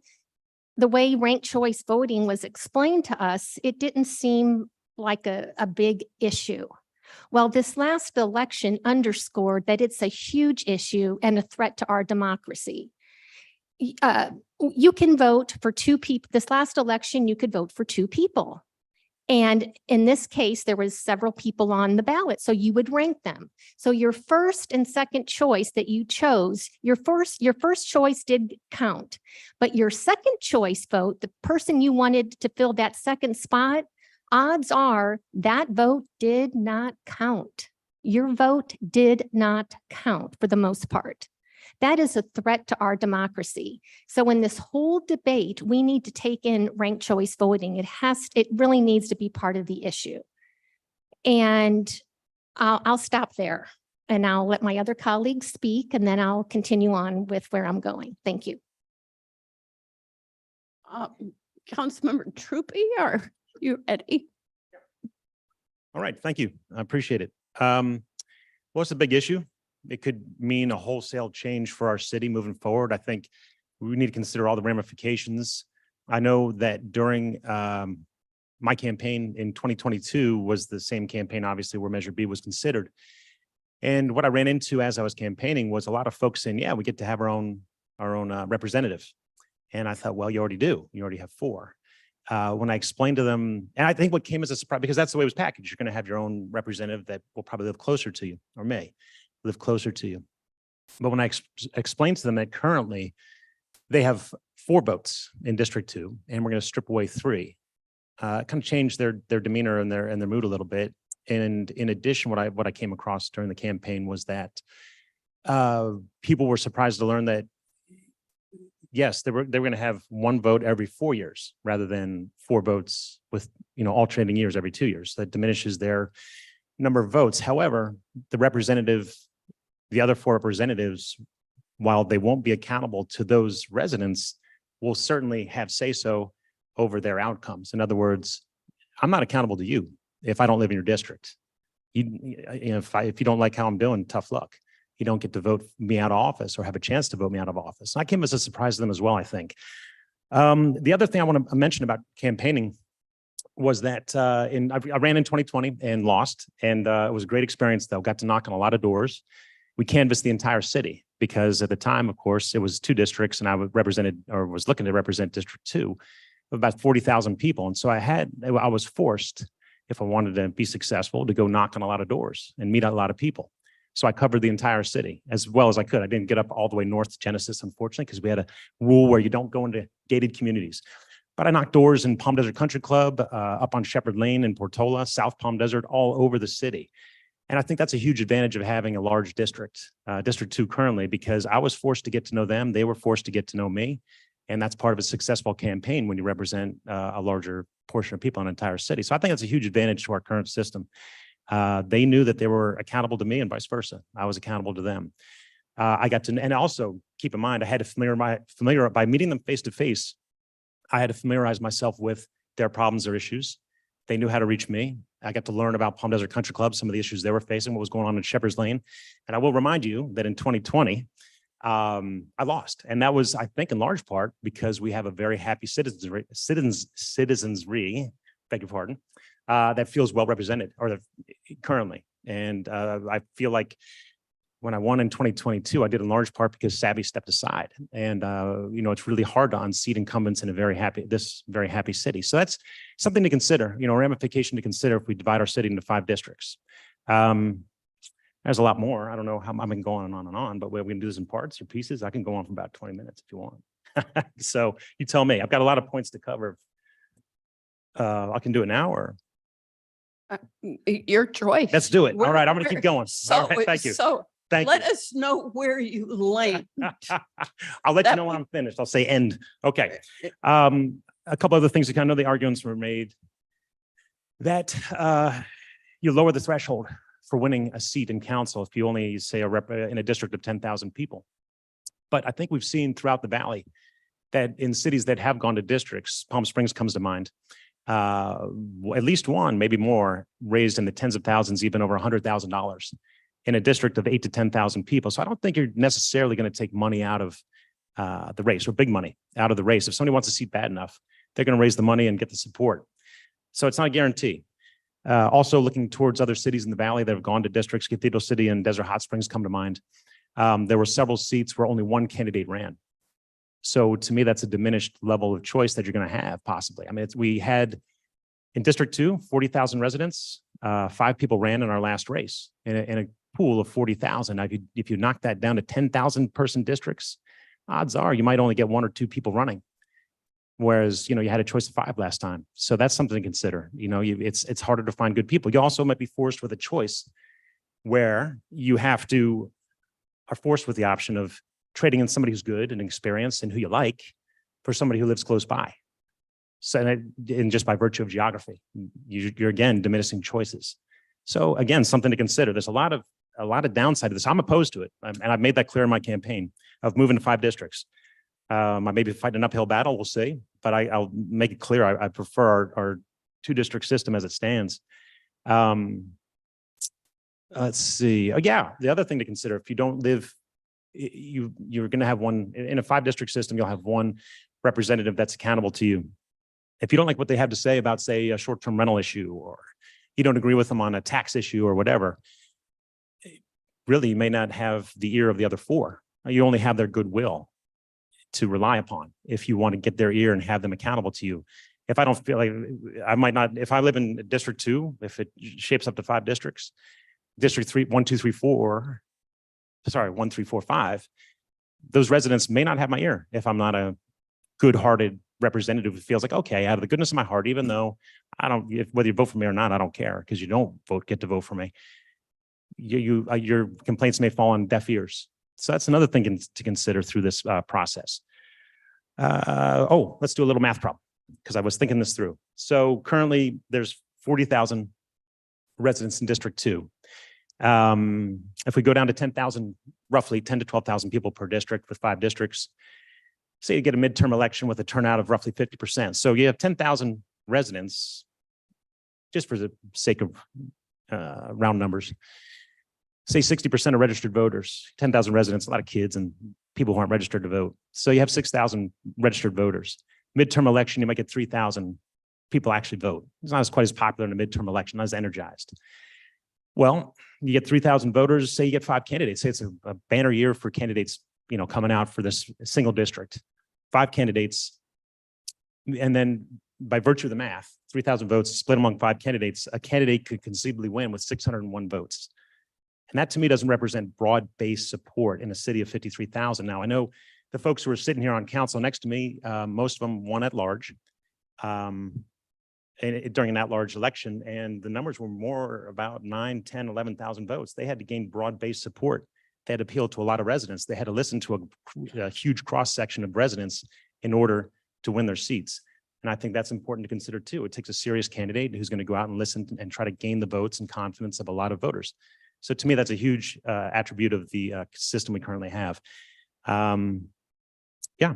the way ranked choice voting was explained to us, it didn't seem like a big issue. Well, this last election underscored that it's a huge issue and a threat to our democracy. You can vote for 2 people. This last election, you could vote for 2 people. And in this case, there was several people on the ballot, so you would rank them. So your first and second choice that you chose, your first choice did count, but your second choice vote, the person you wanted to fill that second spot, odds are that vote did not count. Your vote did not count for the most part. That is a threat to our democracy. So in this whole debate, we need to take in ranked choice voting. It really needs to be part of the issue. And I'll stop there and I'll let my other colleagues speak and then I'll continue on with where I'm going. Thank you. Councilmember Troopy, are you ready? All right, thank you. I appreciate it. What's the big issue? It could mean a wholesale change for our city moving forward. I think we need to consider all the ramifications. I know that during my campaign in 2022 was the same campaign, obviously, where Measure B was considered. And what I ran into as I was campaigning was a lot of folks saying, yeah, we get to have our own representative. And I thought, well, you already do. You already have 4. When I explained to them, and I think what came as a surprise, because that's the way it was packaged, you're going to have your own representative that will probably live closer to you or may live closer to you. But when I explained to them that currently they have 4 votes in District 2, and we're going to strip away 3, kind of change their demeanor and their mood a little bit. And in addition, what I came across during the campaign was that people were surprised to learn that yes, they were going to have 1 vote every 4 years rather than 4 votes with alternating years every 2 years. That diminishes their number of votes. However, the other 4 representatives, while they won't be accountable to those residents, will certainly have say-so over their outcomes. In other words, I'm not accountable to you if I don't live in your district. If you don't like how I'm doing, tough luck. You don't get to vote me out of office or have a chance to vote me out of office. I came as a surprise to them as well, I think. The other thing I want to mention about campaigning was that I ran in 2020 and lost, and it was a great experience though. Got to knock on a lot of doors. We canvassed the entire city because at the time, of course, it was 2 districts and I was looking to represent District 2 of about 40,000 people. And so I was forced, if I wanted to be successful, to go knock on a lot of doors and meet a lot of people. So I covered the entire city as well as I could. I didn't get up all the way north to Genesis, unfortunately, because we had a rule where you don't go into gated communities. But I knocked doors in Palm Desert Country Club, up on Shepherd Lane in Portola, South Palm Desert, all over the city. And I think that's a huge advantage of having a large district, District 2 currently, because I was forced to get to know them. They were forced to get to know me. And that's part of a successful campaign when you represent a larger portion of people in an entire city. So I think that's a huge advantage to our current system. They knew that they were accountable to me and vice versa. I was accountable to them. And also keep in mind, I had to by meeting them face to face, I had to familiarize myself with their problems or issues, They knew how to reach me. I got to learn about Palm Desert Country Club, some of the issues they were facing, what was going on in Shepherd's Lane. And I will remind you that in 2020, I lost. And that was, I think, in large part because we have a very happy citizenry, beg your pardon, that feels well represented or that currently. And I feel like when I won in 2022, I did in large part because Savvy stepped aside. And it's really hard to unseat incumbents in this very happy city. So that's something to consider, ramification to consider if we divide our city into 5 districts. There's a lot more. I don't know how I've been going on and on, but we can do this in parts or pieces. I can go on for about 20 minutes if you want. So you tell me. I've got a lot of points to cover. I can do it now or? Your choice. Let's do it. All We're- right, I'm going to keep going. So, All right, thank you. So Thank let you. us know where you land. I'll let you That know when I'm finished. I'll say end. Okay. A couple other things. I know the arguments were made that you lower the threshold for winning a seat in council if you only say a rep in a district of 10,000 people. But I think we've seen throughout the valley that in cities that have gone to districts, Palm Springs comes to mind, at least one, maybe more, raised in the tens of thousands, even over $100,000 in a district of 8,000 to 10,000 people. So I don't think you're necessarily going to take money out of the race or big money out of the race. If somebody wants a seat bad enough, they're going to raise the money and get the support. So it's not a guarantee. Also looking towards other cities in the valley that have gone to districts, Cathedral City and Desert Hot Springs come to mind. There were several seats where only one candidate ran. So to me, that's a diminished level of choice that you're going to have possibly. I mean, we had in District 2, 40,000 residents, 5 people ran in our last race in a pool of 40,000. Now, if you knock that down to 10,000 person districts, odds are you might only get 1 or 2 people running. Whereas, you had a choice of 5 last time. So that's something to consider. It's harder to find good people. You also might be forced with a choice where you are forced with the option of trading in somebody who's good and experienced and who you like for somebody who lives close by. So, and just by virtue of geography, you're again diminishing choices. So again, something to consider. There's a lot of downside to this. I'm opposed to it. And I've made that clear in my campaign of moving to 5 districts. I may be fighting an uphill battle, we'll see, but I'll make it clear I prefer our 2-district system as it stands. Let's see. Oh, yeah, the other thing to consider, if you don't live, you're going to have one, in a 5-district system, you'll have one representative that's accountable to you. If you don't like what they have to say about, say, a short-term rental issue, or you don't agree with them on a tax issue or whatever, really, you may not have the ear of the other 4. You only have their goodwill to rely upon if you want to get their ear and have them accountable to you. If I don't feel like I might not, if I live in District 2, if it shapes up to 5 districts, District 3, 1, 2, 3, 4, sorry, 1, 3, 4, 5, those residents may not have my ear if I'm not a good-hearted representative who feels like, okay, out of the goodness of my heart, even though I don't, whether you vote for me or not, I don't care because you don't get to vote for me. Your complaints may fall on deaf ears. So that's another thing to consider through this process. Let's do a little math problem because I was thinking this through. So currently there's 40,000 residents in District 2. If we go down to 10,000, roughly 10 to 12,000 people per district with 5 districts, say you get a midterm election with a turnout of roughly 50%. So you have 10,000 residents, just for the sake of round numbers, say 60% are registered voters, 10,000 residents, a lot of kids and people who aren't registered to vote. So you have 6,000 registered voters. Midterm election, you might get 3,000 people actually vote. It's not quite as popular in a midterm election, not as energized. Well, you get 3,000 voters, say you get 5 candidates. Say it's a banner year for candidates, coming out for this single district. 5 candidates. And then by virtue of the math, 3,000 votes split among 5 candidates, a candidate could conceivably win with 601 votes. And that to me doesn't represent broad-based support in a city of 53,000. Now, I know the folks who are sitting here on council next to me, most of them won at large during an at-large election, and the numbers were more about 9, 10, 11,000 votes. They had to gain broad-based support. They had to appeal to a lot of residents. They had to listen to a huge cross-section of residents in order to win their seats. And I think that's important to consider too. It takes a serious candidate who's going to go out and listen and try to gain the votes and confidence of a lot of voters. So to me, that's a huge attribute of the system we currently have. Yeah,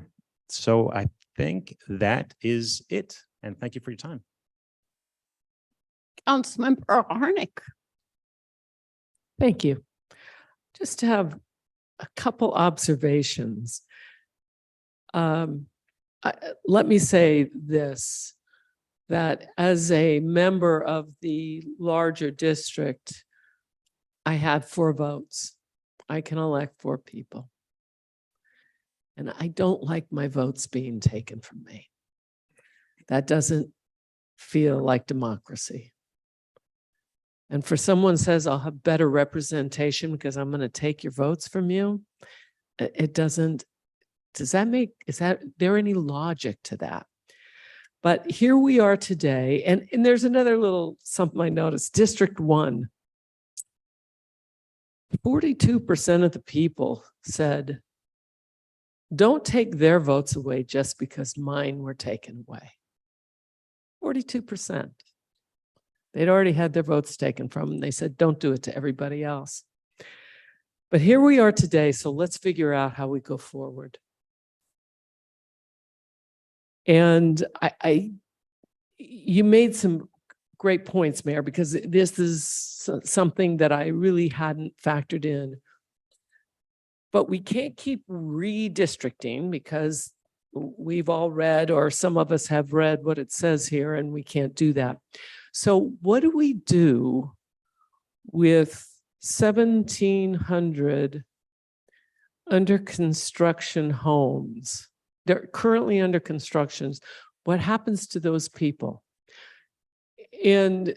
so I think that is it. And thank you for your time. Councilmember Harnick. Thank you. Just to have a couple observations. Let me say this, that as a member of the larger district, I had 4 votes. I can elect 4 people. And I don't like my votes being taken from me. That doesn't feel like democracy. And for someone says I'll have better representation because I'm going to take your votes from you, it doesn't, is there any logic to that? But here we are today, and there's another little something I noticed. District 1, 42% of the people said, don't take their votes away just because mine were taken away. 42%. They'd already had their votes taken from them. They said, don't do it to everybody else. But here we are today, so let's figure out how we go forward. And you made some great points, Mayor, because this is something that I really hadn't factored in. But we can't keep redistricting because we've all read, or some of us have read what it says here, and we can't do that. So what do we do with 1,700 under construction homes? They're currently under construction. What happens to those people? And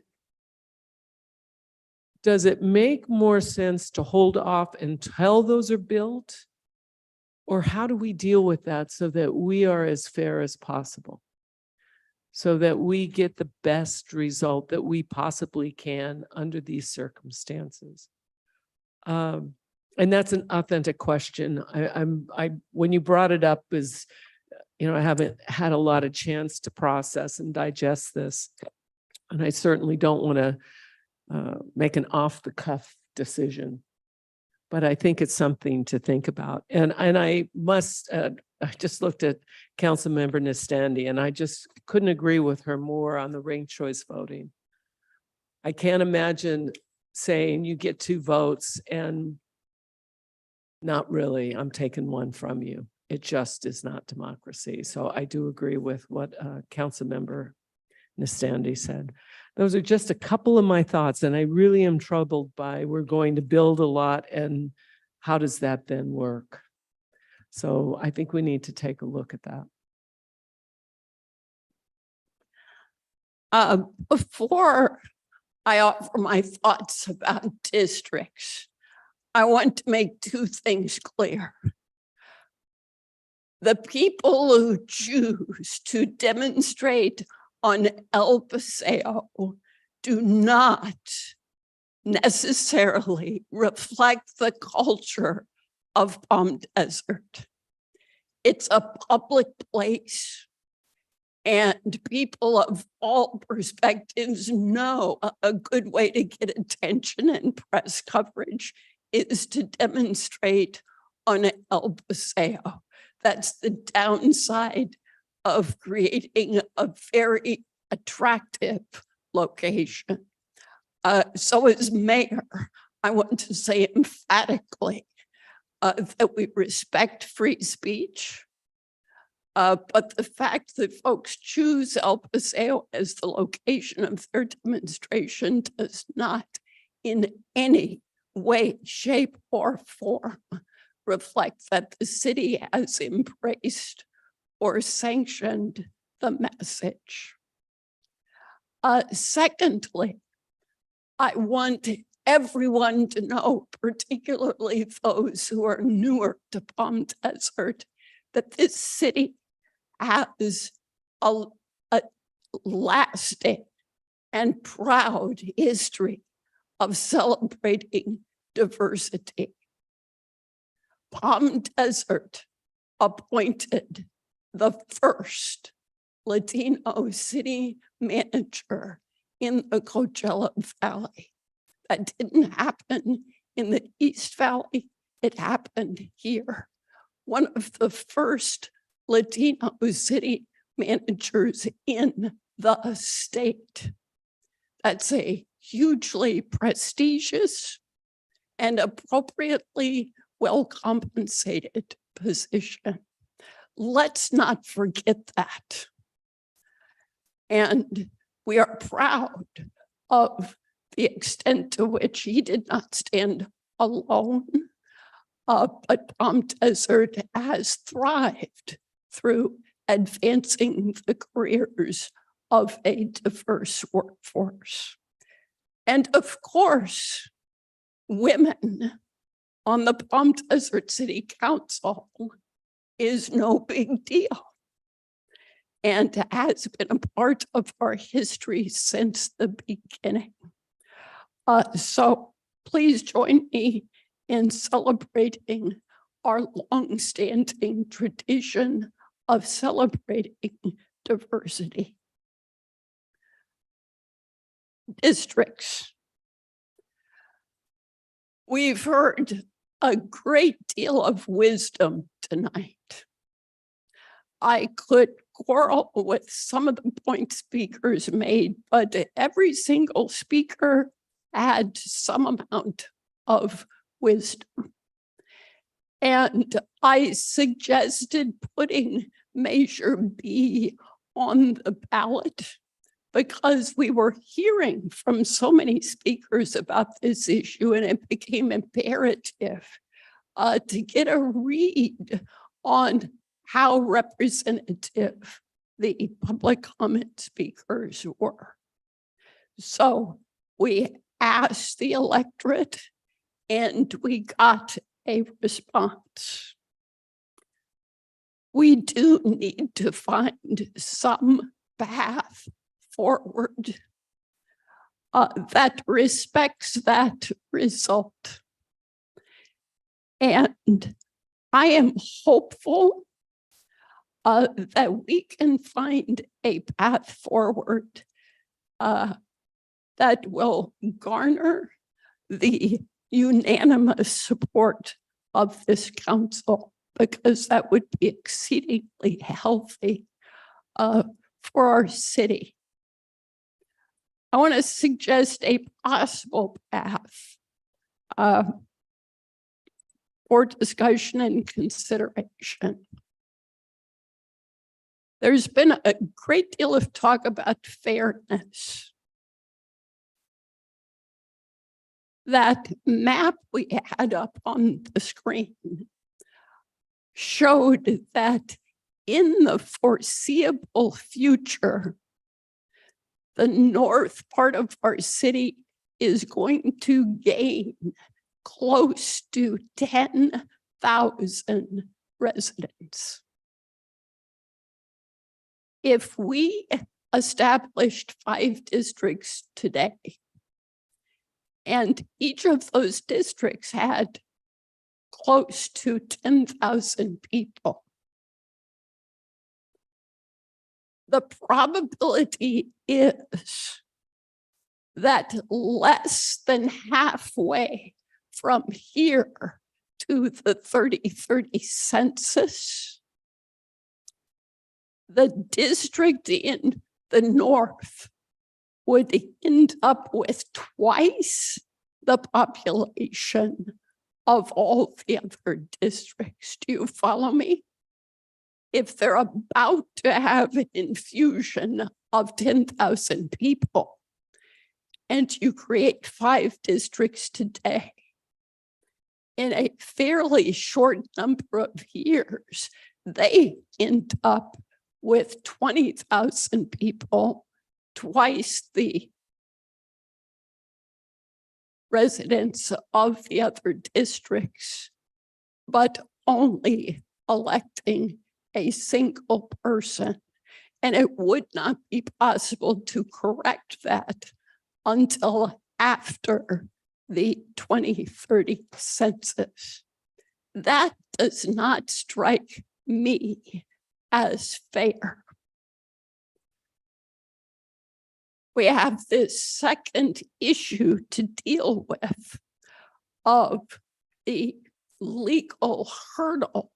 does it make more sense to hold off until those are built? Or how do we deal with that so that we are as fair as possible? So that we get the best result that we possibly can under these circumstances. And that's an authentic question. When you brought it up, I haven't had a lot of chance to process and digest this. And I certainly don't want to make an off-the-cuff decision. But I think it's something to think about. And I must, I just looked at Councilmember Nestandi, and I just couldn't agree with her more on the ranked choice voting. I can't imagine saying you get 2 votes and not really, I'm taking 1 from you. It just is not democracy. So I do agree with what Councilmember Nestandi said. Those are just a couple of my thoughts, and I really am troubled by we're going to build a lot, and how does that then work? So I think we need to take a look at that. Before I offer my thoughts about districts, I want to make 2 things clear. The people who choose to demonstrate on El Paseo do not necessarily reflect the culture of Palm Desert. It's a public place, and people of all perspectives know a good way to get attention and press coverage is to demonstrate on El Paseo. That's the downside of creating a very attractive location. So as mayor, I want to say emphatically that we respect free speech. But the fact that folks choose El Paseo as the location of their demonstration does not in any way, shape, or form reflect that the city has embraced or sanctioned the message. Secondly, I want everyone to know, particularly those who are newer to Palm Desert, that this city has a lasting and proud history of celebrating diversity. Palm Desert appointed the first Latino city manager in the Coachella Valley. That didn't happen in the East Valley. It happened here. One of the first Latino city managers in the state. That's a hugely prestigious and appropriately well compensated position. Let's not forget that. And we are proud of the extent to which he did not stand alone, but Palm Desert has thrived through advancing the careers of a diverse workforce. And of course, women on the Palm Desert City Council is no big deal and has been a part of our history since the beginning. So please join me in celebrating our longstanding tradition of celebrating diversity. Districts. We've heard a great deal of wisdom tonight. I could quarrel with some of the points speakers made, but every single speaker had some amount of wisdom. And I suggested putting Measure B on the ballot because we were hearing from so many speakers about this issue, and it became imperative to get a read on how representative the public comment speakers were. So we asked the electorate and we got a response. We do need to find some path forward that respects that result. And I am hopeful that we can find a path forward that will garner the unanimous support of this council, because that would be exceedingly healthy for our city. I want to suggest a possible path for discussion and consideration. There's been a great deal of talk about fairness. That map we had up on the screen showed that in the foreseeable future, the north part of our city is going to gain close to 10,000 residents. If we established 5 districts today, and each of those districts had close to 10,000 people, the probability is that less than halfway from here to the 3030 census, the district in the north would end up with twice the population of all the other districts. Do you follow me? If they're about to have an infusion of 10,000 people and you create 5 districts today, in a fairly short number of years, they end up with 20,000 people, twice the residents of the other districts, but only electing a single person. And it would not be possible to correct that until after the 2030 census. That does not strike me as fair. We have this second issue to deal with of the legal hurdle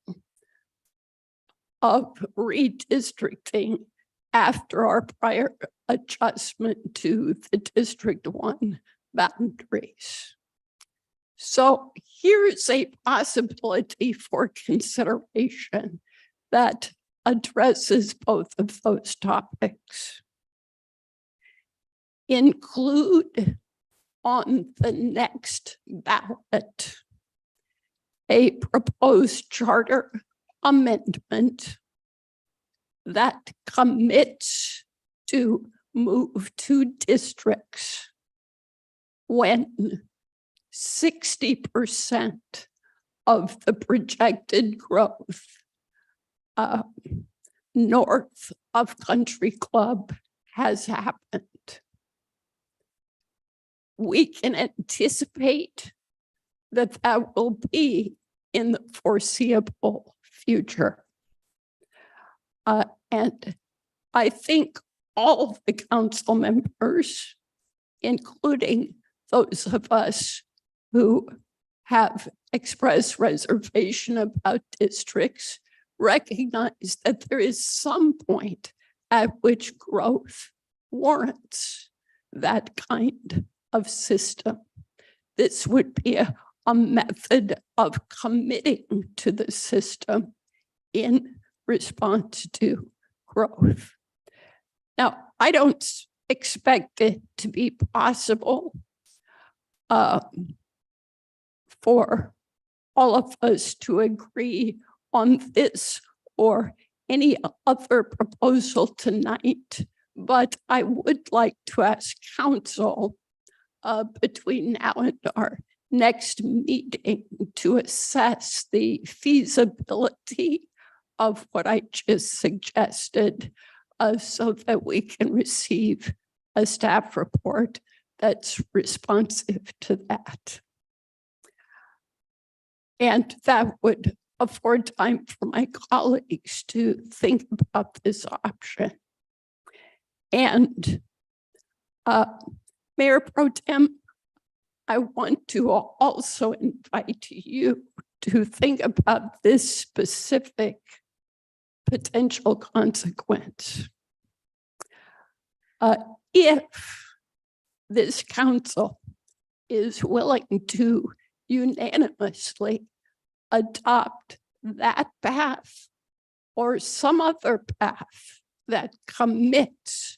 of redistricting after our prior adjustment to the District 1 boundaries. So here's a possibility for consideration that addresses both of those topics. Include on the next ballot a proposed charter amendment that commits to move to districts when 60% of the projected growth north of Country Club has happened. We can anticipate that that will be in the foreseeable future. And I think all the council members, including those of us who have expressed reservation about districts, recognize that there is some point at which growth warrants that kind of system. This would be a method of committing to the system in response to growth. Now, I don't expect it to be possible for all of us to agree on this or any other proposal tonight, but I would like to ask council between now and our next meeting to assess the feasibility of what I just suggested so that we can receive a staff report that's responsive to that. And that would afford time for my colleagues to think about this option. And Mayor Pro Tem, I want to also invite you to think about this specific potential consequence. If this council is willing to unanimously adopt that path or some other path that commits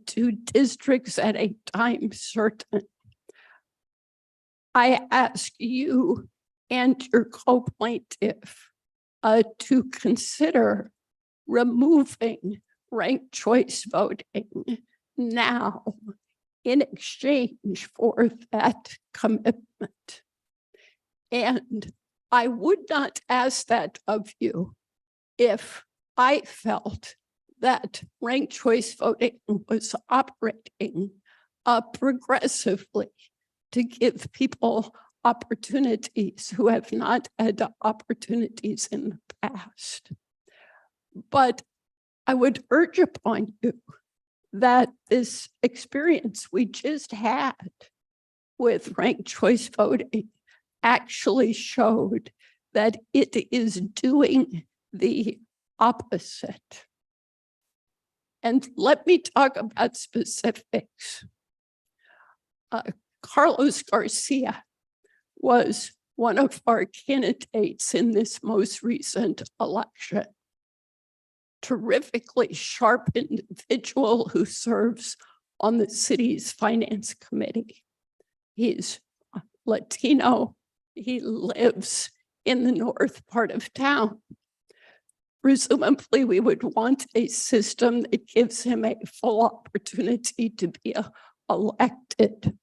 to districts at a time certain, I ask you and your co-plaintiff to consider removing ranked choice voting now in exchange for that commitment. And I would not ask that of you if I felt that ranked choice voting was operating progressively to give people opportunities who have not had opportunities in the past. But I would urge upon you that this experience we just had with ranked choice voting actually showed that it is doing the opposite. And let me talk about specifics. Carlos Garcia was one of our candidates in this most recent election. Terrifically sharp individual who serves on the city's finance committee. He's Latino. He lives in the north part of town. Presumably, we would want a system that gives him a full opportunity to be elected.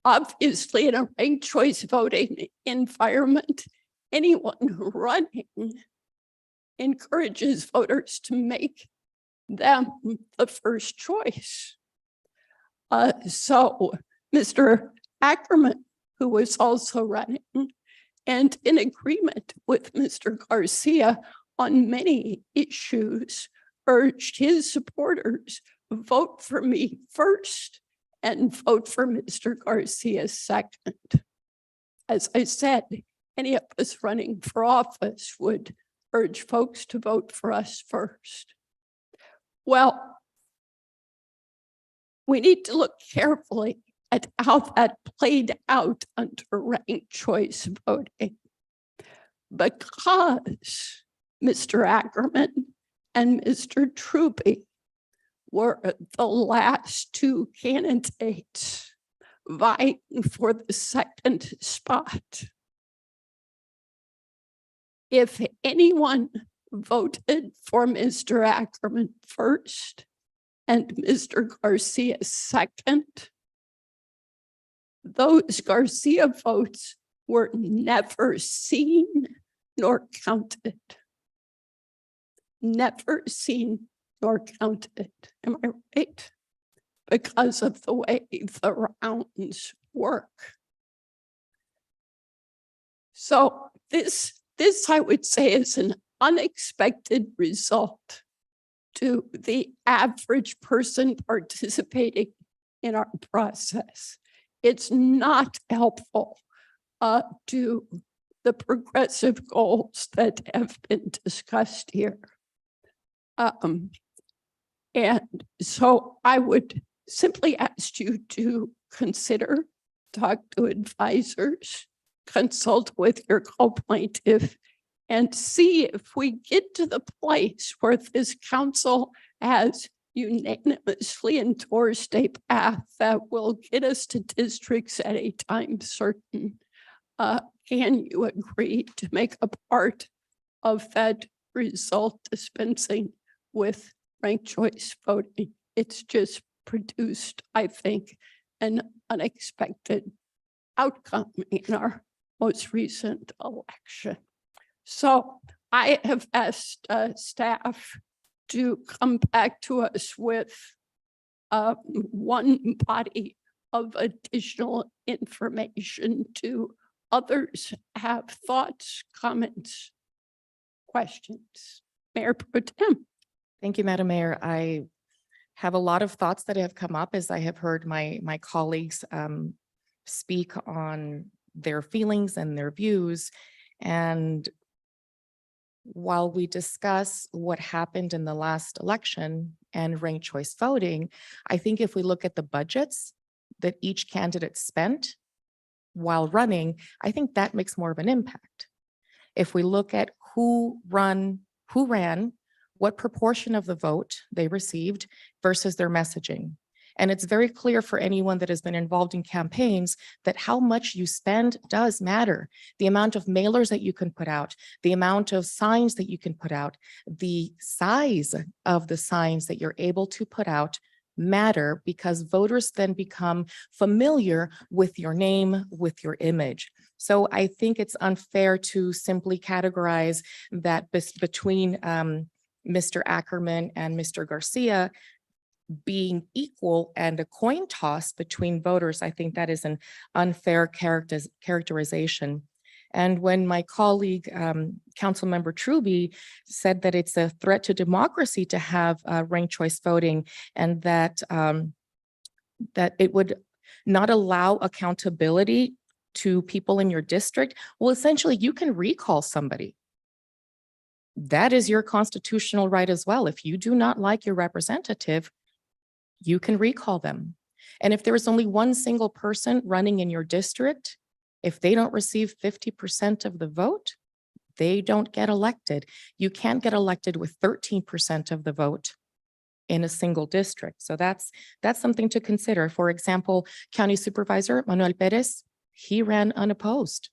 Obviously, in a ranked choice voting environment, anyone running encourages voters to make them the first choice. So Mr. Ackerman, who was also running, and in agreement with Mr. Garcia on many issues, urged his supporters vote for me first and vote for Mr. Garcia second. As I said, any of us running for office would urge folks to vote for us first. Well, we need to look carefully at how that played out under ranked choice voting. Because Mr. Ackerman and Mr. Truby were the last two candidates vying for the second spot. If anyone voted for Mr. Ackerman first and Mr. Garcia second, those Garcia votes were never seen nor counted. Never seen nor counted. Am I right? Because of the way the rounds work. So this I would say is an unexpected result to the average person participating in our process. It's not helpful to the progressive goals that have been discussed here. And so I would simply ask you to consider, talk to advisors, consult with your co-plaintiff, and see if we get to the place where this council has unanimously endorsed a path that will get us to districts at a time certain. Can you agree to make a part of that result dispensing with ranked choice voting? It's just produced, I think, an unexpected outcome in our most recent election. So I have asked staff to come back to us with one body of additional information. Do others have thoughts, comments, questions? Mayor Pro Tem. Thank you, Madam Mayor. I have a lot of thoughts that have come up as I have heard my colleagues speak on their feelings and their views. And while we discuss what happened in the last election and ranked choice voting, I think if we look at the budgets that each candidate spent while running, I think that makes more of an impact. If we look at who ran, what proportion of the vote they received versus their messaging. And it's very clear for anyone that has been involved in campaigns that how much you spend does matter. The amount of mailers that you can put out, the amount of signs that you can put out, the size of the signs that you're able to put out matter, because voters then become familiar with your name, with your image. So I think it's unfair to simply categorize that between Mr. Ackerman and Mr. Garcia being equal and a coin toss between voters. I think that is an unfair characterization. And when my colleague, Councilmember Truby, said that it's a threat to democracy to have ranked choice voting, and that that it would not allow accountability to people in your district, well, essentially, you can recall somebody. That is your constitutional right as well. If you do not like your representative, you can recall them. And if there is only one single person running in your district, if they don't receive 50% of the vote, they don't get elected. You can't get elected with 13% of the vote in a single district. So that's something to consider. For example, County Supervisor Manuel Perez, he ran unopposed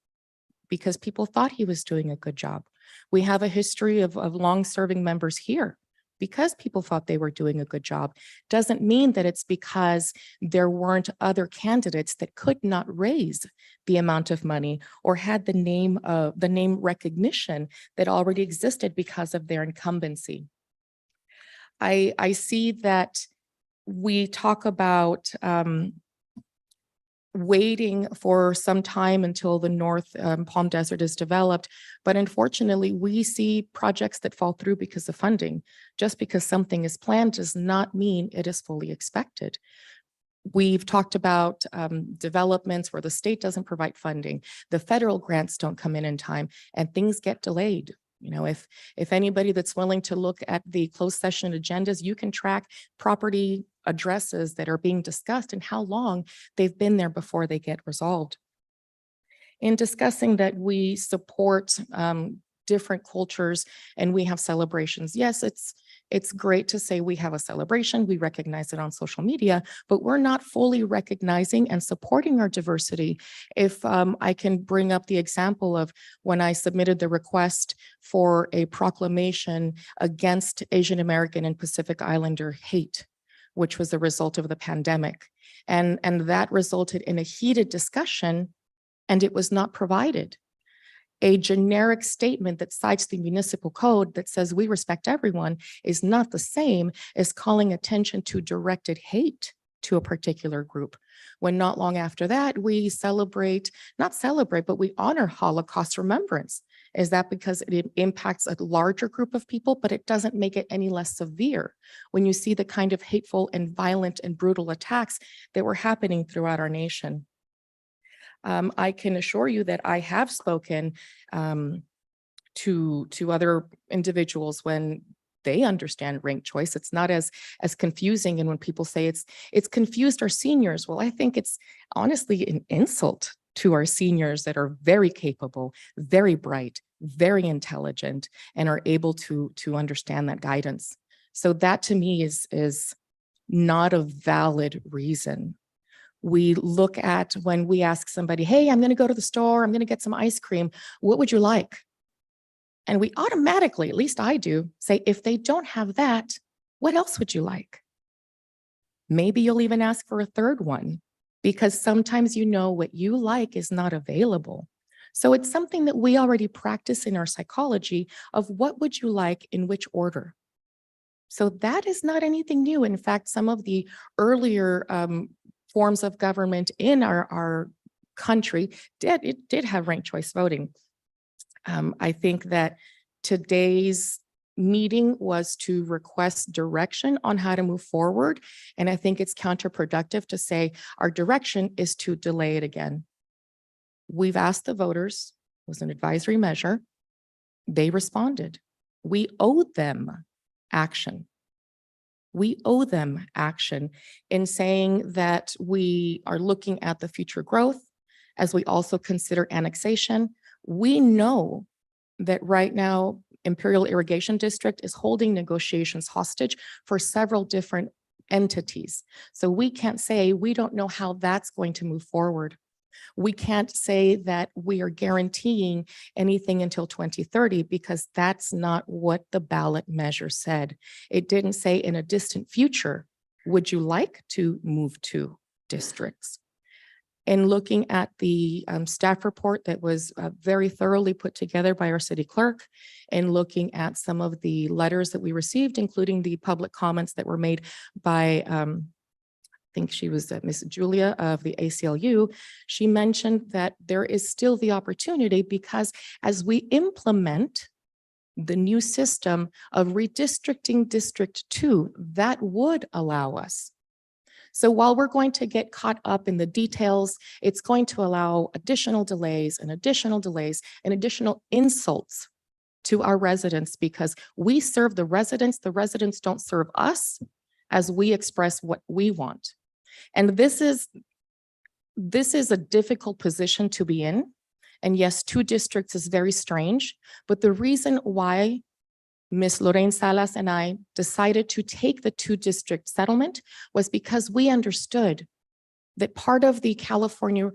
because people thought he was doing a good job. We have a history of long-serving members here. Because people thought they were doing a good job, doesn't mean that it's because there weren't other candidates that could not raise the amount of money or had the name recognition that already existed because of their incumbency. I see that we talk about waiting for some time until the North Palm Desert is developed. But unfortunately, we see projects that fall through because of funding. Just because something is planned does not mean it is fully expected. We've talked about developments where the state doesn't provide funding, the federal grants don't come in time, and things get delayed. You know, if anybody that's willing to look at the closed session agendas, you can track property addresses that are being discussed and how long they've been there before they get resolved. In discussing that we support different cultures and we have celebrations, yes, it's great to say we have a celebration, we recognize it on social media, but we're not fully recognizing and supporting our diversity. If I can bring up the example of when I submitted the request for a proclamation against Asian American and Pacific Islander hate, which was the result of the pandemic. And that resulted in a heated discussion, and it was not provided. A generic statement that cites the municipal code that says we respect everyone is not the same as calling attention to directed hate to a particular group. When not long after that, we not celebrate, but we honor Holocaust remembrance. Is that because it impacts a larger group of people, but it doesn't make it any less severe when you see the kind of hateful and violent and brutal attacks that were happening throughout our nation? I can assure you that I have spoken to other individuals when they understand ranked choice. It's not as confusing. And when people say it's confused our seniors, well, I think it's honestly an insult to our seniors that are very capable, very bright, very intelligent, and are able to understand that guidance. So that to me is not a valid reason. We look at when we ask somebody, hey, I'm going to go to the store, I'm going to get some ice cream. What would you like? And we automatically, at least I do, say, if they don't have that, what else would you like? Maybe you'll even ask for a third one, because sometimes you know what you like is not available. So it's something that we already practice in our psychology of what would you like in which order. So that is not anything new. In fact, some of the earlier forms of government in our country did have ranked choice voting. I think that today's meeting was to request direction on how to move forward. And I think it's counterproductive to say our direction is to delay it again. We've asked the voters, it was an advisory measure. They responded. We owed them action. We owe them action in saying that we are looking at the future growth as we also consider annexation. We know that right now Imperial Irrigation District is holding negotiations hostage for several different entities. So we can't say we don't know how that's going to move forward. We can't say that we are guaranteeing anything until 2030 because that's not what the ballot measure said. It didn't say in a distant future, would you like to move to districts? And looking at the staff report that was very thoroughly put together by our city clerk, and looking at some of the letters that we received, including the public comments that were made by I think she was Miss Julia of the ACLU, she mentioned that there is still the opportunity because as we implement the new system of redistricting District 2, that would allow us. So while we're going to get caught up in the details, it's going to allow additional delays and additional delays and additional insults to our residents because we serve the residents don't serve us as we express what we want. And this is a difficult position to be in. And yes, 2 districts is very strange, but the reason why Ms. Lorraine Salas and I decided to take the 2-district settlement was because we understood that part of the California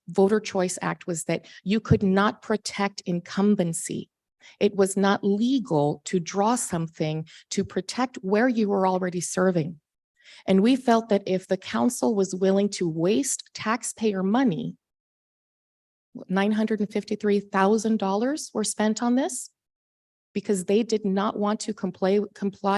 Voter Choice Act was that you could not protect incumbency. It was not legal to draw something to protect where you were already serving. And we felt that if the council was willing to waste taxpayer money, $953,000 were spent on this because they did not want to comply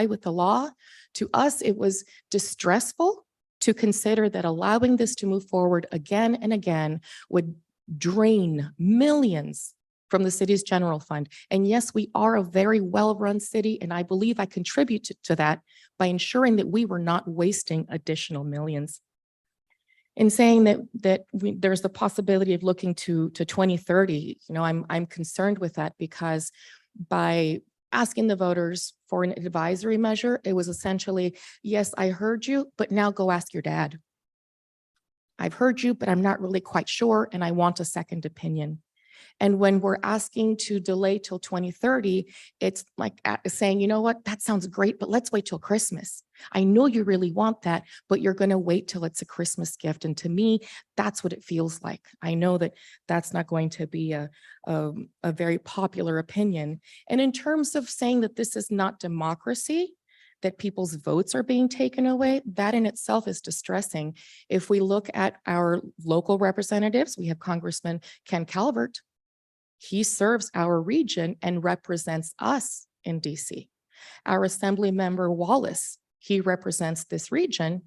with the law. To us, it was distressful to consider that allowing this to move forward again and again would drain millions from the city's general fund. And yes, we are a very well-run city, and I believe I contributed to that by ensuring that we were not wasting additional millions. In saying that there's the possibility of looking to 2030, I'm concerned with that because by asking the voters for an advisory measure. It was essentially, yes, I heard you, but now go ask your dad. I've heard you, but I'm not really quite sure, and I want a second opinion. And when we're asking to delay till 2030, it's like saying, you know what, that sounds great, but let's wait till Christmas. I know you really want that, but you're going to wait till it's a Christmas gift. And to me, that's what it feels like. I know that that's not going to be a very popular opinion. And in terms of saying that this is not democracy, that people's votes are being taken away, that in itself is distressing. If we look at our local representatives, we have Congressman Ken Calvert. He serves our region and represents us in DC. Our Assembly Member Wallace, he represents this region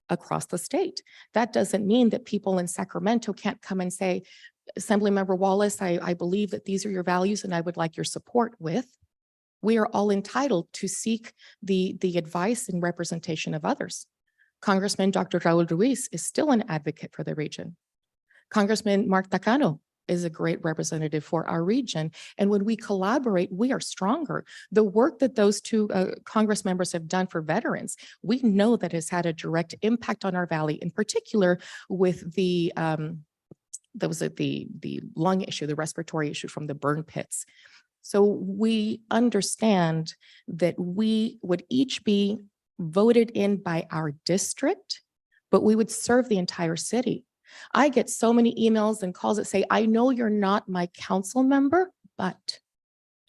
across the state. That doesn't mean that people in Sacramento can't come and say, Assembly Member Wallace, I believe that these are your values and I would like your support with. We are all entitled to seek the advice and representation of others. Congressman Dr. Raul Ruiz is still an advocate for the region. Congressman Mark Takano is a great representative for our region. And when we collaborate, we are stronger. The work that those two Congress members have done for veterans, we know that has had a direct impact on our valley, in particular with the lung issue, the respiratory issue from the burn pits. So we understand that we would each be voted in by our district, but we would serve the entire city. I get so many emails and calls that say, I know you're not my council member, but,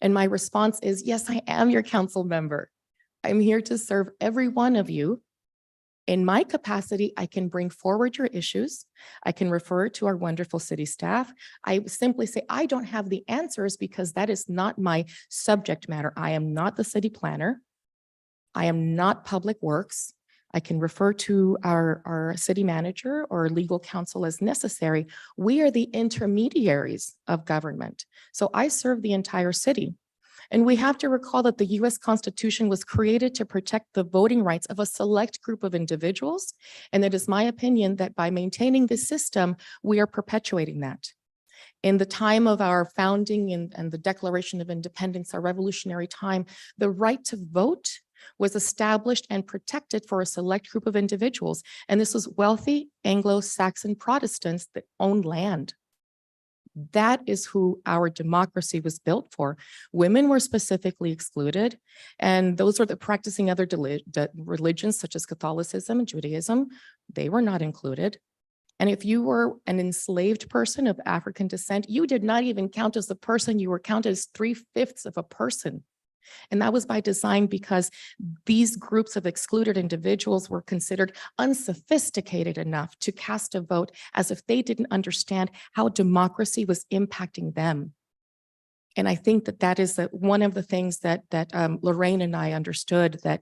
and my response is, yes, I am your council member. I'm here to serve every one of you. In my capacity, I can bring forward your issues. I can refer to our wonderful city staff. I simply say, I don't have the answers because that is not my subject matter. I am not the city planner. I am not public works. I can refer to our city manager or legal counsel as necessary. We are the intermediaries of government. So I serve the entire city. And we have to recall that the US Constitution was created to protect the voting rights of a select group of individuals. And it is my opinion that by maintaining this system, we are perpetuating that. In the time of our founding and the Declaration of Independence, our revolutionary time, the right to vote was established and protected for a select group of individuals. And this was wealthy Anglo-Saxon Protestants that owned land. That is who our democracy was built for. Women were specifically excluded, and those are the practicing other religions such as Catholicism and Judaism. They were not included. And if you were an enslaved person of African descent, you did not even count as a person. You were counted as 3/5 of a person. And that was by design because these groups of excluded individuals were considered unsophisticated enough to cast a vote as if they didn't understand how democracy was impacting them. And I think that that is one of the things that Lorraine and I understood, that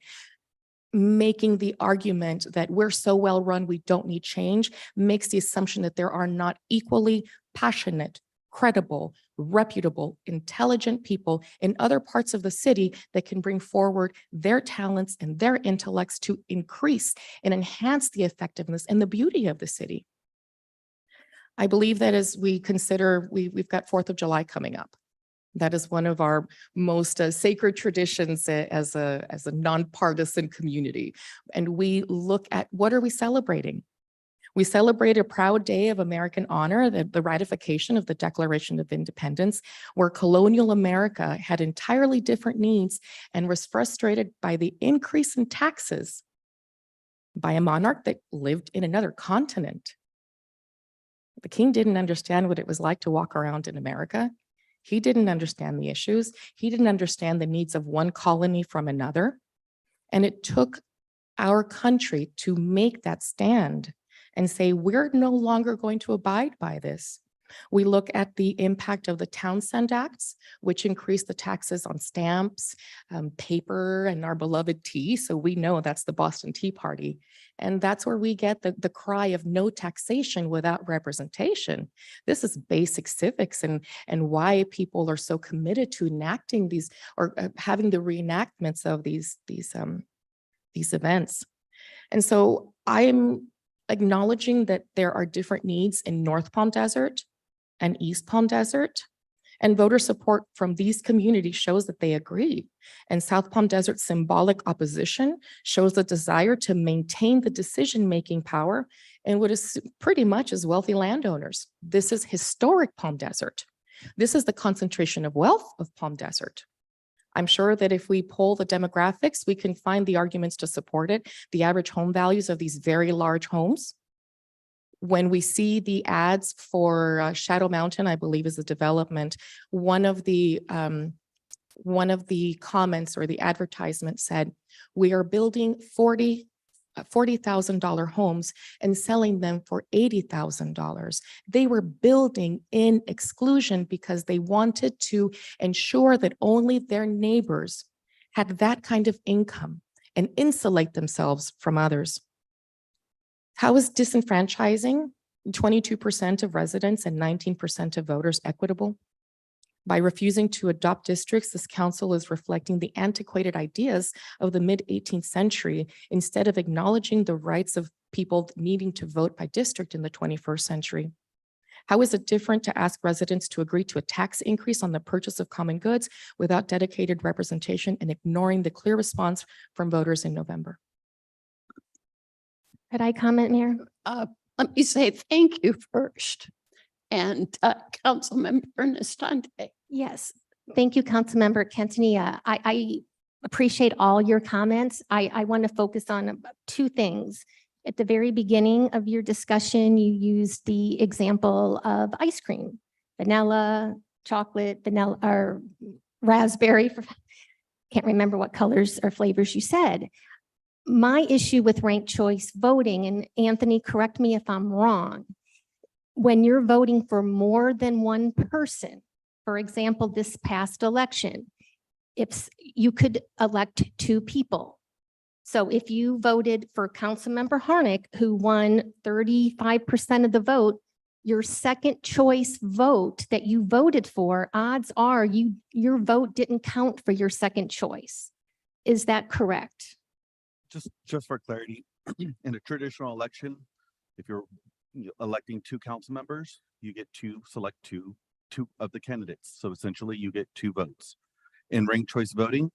making the argument that we're so well run, we don't need change, makes the assumption that there are not equally passionate, credible, reputable, intelligent people in other parts of the city that can bring forward their talents and their intellects to increase and enhance the effectiveness and the beauty of the city. I believe that as we consider, we've got 4th of July coming up. That is one of our most sacred traditions as a nonpartisan community. And we look at, what are we celebrating? We celebrate a proud day of American honor, the ratification of the Declaration of Independence, where colonial America had entirely different needs and was frustrated by the increase in taxes by a monarch that lived in another continent. The king didn't understand what it was like to walk around in America. He didn't understand the issues. He didn't understand the needs of one colony from another. And it took our country to make that stand and say, we're no longer going to abide by this. We look at the impact of the Townsend Acts, which increased the taxes on stamps, paper, and our beloved tea. So we know that's the Boston Tea Party. And that's where we get the cry of no taxation without representation. This is basic civics and why people are so committed to enacting these or having the reenactments of these events. And so I'm acknowledging that there are different needs in North Palm Desert and East Palm Desert. And voter support from these communities shows that they agree. And South Palm Desert's symbolic opposition shows the desire to maintain the decision-making power in what is pretty much as wealthy landowners. This is historic Palm Desert. This is the concentration of wealth of Palm Desert. I'm sure that if we poll the demographics, we can find the arguments to support it. The average home values of these very large homes. When we see the ads for Shadow Mountain, I believe is the development, one of the comments or the advertisement said, we are building $40,000 homes and selling them for $80,000. They were building in exclusion because they wanted to ensure that only their neighbors had that kind of income and insulate themselves from others. How is disenfranchising 22% of residents and 19% of voters equitable? By refusing to adopt districts, this council is reflecting the antiquated ideas of the mid-18th century instead of acknowledging the rights of people needing to vote by district in the 21st century. How is it different to ask residents to agree to a tax increase on the purchase of common goods without dedicated representation and ignoring the clear response from voters in November? Could I comment, Mayor? Let me say thank you first. And Councilmember Nestante. Yes, thank you, Councilmember Quintanilla. I appreciate all your comments. I want to focus on two things. At the very beginning of your discussion, you used the example of ice cream, vanilla, chocolate, vanilla, or raspberry. Can't remember what colors or flavors you said. My issue with ranked choice voting, and Anthony, correct me if I'm wrong, when you're voting for more than one person, for example, this past election, if you could elect two people. So if you voted for Councilmember Harnick, who won 35% of the vote, your second choice vote that you voted for, odds are your vote didn't count for your second choice. Is that correct? Just for clarity, in a traditional election, if you're electing two council members, you get to select two of the candidates. So essentially you get two votes. In ranked choice voting,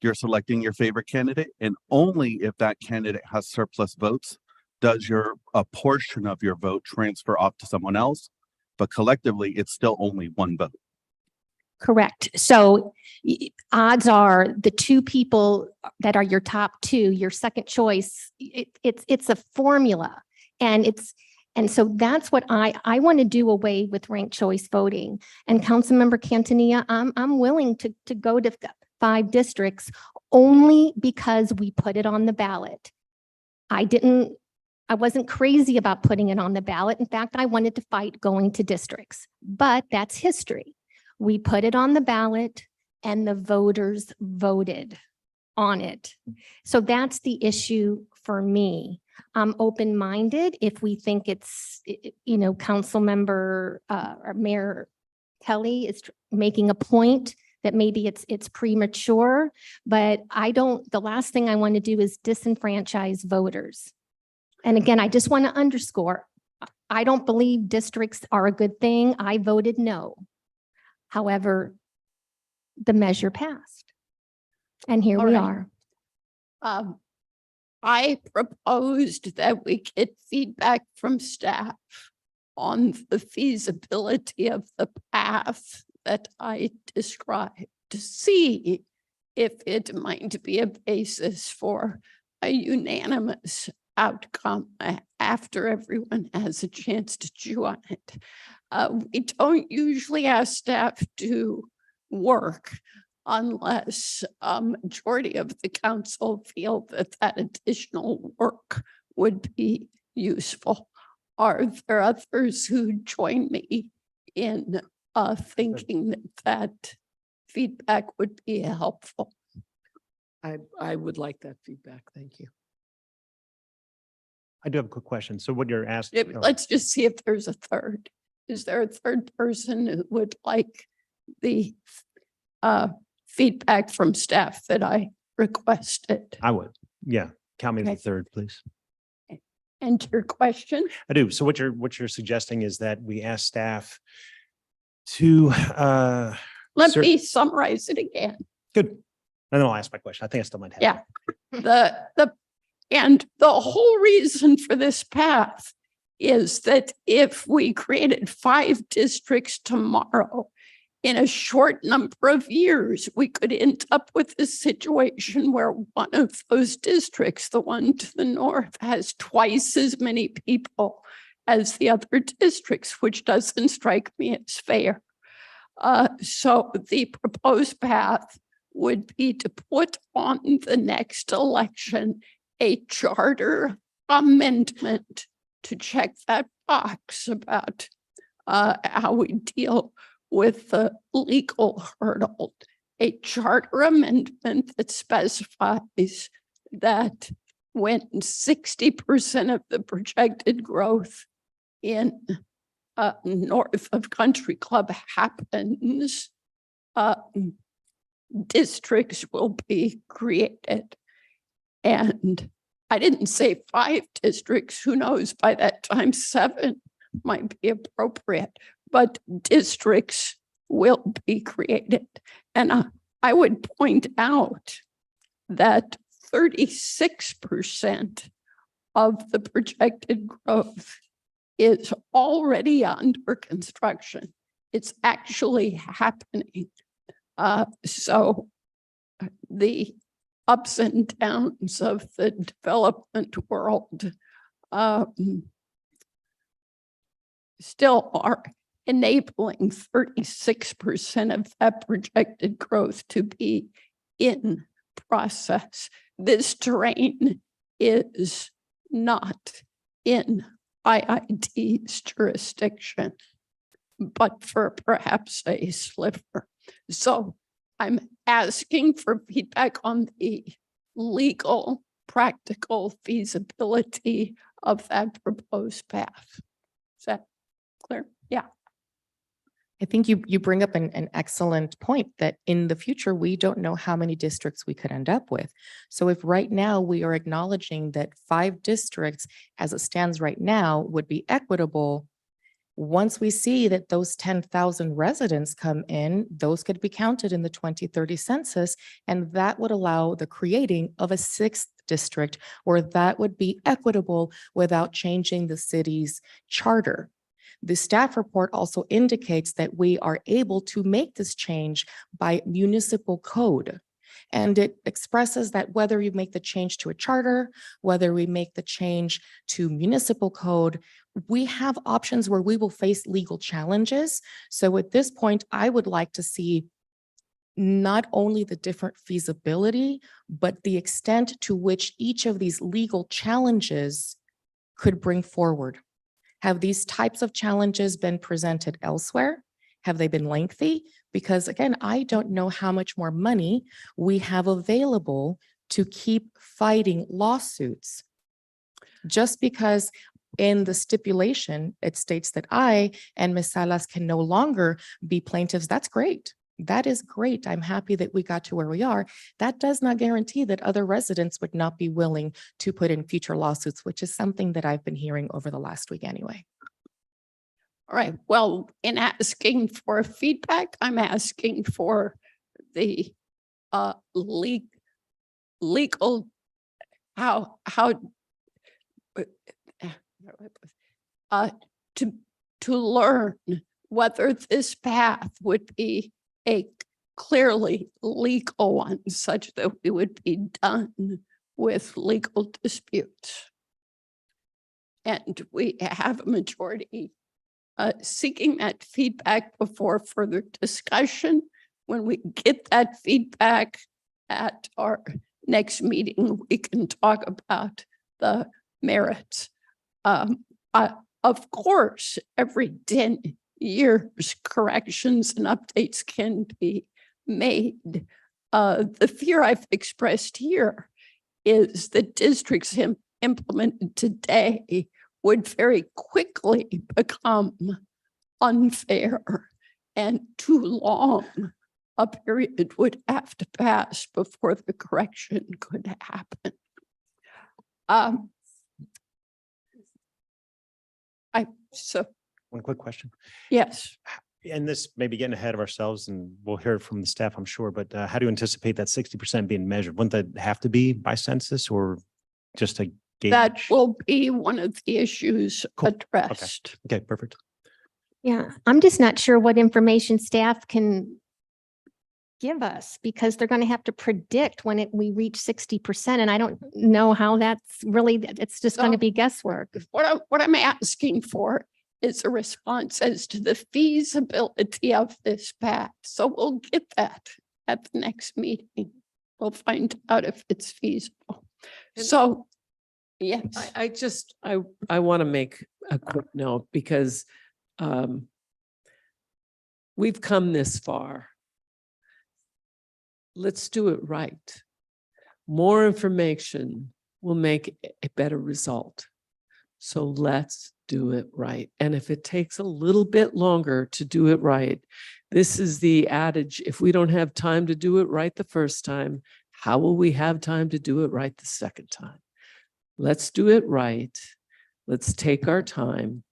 you're selecting your favorite candidate, and only if that candidate has surplus votes does a portion of your vote transfer off to someone else, but collectively it's still only one vote. Correct. So odds are the two people that are your top two, your second choice, it's a formula. And so that's what I want to do away with ranked choice voting. And Councilmember Quintanilla, I'm willing to go to 5 districts only because we put it on the ballot. I wasn't crazy about putting it on the ballot. In fact, I wanted to fight going to districts, but that's history. We put it on the ballot and the voters voted on it. So that's the issue for me. I'm open-minded if we think it's, Councilmember or Mayor Kelly is making a point that maybe it's premature, but the last thing I want to do is disenfranchise voters. And again, I just want to underscore, I don't believe districts are a good thing. I voted no. However, the measure passed. And here we are. I proposed that we get feedback from staff on the feasibility of the path that I described to see if it might be a basis for a unanimous outcome after everyone has a chance to chew on it. We don't usually ask staff to work unless a majority of the council feel that additional work would be useful. Are there others who join me in thinking that feedback would be helpful? I would like that feedback. Thank you. I do have a quick question. So what you're asking. Let's just see if there's a third. Is there a third person who would like the feedback from staff that I requested? I would. Yeah. Count me as the third, please. And your question? I do. So what you're suggesting is that we ask staff To, Let Sir- me summarize it again. good. And then I'll ask my question. I think I still might have. Yeah. And the whole reason for this path is that if we created 5 districts tomorrow, in a short number of years, we could end up with a situation where one of those districts, the one to the north, has twice as many people as the other districts, which doesn't strike me as fair. So the proposed path would be to put on the next election a charter amendment to check that box about how we deal with the legal hurdle, a charter amendment that specifies that when 60% of the projected growth in north of Country Club happens, districts will be created. And I didn't say 5 districts, who knows, by that time 7 might be appropriate, but districts will be created. And I would point out that 36% of the projected growth is already under construction. It's actually happening. So the ups and downs of the development world still are enabling 36% of that projected growth to be in process. This terrain is not in IID's jurisdiction, but for perhaps a sliver. So I'm asking for feedback on the legal, practical feasibility of that proposed path. Is that clear? Yeah. I think you bring up an excellent point that in the future, we don't know how many districts we could end up with. So if right now we are acknowledging that 5 districts as it stands right now would be equitable, once we see that those 10,000 residents come in, those could be counted in the 2030 census, and that would allow the creating of a 6th district where that would be equitable without changing the city's charter. The staff report also indicates that we are able to make this change by municipal code. And it expresses that whether you make the change to a charter, whether we make the change to municipal code, we have options where we will face legal challenges. So at this point, I would like to see not only the different feasibility, but the extent to which each of these legal challenges could bring forward. Have these types of challenges been presented elsewhere? Have they been lengthy? Because again, I don't know how much more money we have available to keep fighting lawsuits. Just because in the stipulation, it states that I and Ms. Salas can no longer be plaintiffs, that's great. That is great. I'm happy that we got to where we are. That does not guarantee that other residents would not be willing to put in future lawsuits, which is something that I've been hearing over the last week anyway. All right. Well, in asking for feedback, I'm asking for the legal how to learn whether this path would be a clearly legal one, such that we would be done with legal disputes. And we have a majority seeking that feedback before further discussion. When we get that feedback at our next meeting, we can talk about the merits. Of course, every 10 years, corrections and updates can be made. The fear I've expressed here is that districts implemented today would very quickly become unfair, and too long a period would have to pass before the correction could happen. One quick question. Yes. And this may be getting ahead of ourselves and we'll hear it from the staff, I'm sure, but how do you anticipate that 60% being measured? Wouldn't that have to be by census or just a gauge? That will be one of the issues addressed. Okay, perfect. Yeah, I'm just not sure what information staff can give us because they're going to have to predict when we reach 60%. And I don't know how that's really, it's just going to So- be guesswork. What I'm asking for is a response as to the feasibility of this path. So we'll get that at the next meeting. We'll find out if it's feasible. And- So, yes. I want to make a quick note because we've come this far. Let's do it right. More information will make a better result. So let's do it right. And if it takes a little bit longer to do it right, this is the adage, if we don't have time to do it right the first time, how will we have time to do it right the second time? Let's do it right. Let's take our time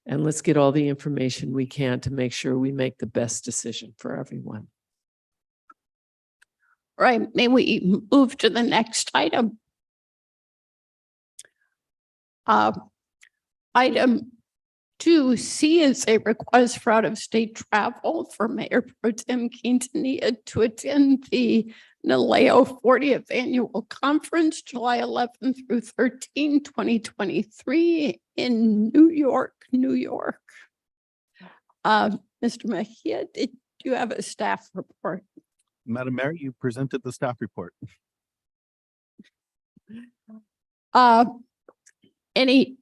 and let's get all the information we can to make sure we make the best decision for everyone. Right, may we move to the next item? Item 2C is a request for out-of-state travel for Mayor Pro Tem Quintanilla to attend the NALEO 40th Annual Conference, July 11 through 13, 2023 in New York, New York. Mr. Mejia, did you have a staff report? Madam Mayor, you presented the staff report. Any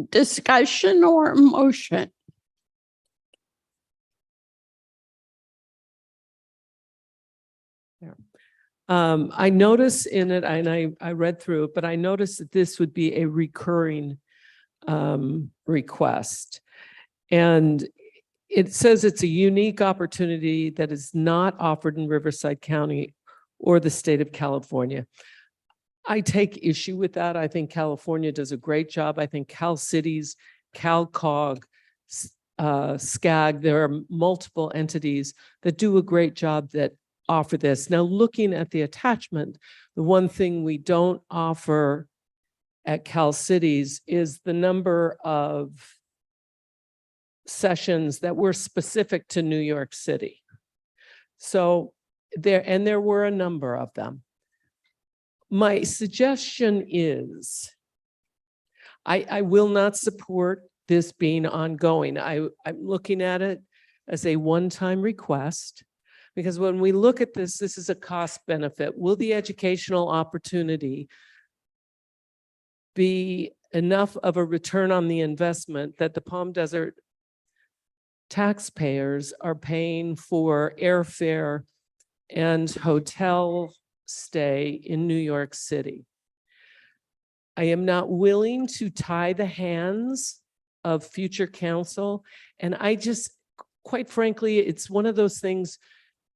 discussion or motion? I notice in it, and I read through it, but I noticed that this would be a recurring request. And it says it's a unique opportunity that is not offered in Riverside County or the state of California. I take issue with that. I think California does a great job. I think Cal Cities, CalCog, SCAG, there are multiple entities that do a great job that offer this. Now, looking at the attachment, the one thing we don't offer at Cal Cities is the number of sessions that were specific to New York City. So there were a number of them. My suggestion is, I will not support this being ongoing. I'm looking at it as a one-time request, because when we look at this, this is a cost benefit. Will the educational opportunity be enough of a return on the investment that the Palm Desert taxpayers are paying for airfare and hotel stay in New York City? I am not willing to tie the hands of future council. And I just, quite frankly, it's one of those things,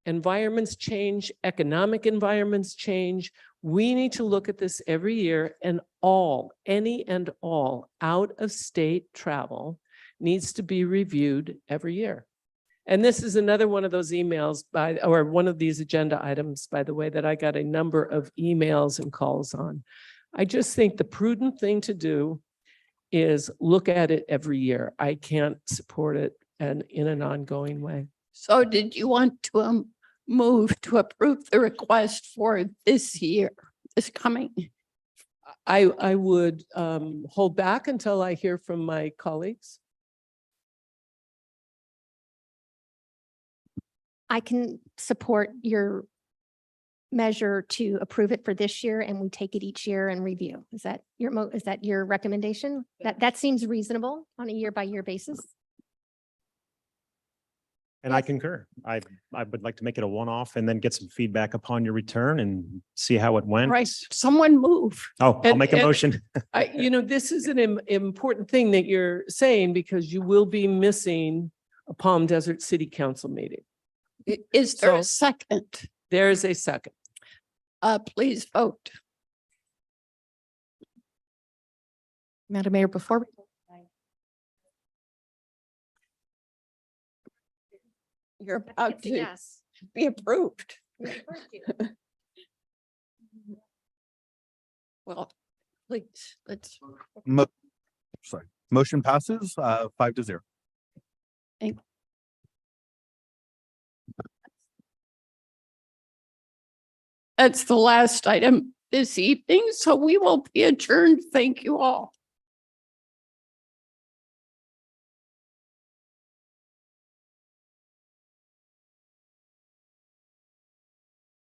environments change, economic environments change. We need to look at this every year, and any and all out of state travel needs to be reviewed every year. And this is another one of those emails or one of these agenda items, by the way, that I got a number of emails and calls on. I just think the prudent thing to do is look at it every year. I can't support it in an ongoing way. So did you want to move to approve the request for this year, this coming? I would hold back until I hear from my colleagues. I can support your measure to approve it for this year, and we take it each year and review. Is that your recommendation? That seems reasonable on a year-by-year basis. And I concur. I would like to make it a one-off and then get some feedback upon your return and see how it went. Right, someone move. Oh, I'll make a And- motion. This is an important thing that you're saying, because you will be missing a Palm Desert City Council meeting. Is there a So- second? There is a second. Please vote. Madam Mayor, before we You're about to be approved. Well, please, let's. Motion passes 5-0. That's the last item this evening, so we will be adjourned. Thank you all.